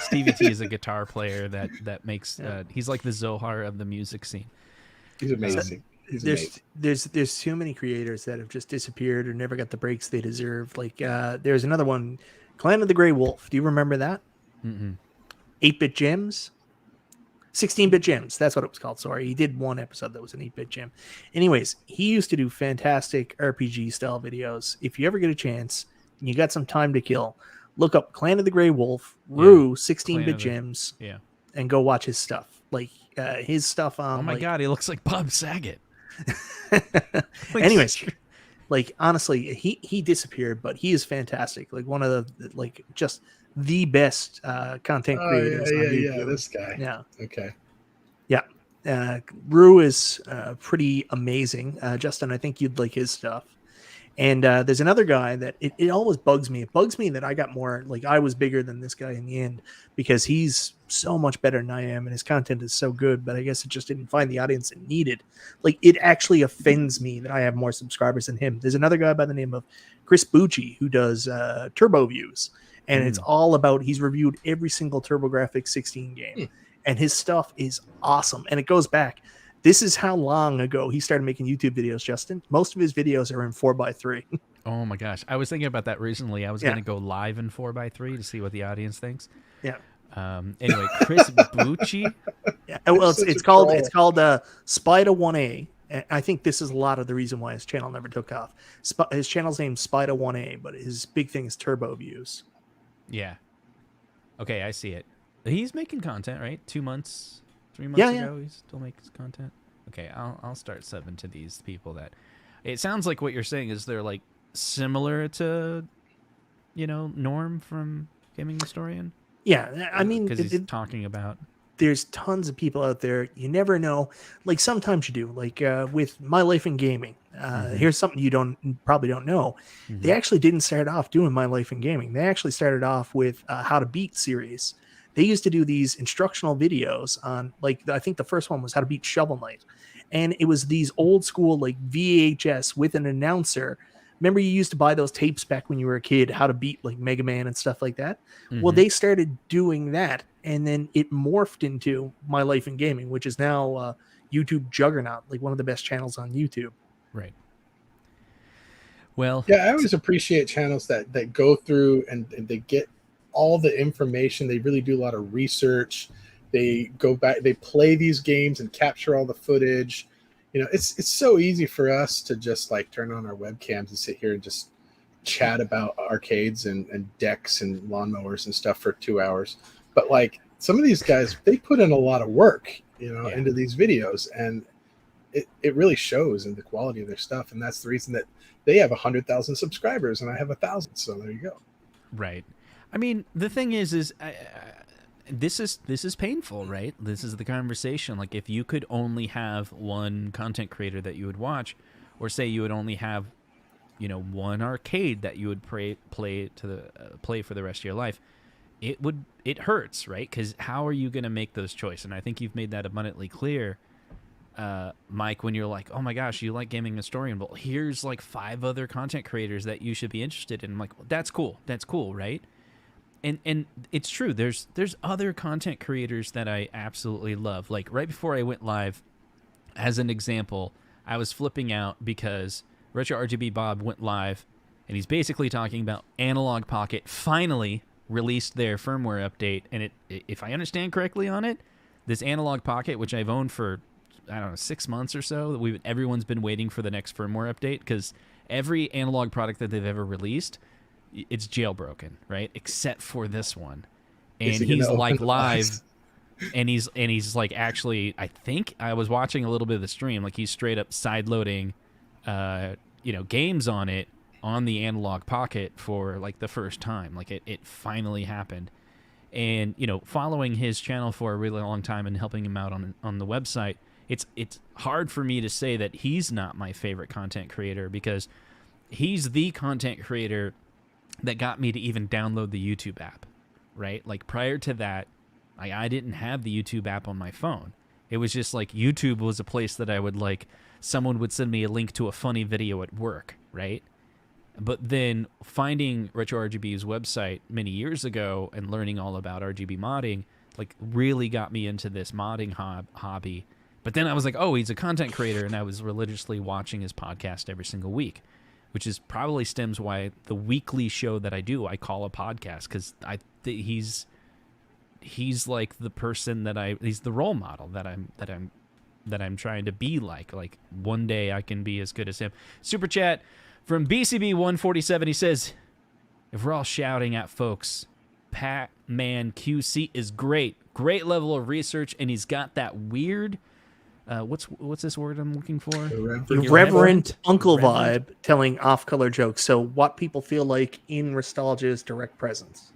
Stevie T is a guitar player that makes he's like the Zohar of the music scene. He's amazing. There's too many creators that have just disappeared or never got the breaks they deserve. Like there's another one, Clan of the Grey Wolf. Do you remember that? 8-bit Gems, 16-bit Gems. That's what it was called. Sorry, he did one episode that was an 8-bit gem. Anyways, he used to do fantastic RPG style videos. If you ever get a chance and you got some time to kill, look up Clan of the Grey Wolf, Rue, 16-bit Gems, and go watch his stuff. Like his stuff on. Oh my god, he looks like Bob Saget. Anyways, like honestly, he disappeared, but he is fantastic. Like one of the just the best content creators. Yeah, this guy. Yeah. Okay. Yeah. Rue is pretty amazing. Justin, I think you'd like his stuff. And there's another guy that it always bugs me. It bugs me that I got more, like I was bigger than this guy in the end because he's so much better than I am and his content is so good, but I guess it just didn't find the audience it needed. Like it actually offends me that I have more subscribers than him. There's another guy by the name of Chris Bucci who does Turbo Views, and it's all about, he's reviewed every single TurboGrafx 16 game and his stuff is awesome. And it goes back. This is how long ago he started making YouTube videos, Justin. Most of his videos are in 4:3. Oh my gosh. I was thinking about that recently. I was going to go live in 4:3 to see what the audience thinks. Yeah. Anyway, Chris Bucci. Yeah, well, Such it's a called troll. Spider1A. And I think this is a lot of the reason why his channel never took off. His channel's named Spider1A, but his big thing is turbo views. Yeah. Okay, I see it. He's making content, right? 2 months, 3 months Yeah, yeah. ago, he still makes content. Okay, I'll start subbing to these people that. It sounds like what you're saying is they're like similar to, Norm from Gaming Historian. Yeah, I mean, because he's talking about. There's tons of people out there. You never know. Like sometimes you do. Like with My Life in Gaming. Here's something you probably don't know. Mm-hmm. They actually didn't start off doing My Life in Gaming. They actually started off with How to Beat series. They used to do these instructional videos on, like, I think the first one was How to Beat Shovel Knight, and it was these old school like VHS with an announcer. Remember, you used to buy those tapes back when you were a kid, How to Beat like Mega Man and stuff like that. Mm-hmm. Well, they started doing that, and then it morphed into My Life in Gaming, which is now YouTube juggernaut, like one of the best channels on YouTube. Right. Well, Yeah, I always appreciate channels that go through and they get all the information. They really do a lot of research. They go back, they play these games and capture all the footage. It's so easy for us to just like turn on our webcams and sit here and just chat about arcades and decks and lawnmowers and stuff for 2 hours. But like some of these guys, they put in a lot of work, into these videos, and it really shows in the quality of their stuff. And that's the reason that they have 100,000 subscribers and I have 1,000. So there you go. Right. I mean, the thing is this is painful, right? This is the conversation. Like, if you could only have one content creator that you would watch, or say you would only have, one arcade that you would play for the rest of your life, it hurts, right? Because how are you going to make those choices? And I think you've made that abundantly clear, Mike, when you're like, oh my gosh, you like Gaming Historian, well, here's like 5 other content creators that you should be interested in. I'm like, well, that's cool, right? And it's true. There's other content creators that I absolutely love. Like right before I went live, as an example, I was flipping out because RetroRGB Bob went live, and he's basically talking about Analog Pocket finally released their firmware update. And if I understand correctly on it, this Analog Pocket, which I've owned for, I don't know, 6 months or so, everyone's been waiting for the next firmware update, because every analog product that they've ever released, it's jailbroken, right? Except for this one. And he's like live, and he's like, actually, I think I was watching a little bit of the stream, like he's straight up sideloading games on it, on the Analog Pocket for like the first time. Like it finally happened. And following his channel for a really long time and helping him out on the website, it's hard for me to say that he's not my favorite content creator, because he's the content creator that got me to even download the YouTube app, right? Like prior to that, I didn't have the YouTube app on my phone. It was just like YouTube was a place that I would like, someone would send me a link to a funny video at work, right? But then finding RetroRGB's website many years ago and learning all about RGB modding, like really got me into this modding hobby. But then I was like, oh, he's a content creator, and I was religiously watching his podcast every single week, which is probably stems why the weekly show that I do, I call a podcast, because he's like the person he's the role model that I'm trying to be like one day I can be as good as him. Super chat from BCB147. He says, if we're all shouting at folks, Pat-Man QC is great level of research, and he's got that weird what's this word I'm looking for? Irreverent uncle vibe, telling off-color jokes. So what people feel like in Nostalgia's direct presence.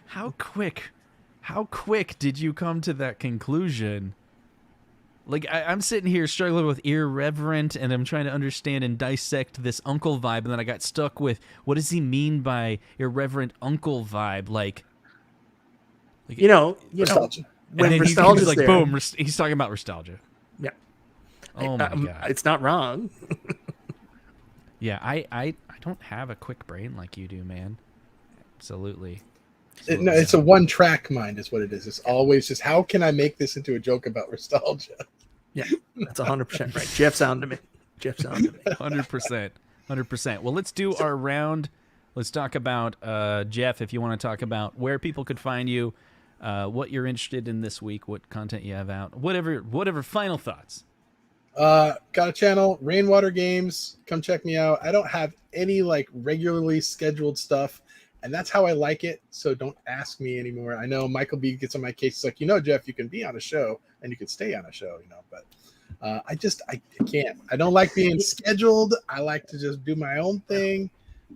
How quick did you come to that conclusion? Like, I'm sitting here struggling with irreverent, and I'm trying to understand and dissect this uncle vibe, and then I got stuck with, what does he mean by irreverent uncle vibe? Like Nostalgia. When and then nostalgia's he's like, there, boom, he's talking about nostalgia. Yeah. Oh my God. It's not wrong. Yeah, I don't have a quick brain like you do, man. Absolutely. No, it's a one-track mind is what it is. It's always just, how can I make this into a joke about nostalgia? Yeah, that's 100% right. Jeff's on to me. 100%. Well, let's do our round let's talk about, Jeff, if you want to talk about where people could find you, what you're interested in this week, what content you have out, whatever final thoughts. Got a channel, Rainwater Games. Come check me out. I don't have any like regularly scheduled stuff, and that's how I like it. So don't ask me anymore. I know Michael B gets on my case. It's like, Jeff, you can be on a show and you can stay on a show, but I can't. I don't like being scheduled. I like to just do my own thing.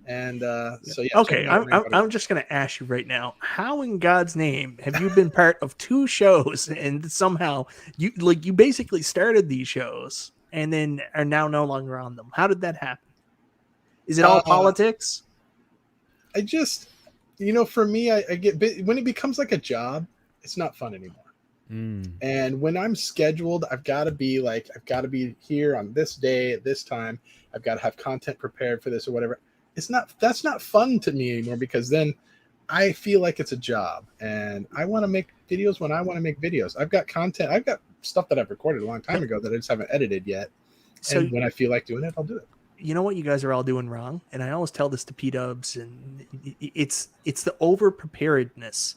And so yeah. Okay, I'm just gonna ask you right now, how in God's name have you been part of 2 shows and somehow you basically started these shows and then are now no longer on them? How did that happen? Is it all politics? I just, for me, I get when it becomes like a job, it's not fun anymore. And when I'm scheduled, I've got to be here on this day at this time. I've got to have content prepared for this or whatever. That's not fun to me anymore, because then I feel like it's a job and I want to make videos when I want to make videos. I've got content. I've got stuff that I've recorded a long time ago that I just haven't edited yet. So and when I feel like doing it, I'll do it. You know what you guys are all doing wrong? And I always tell this to P-dubs, and it's the over preparedness.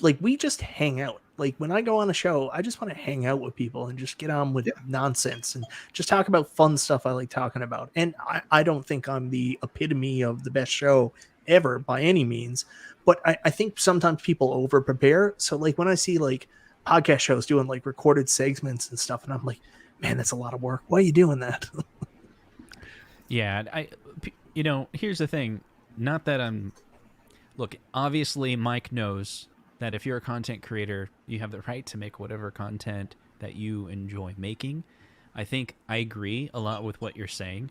Like, we just hang out. Like, when I go on a show, I just want to hang out with people and just get on with nonsense and just talk about fun stuff I like talking about. And I don't think I'm the epitome of the best show ever by any means, but I think sometimes people over prepare. So like when I see like podcast shows doing like recorded segments and stuff, and I'm like, man, that's a lot of work. Why are you doing that? Yeah. Here's the thing. Not that look, obviously Mike knows that if you're a content creator, you have the right to make whatever content that you enjoy making. I think I agree a lot with what you're saying.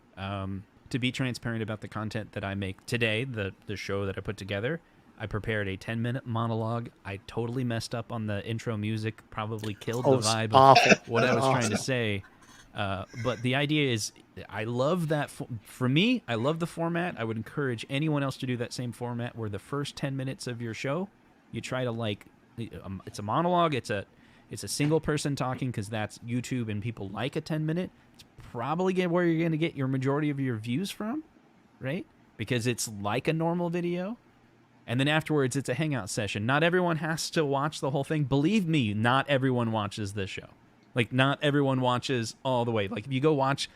To be transparent about the content that I make today, the show that I put together, I prepared a 10-minute monologue. I totally messed up on the intro music, probably killed the vibe of what I was trying to say. But the idea is, I love that. For me, I love the format. I would encourage anyone else to do that same format, where the first 10 minutes of your show, you try to it's a monologue. It's a single person talking, because that's YouTube and people like a 10-minute. It's probably where you're going to get your majority of your views from, right? Because it's like a normal video. And then afterwards, it's a hangout session. Not everyone has to watch the whole thing. Believe me, not everyone watches this show. Like, not everyone watches all the way. Like, if you go watch,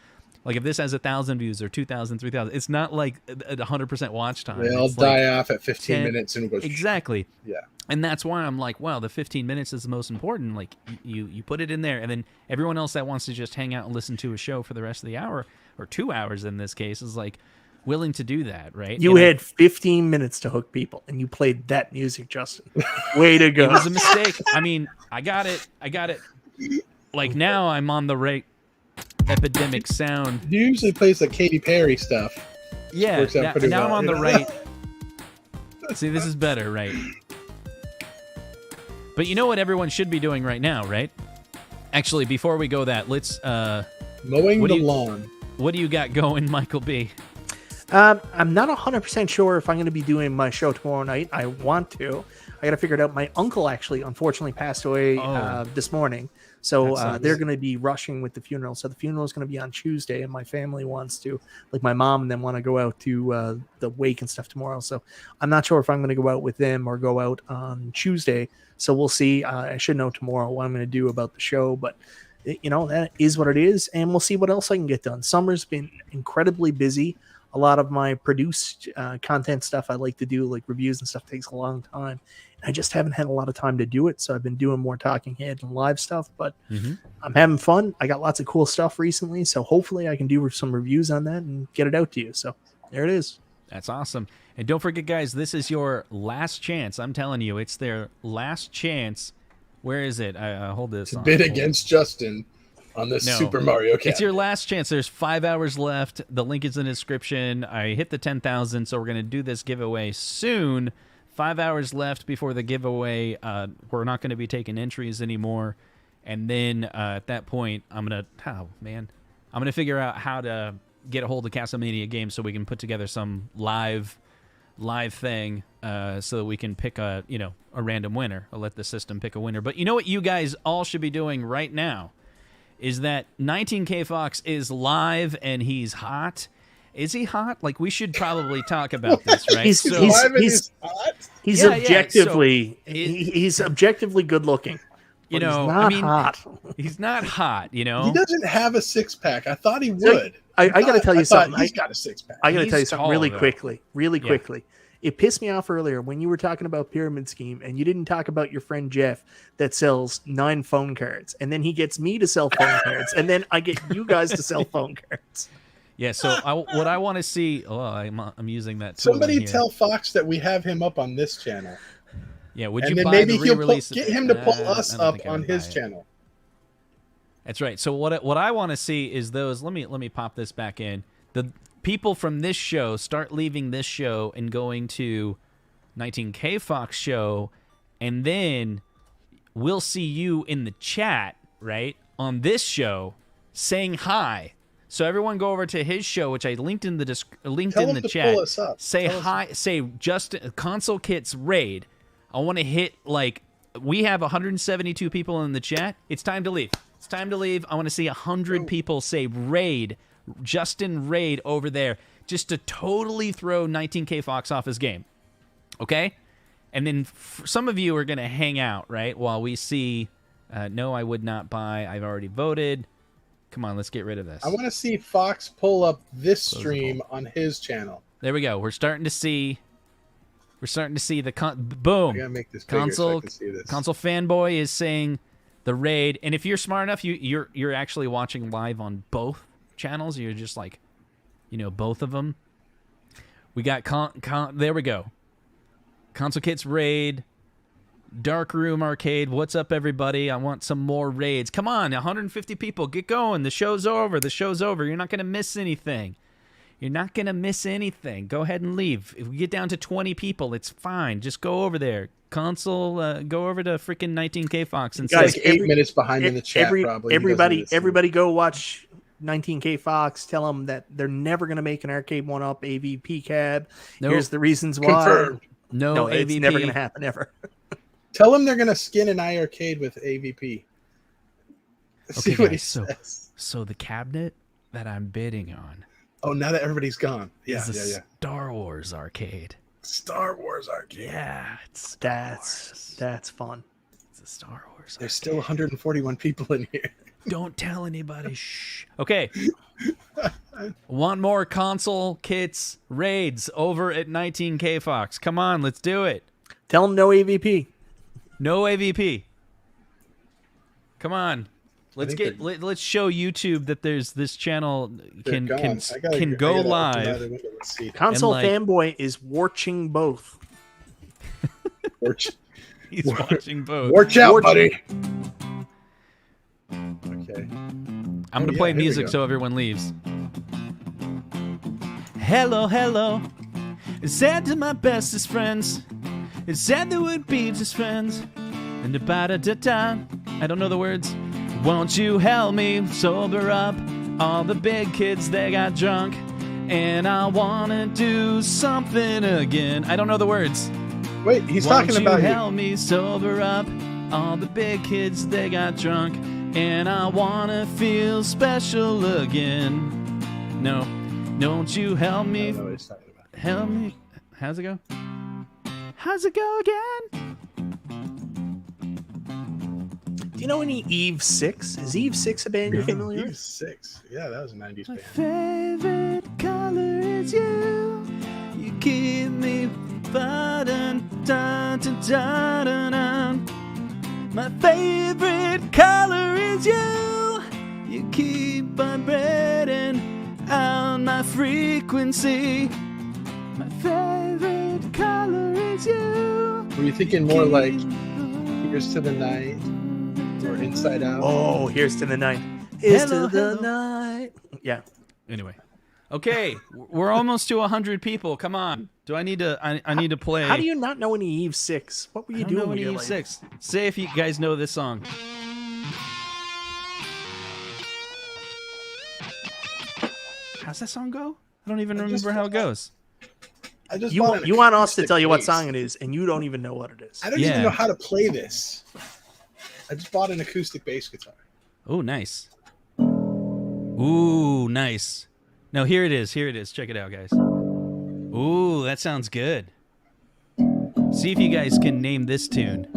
like, if this has 1,000 views or 2,000, 3,000, it's not like at 100% watch time. They all die off at 15 minutes and it goes. Exactly. Yeah. And that's why I'm like, wow, the 15 minutes is the most important. Like, you put it in there, and then everyone else that wants to just hang out and listen to a show for the rest of the hour, or 2 hours in this case, is like willing to do that, right? You had 15 minutes to hook people, and you played that music, Justin. Way to go. It was a mistake. I mean, I got it. Like, now I'm on the right epidemic sound. He usually plays the Katy Perry stuff. Yeah, now I'm on the right. See, this is better, right? But you know what everyone should be doing right now, right? Actually, before we go let's... mowing the lawn. What do you got going, Michael B? I'm not 100% sure if I'm going to be doing my show tomorrow night. I want to. I got to figure it out. My uncle actually, unfortunately, passed away this morning. So they're going to be rushing with the funeral. So the funeral is going to be on Tuesday, and my family wants to, like my mom and them, want to go out to the wake and stuff tomorrow. So I'm not sure if I'm going to go out with them or go out on Tuesday. So we'll see. I should know tomorrow what I'm going to do about the show. But, that is what it is. And we'll see what else I can get done. Summer's been incredibly busy. A lot of my produced content stuff I like to do, like reviews and stuff, takes a long time. I just haven't had a lot of time to do it, so I've been doing more talking head and live stuff, but I'm having fun. I got lots of cool stuff recently, so hopefully I can do some reviews on that and get it out to you. So there it is. That's awesome. And don't forget, guys, this is your last chance. I'm telling you, it's their last chance. Where is it? I hold this on. Bid against Justin on this Super Mario Kart. It's your last chance. There's 5 hours left. The link is in the description. I hit the 10,000, so we're going to do this giveaway soon. 5 hours left before the giveaway. We're not going to be taking entries anymore. And then at that point, I'm going to figure out how to get a hold of CastleMania Games so we can put together some live thing so that we can pick a random winner. I'll let the system pick a winner. But you know what you guys all should be doing right now is that 19K Fox is live and he's hot. Is he hot? Like, we should probably talk about this, right? He's hot. he's Yeah, objectively so he's objectively good looking. You But know, he's not I mean, hot. he's not hot. You know, He doesn't have a six-pack. I thought he would. I got to tell you something. He's got a six-pack. I got to He's tell you something tall, really though. quickly. It pissed me off earlier when you were talking about Pyramid Scheme and you didn't talk about your friend Jeff that sells 9 phone cards. And then he gets me to sell phone cards. And then I get you guys to sell phone cards. Yeah. So what I want to see. Oh, I'm using that. tool in Somebody here. tell Fox that we have him up on this channel. Yeah. Would And you then buy maybe the he'll re-release? get him to pull us I don't up think I on would his buy it. channel. That's right. So what I want to see is those. Let me pop this back in. The people from this show start leaving this show and going to 19K Fox show, and then we'll see you in the chat, right, on this show saying hi. So everyone go over to his show, which I linked in the linked Tell in him the to chat. pull us up. Say Tell us- hi. Say Justin Console Kits raid. I want to hit, like, we have 172 people in the chat. It's time to leave. It's time to leave. I want to see 100 people say raid, Justin raid over there, just to totally throw 19K Fox off his game. Okay? And then some of you are going to hang out, right, while we see, no, I would not buy. I've already voted. Come on, let's get rid of this. I want to see Fox pull up this Close the stream on his channel. There we go. We're starting to see the I boom. gotta make this bigger so I can see this. Console fanboy is saying the raid, and if you're smart enough, you're actually watching live on both channels. You're just like, both of them. We got there we go. Console Kits raid, Dark Room Arcade. What's up, everybody? I want some more raids. Come on, 150 people, get going. The show's over. You're not gonna miss anything. You're not going to miss anything. Go ahead and leave. If we get down to 20 people, it's fine. Just go over there. Console, go over to freaking 19K Fox and Guys, say, 8 minutes behind in the chat. Probably. He doesn't listen. Everybody go watch 19K Fox. Tell them that they're never going to make an Arcade1up AVP cab. Nope. Here's the reasons why. Confirmed. no AVP. It's never going to happen ever. Tell him they're gonna skin an iArcade with AVP. See Okay, what he guys, says. so the cabinet that I'm bidding on Oh, now that everybody's gone. Yeah, is a yeah. Star Wars arcade. Star Wars Arcade. Yeah, it's That's fun. It's a Star Wars There's arcade. still 141 people in here. Don't tell anybody. Shh. Okay. Want more Console Kits raids over at 19K Fox. Come on, let's do it. Tell them no AVP. No AVP. Come on. Let's think let's show YouTube that there's this channel can They're gone. I gotta go open live. another window. Let's see. Console like- fanboy is watching both. He's watching both. Watch out, Watch- buddy. Okay. I'm gonna yeah, play here we music go. so everyone leaves. Hello, hello. It's sad to my bestest friends. It's sad that we'd be just friends. And da-ba-da-da-da. I don't know the words. Won't you help me sober up? All the big kids, they got drunk. And I wanna do something again. I don't know the words. Wait, he's Won't talking about you you. help me sober up? All the big kids, they got drunk. And I wanna feel special again. No, don't you help I me? don't know what he's talking about. Help me. How's it go? How's it go again? Do you know any Eve 6? Is Eve 6 a band you're familiar He with? was 6. Yeah, that was a 90s My band. favorite color is you. You keep me dun dun dun dun dun. My favorite color is you. You keep vibrating on my frequency. My favorite color is you. Were you thinking more like Here's to the Night or Inside Out? Oh, here's to the night. Here's Hello, to the hello. night. Yeah. Anyway, okay, we're almost to 100 people. Come on. Do I need to? I need to play. How do you not know any Eve 6? What were you I don't doing know with any your Eve life? 6. Say if you guys know this song. How's that song go? I don't even remember how it goes. I just You, bought an you want us to acoustic tell you what bass. song it is, and you don't even know what it is. I don't Yeah. even know how to play this. I just bought an acoustic bass guitar. Oh, nice. Ooh, nice. No, here it is. Here it is. Check it out, guys. Ooh, that sounds good. See if you guys can name this tune.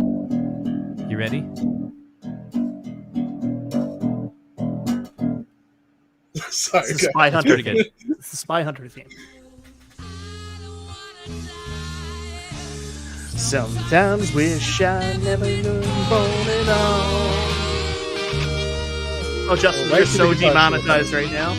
You ready? Sorry, It's the Spy Hunter. Pretty good. It's the Spy Hunter theme. Sometimes wish I never knew born at all. Oh, Justin, Right you're to so the guitar demonetized right now.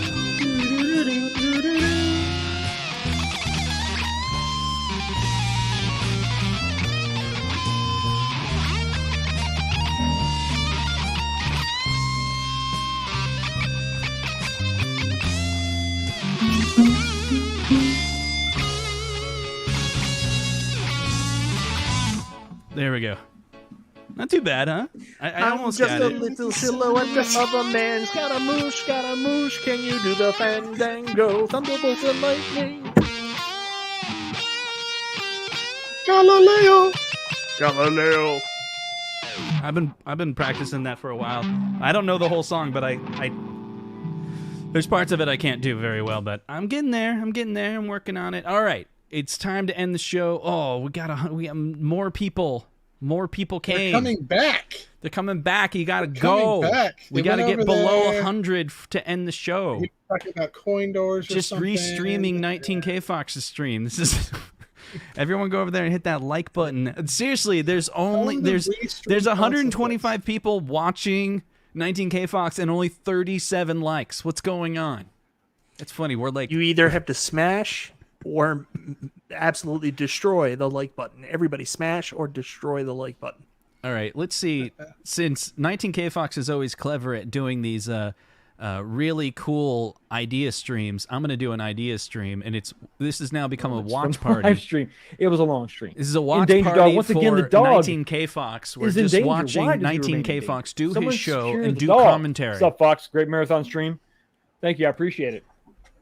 There we go. Not too bad, huh? I almost just got a it. little silhouette of a man. Scaramouche, Scaramouche, can you do the fandango? Thunderbolt and lightning. Galileo. Galileo. I've been practicing that for a while. I don't know the whole song, but I there's parts of it I can't do very well, but I'm getting there. I'm working on it. All right, it's time to end the show. Oh, we got more people. More people came. They're coming back. They're coming back. You gotta They're go. coming back. We They gotta went get over below there. 100 to end the show. You're talking about coin doors or Just something. restreaming 19K Fox's stream. This is everyone go over there and hit that like button. Seriously, there's only Tell them to there's restream 125 people watching 19K Fox and only 37 likes. What's going on? It's funny. We're like You either have to smash or absolutely destroy the like button. Everybody smash or destroy the like button. all right, let's see. Since 19K Fox is always clever at doing these really cool idea streams, I'm gonna do an idea stream, and this has now become a watch From party. live stream. It was a long stream. This is a watch Endangered party dog. Once for again, the dog 19K Fox. We're is in just danger. watching Why does he remain 19K in Fox danger? do Someone his show secure and the do dog. commentary. What's up, Fox? Great marathon stream. Thank you. I appreciate it.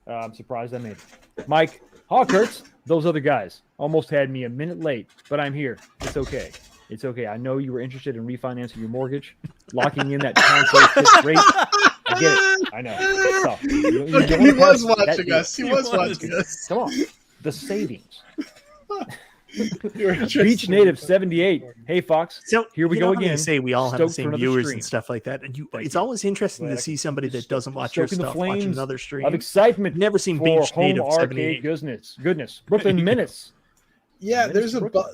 I'm surprised I made it. Mike Hawkhurts, those other guys almost had me a minute late, but I'm here. It's okay. It's okay. I know you were interested in refinancing your mortgage, locking in that console fixed rate. I get it. I know. It's tough. You Okay, don't he wanna was have that watching deal. us. He was watching us. Come on. The savings. You're interested Beach in- Native 78. Hey, Fox. So Here we you go know how they again. say we all have the Stoked for same another viewers stream. and stuff like that, and Thank it's you. always interesting Glad to I see could somebody that doesn't watch your stoking the stuff watch flames another stream. of excitement. Never seen for Beach home Native arcade 78. goodness. Brooklyn Menace. Yeah, Menace there's a Brooklyn.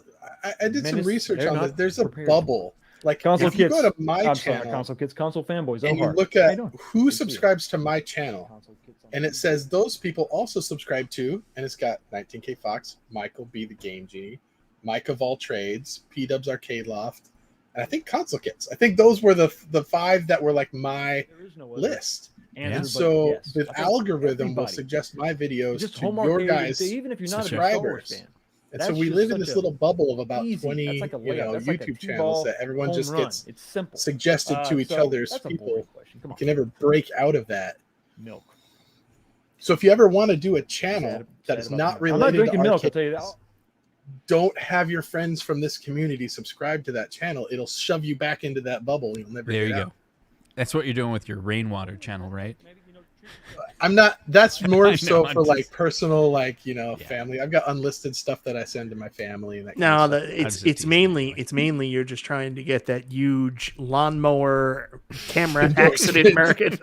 I did some Menace, research they're on not this. There's a prepared. bubble. Like Console if you Kids. go to my I'm sorry, channel Console Kids, Console Fanboys. and you Ohar. look How you at doing? who Good to see you. subscribes to my channel, Console Kids on and it says those people also subscribe to, and it's got 19K Fox, Michael B. the Game Genie, Mike of All Trades, P-Dub's Arcade Loft, and I think Console Kits. I think those were the five that were like my There is no other list. answer, And but so yes. the I think algorithm will everybody, suggest my videos just to home your arcade, guys. even if you're not a Star Wars subscribers. fan. And so That's we just live in such this a little bubble of about easy. 20 That's like a layup. That's like a YouTube two channels ball that everyone home just run. gets It's simple. suggested to each So other's that's a people. boring question. Come You on. can never break out of that. Milk. So if you ever want to do a channel Sad that is about not milk. related I'm not drinking to milk. I'll arcade, tell you that. don't have your friends from this community subscribe to that channel. It'll shove you back into that bubble. You'll never There get you out. go. That's what you're doing with your rainwater channel, right? I'm not. That's I more know, so I'm for like just- personal, like Yeah. family. I've got unlisted stuff that I send to my family. And that No, kind of stuff. it's just it's teasing mainly anyway. it's mainly you're just trying to get that huge lawnmower camera accident market.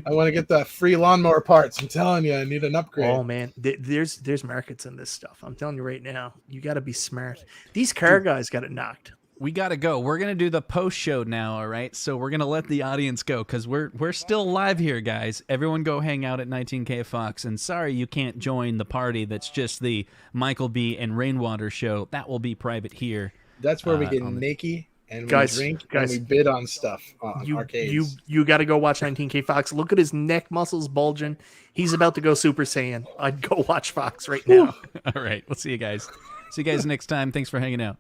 I want to get the free lawnmower parts. I'm telling you, I need an upgrade. Oh man, there's markets in this stuff. I'm telling you right now, you got to be smart. These car guys got it knocked. We gotta go. We're gonna do the post show now, all right? So we're gonna let the audience go because we're still live here, guys. Everyone go hang out at 19K Fox. And sorry you can't join the party that's just the Michael B and Rainwater show. That will be private here. That's where we get on the- naked and Guys, we drink guys, and we bid on stuff on You arcades. you got to go watch 19K Fox. Look at his neck muscles bulging. He's about to go Super Saiyan. I'd go watch Fox right now. All right, we'll see you guys. See you guys next time. Thanks for hanging out.